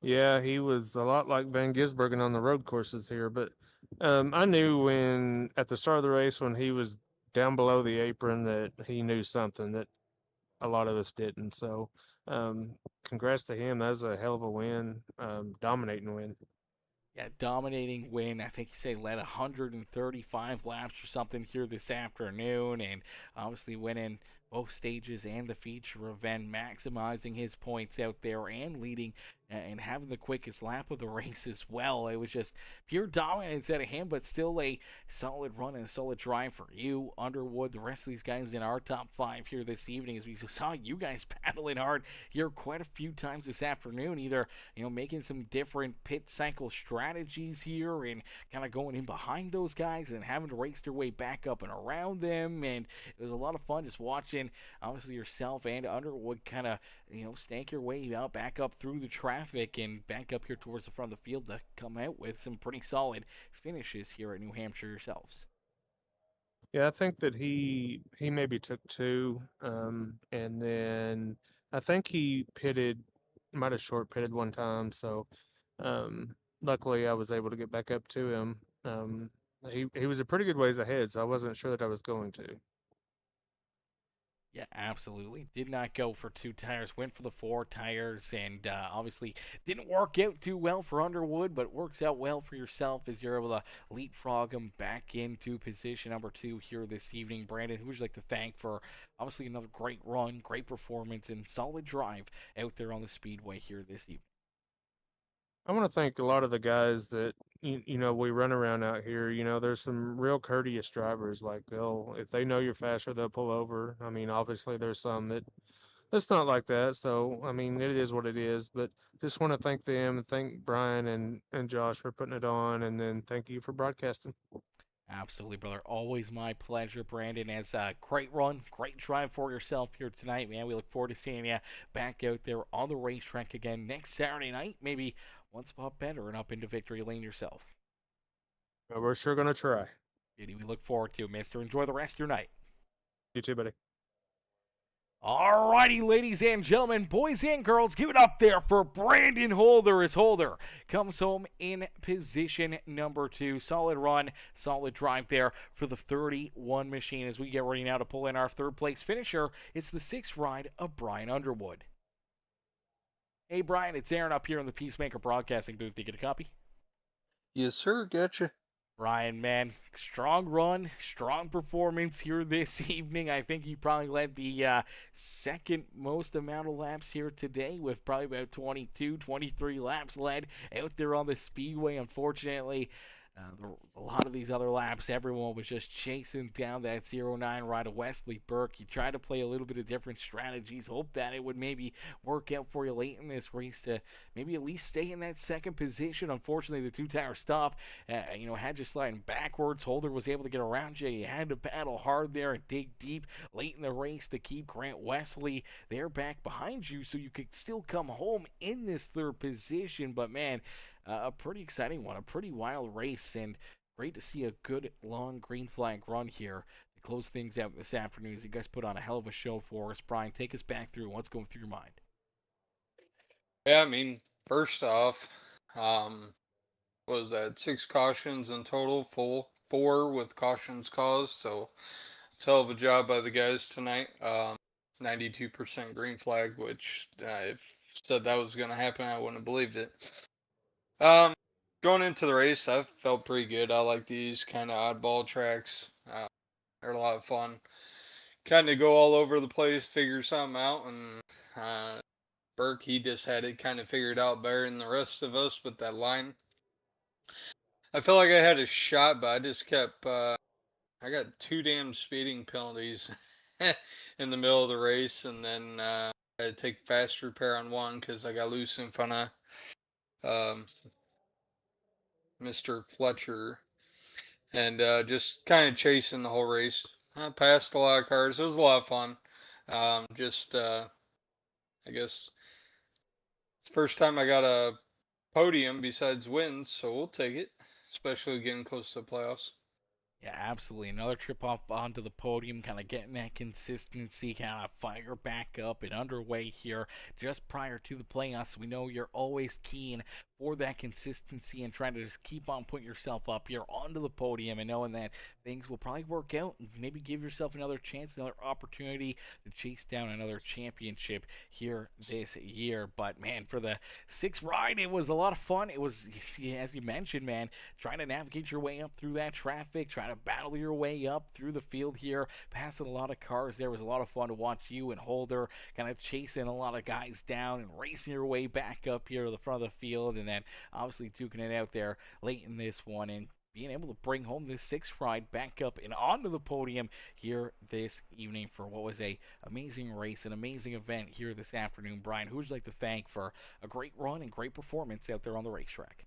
Yeah, he was a lot like Van Gisbergen on the road courses here, but I knew when at the start of the race when he was down below the apron that he knew something that a lot of us didn't. So congrats to him. That was a hell of a win, dominating win. Yeah, dominating win. I think he said led 135 laps or something here this afternoon, and obviously winning both stages and the feature event, maximizing his points out there and leading and having the quickest lap of the race as well. It was just pure dominance out of him, but still a solid run and a solid drive for you, Underwood, the rest of these guys in our top 5 here this evening, as we saw you guys battling hard here quite a few times this afternoon, either making some different pit cycle strategies here and kind of going in behind those guys and having to race their way back up and around them, and it was a lot of fun just watching obviously yourself and Underwood kind of stank your way out back up through the traffic and back up here towards the front of the field to come out with some pretty solid finishes here at New Hampshire yourselves. Yeah, I think that he maybe took 2, and then I think he might have short pitted one time. So luckily I was able to get back up to him. He was a pretty good ways ahead, so I wasn't sure that I was going to. Yeah, absolutely. Did not go for 2 tires, went for the 4 tires, and obviously didn't work out too well for Underwood, but works out well for yourself as you're able to leapfrog him back into position number 2 here this evening. Brandon, who would you like to thank for obviously another great run, great performance, and solid drive out there on the Speedway here this evening? I want to thank a lot of the guys that we run around out here. There's some real courteous drivers. Like if they know you're faster, they'll pull over. I mean, obviously there's some that's not like that. So I mean, it is what it is. But just want to thank them and thank Brian and Josh for putting it on, and then thank you for broadcasting. Absolutely, brother. Always my pleasure, Brandon. As a great run, great drive for yourself here tonight, man. We look forward to seeing you back out there on the racetrack again next Saturday night. Maybe one spot better and up into victory lane yourself. Well, we're sure going to try. Beauty, we look forward to it, mister. Enjoy the rest of your night. You too, buddy. Alrighty, ladies and gentlemen, boys and girls, give it up there for Brandon Holder as Holder comes home in position number 2. Solid run, solid drive there for the 31 machine as we get ready now to pull in our third place finisher. It's the 6th ride of Brian Underwood. Hey, Brian, it's Aaron up here in the Peacemaker Broadcasting booth. Did you get a copy? Yes, sir. Gotcha. Brian, man, strong run, strong performance here this evening. I think you probably led the second most amount of laps here today with probably about 22, 23 laps led out there on the Speedway. Unfortunately, a lot of these other laps, everyone was just chasing down that 09 ride of Wesley Burke. You tried to play a little bit of different strategies, hope that it would maybe work out for you late in this race to maybe at least stay in that second position. Unfortunately, the two-tire stop, had you sliding backwards. Holder was able to get around you. You had to battle hard there and dig deep late in the race to keep Grant Wesley there back behind you so you could still come home in this third position. But, man, a pretty exciting one, a pretty wild race, and great to see a good long green flag run here to close things out this afternoon as you guys put on a hell of a show for us. Brian, take us back through what's going through your mind. Yeah, I mean, first off, was that 6 cautions in total, full 4 with cautions caused, so it's a hell of a job by the guys tonight. 92% green flag, which if said that was going to happen, I wouldn't have believed it. Going into the race, I felt pretty good. I like these kind of oddball tracks. They're a lot of fun. Kind of go all over the place, figure something out, and Burke, he just had it kind of figured out better than the rest of us with that line. I felt like I had a shot, but I just kept, I got 2 damn speeding penalties in the middle of the race, and then I had to take fast repair on one because I got loose in front of Mr. Fletcher, and just kind of chasing the whole race. I passed a lot of cars. It was a lot of fun. I guess it's the first time I got a podium besides wins, so we'll take it, especially getting close to the playoffs. Yeah, absolutely. Another trip up onto the podium, kind of getting that consistency, kind of fire back up and underway here just prior to the playoffs. We know you're always keen for that consistency and trying to just keep on putting yourself up here onto the podium and knowing that things will probably work out and maybe give yourself another chance, another opportunity to chase down another championship here this year. But, man, for the 6th ride, it was a lot of fun. It was, as you mentioned, man, trying to navigate your way up through that traffic, trying to battle your way up through the field here, passing a lot of cars. There was a lot of fun to watch you and Holder kind of chasing a lot of guys down and racing your way back up here to the front of the field, and then obviously duking it out there late in this one and being able to bring home this 6th ride back up and onto the podium here this evening for what was a amazing race, an amazing event here this afternoon. Brian, who would you like to thank for a great run and great performance out there on the racetrack?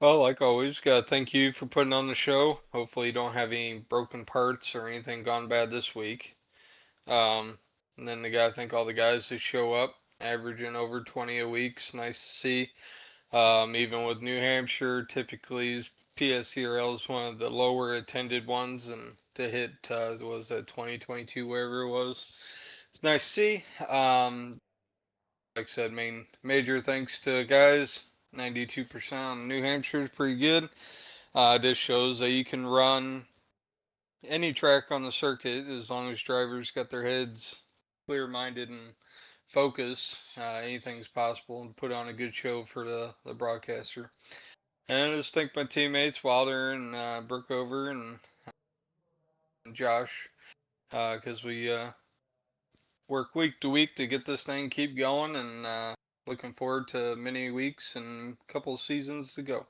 Well, like always, gotta thank you for putting on the show. Hopefully you don't have any broken parts or anything gone bad this week. And then I gotta thank all the guys who show up, averaging over 20 a week. It's nice to see. Even with New Hampshire, typically PSCRL is one of the lower attended ones, and to hit was that 2022, wherever it was. It's nice to see. Like I said, major thanks to guys. 92% on New Hampshire is pretty good. This shows that you can run any track on the circuit as long as drivers got their heads clear-minded and focus. Anything's possible, and put on a good show for the broadcaster. And I just thank my teammates Wilder and Brookover and Josh, because we work week to week to get this thing keep going, and looking forward to many weeks and a couple of seasons to go.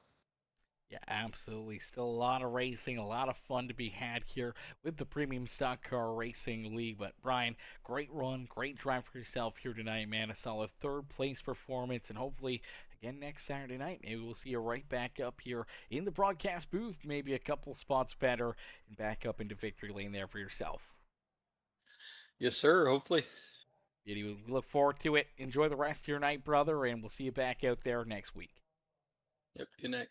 Yeah, absolutely. Still a lot of racing, a lot of fun to be had here with the Premium Stock Car Racing League. But, Brian, great run, great drive for yourself here tonight, man. A solid 3rd place performance, and hopefully, again, next Saturday night, maybe we'll see you right back up here in the broadcast booth, maybe a couple spots better, and back up into victory lane there for yourself. Yes, sir. Hopefully. We look forward to it. Enjoy the rest of your night, brother, and we'll see you back out there next week. Yep. Good night.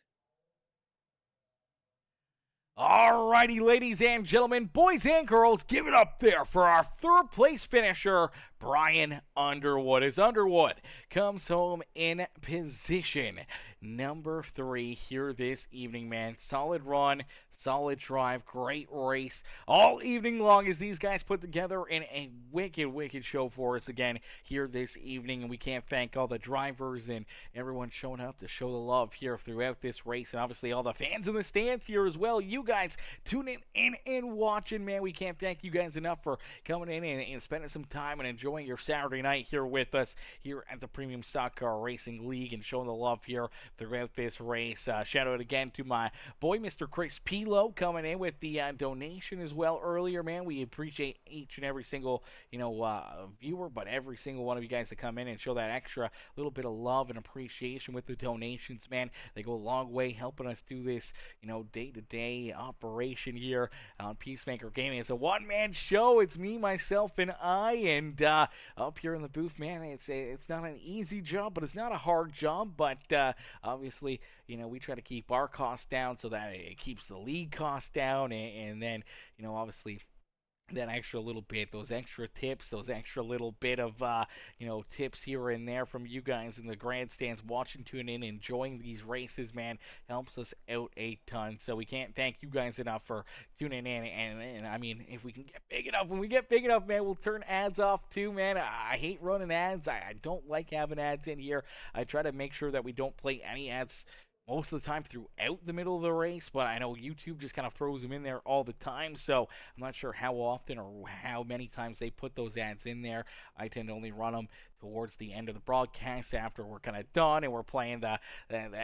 Alrighty, ladies and gentlemen, boys and girls, give it up there for our third place finisher, Brian Underwood. As Underwood comes home in position number 3 here this evening, man. Solid run, solid drive, great race all evening long as these guys put together in a wicked show for us again here this evening. And we can't thank all the drivers and everyone showing up to show the love here throughout this race, and obviously all the fans in the stands here as well. You guys tuning in and watching, man. We can't thank you guys enough for coming in and spending some time and enjoying your Saturday night here with us here at the Premium Stock Car Racing League and showing the love here throughout this race. Shout out again to my boy, Mr. Chris Pilo, coming in with the donation as well earlier, man. We appreciate each and every single, viewer, but every single one of you guys that come in and show that extra little bit of love and appreciation with the donations, man. They go a long way helping us do this, day-to-day operation here on Peacemaker Gaming. It's a one-man show. It's me, myself, and I, and up here in the booth, man, it's not an easy job, but it's not a hard job. But obviously, we try to keep our costs down so that it keeps the league costs down, and then, obviously, that extra little bit, those extra tips, those extra little bit of, tips here and there from you guys in the grandstands watching, tuning in, enjoying these races, man, helps us out a ton. So we can't thank you guys enough for tuning in. And I mean, if we can get big enough, when we get big enough, man, we'll turn ads off too, man. I hate running ads. I don't like having ads in here. I try to make sure that we don't play any ads most of the time throughout the middle of the race, but I know YouTube just kind of throws them in there all the time, so I'm not sure how often or how many times they put those ads in there. I tend to only run them towards the end of the broadcast after we're kind of done and we're playing the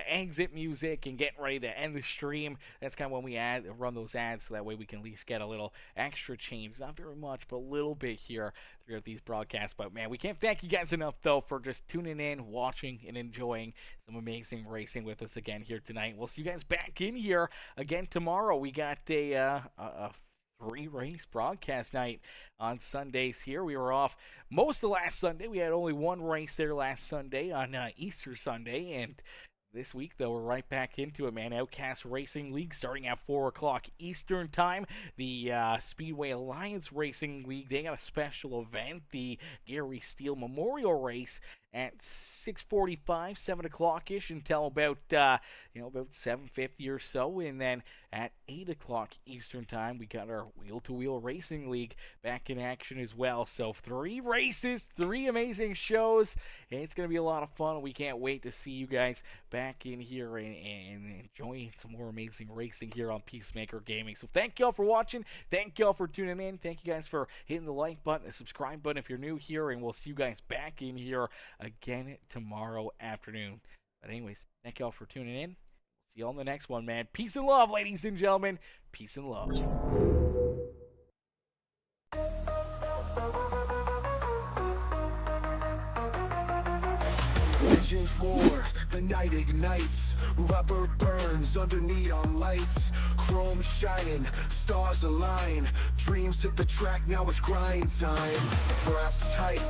exit music and getting ready to end the stream. That's kind of when we run those ads, so that way we can at least get a little extra change. Not very much, but a little bit here throughout these broadcasts. But man, we can't thank you guys enough though for just tuning in, watching, and enjoying some amazing racing with us again here tonight. We'll see you guys back in here again tomorrow. We got a 3-race broadcast night on Sundays here. We were off most of last Sunday. We had only one race there last Sunday on Easter Sunday, and this week, though, we're right back into it, man. Outcast Racing League starting at 4 o'clock Eastern Time. The Speedway Alliance Racing League, they got a special event, the Gary Steele Memorial Race, at 6:45, 7 o'clock-ish until about 7:50 or so. And then at 8 o'clock Eastern Time, we got our Wheel-to-Wheel Racing League back in action as well. So 3 races, 3 amazing shows. It's going to be a lot of fun. We can't wait to see you guys back in here and enjoying some more amazing racing here on Peacemaker Gaming. So thank y'all for watching. Thank y'all for tuning in. Thank you guys for hitting the like button, the subscribe button if you're new here. And we'll see you guys back in here again tomorrow afternoon. But anyways, thank y'all for tuning in. See you all in the next one, man. Peace and love, ladies and gentlemen. Peace and love. Engines roar, the night ignites, rubber burns under neon lights, chrome shining, stars align, dreams hit the track, now it's grind time. Wrapped tight,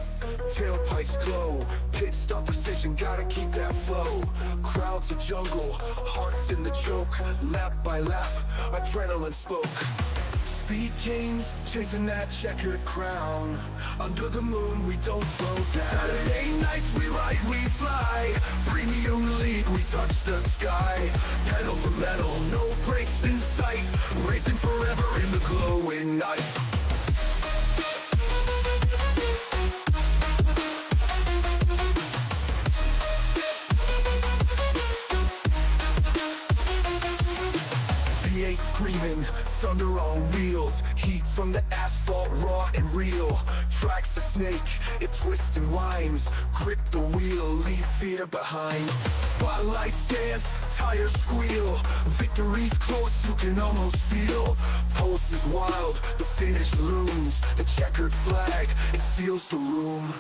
tailpipes glow, pit stop precision, gotta keep that flow. Crowds a jungle, hearts in the choke, lap by lap, adrenaline spoke. Speed kings, chasing that checkered crown. Under the moon, we don't slow down. Saturday nights, we ride, we fly. Premium league, we touch the sky. Pedal to metal, no brakes in sight. Racing forever in the glowing night. V8 screaming, thunder on wheels, heat from the asphalt raw and real. Tracks a snake, it twists and winds, grip the wheel, leave fear behind. Spotlights dance, tires squeal, victory's close, you can almost feel. Pulse is wild, the finish looms, the checkered flag, it seals the room.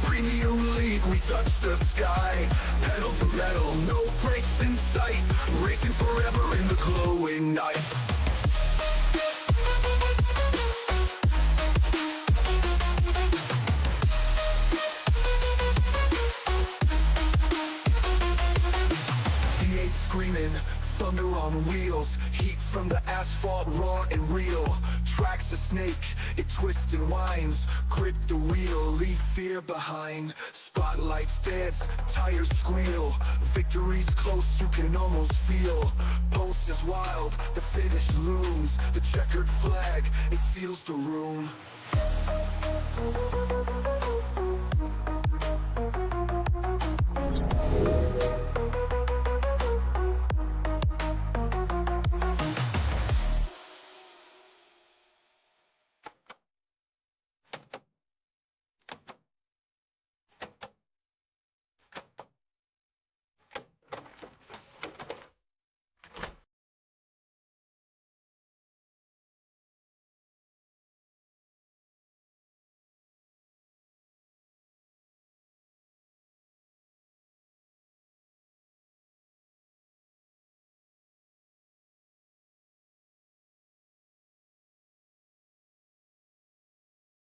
Premium league, we touch the sky. Pedal to metal, no brakes in sight. Racing forever in the glowing night. on the asphalt, raw and real. Track's a snake, it twists and winds. Grip the wheel, leave fear behind. Spotlights dance, tires squeal. Victory's close, you can almost feel. Pulse is wild, the finish looms. The checkered flag, it seals the room.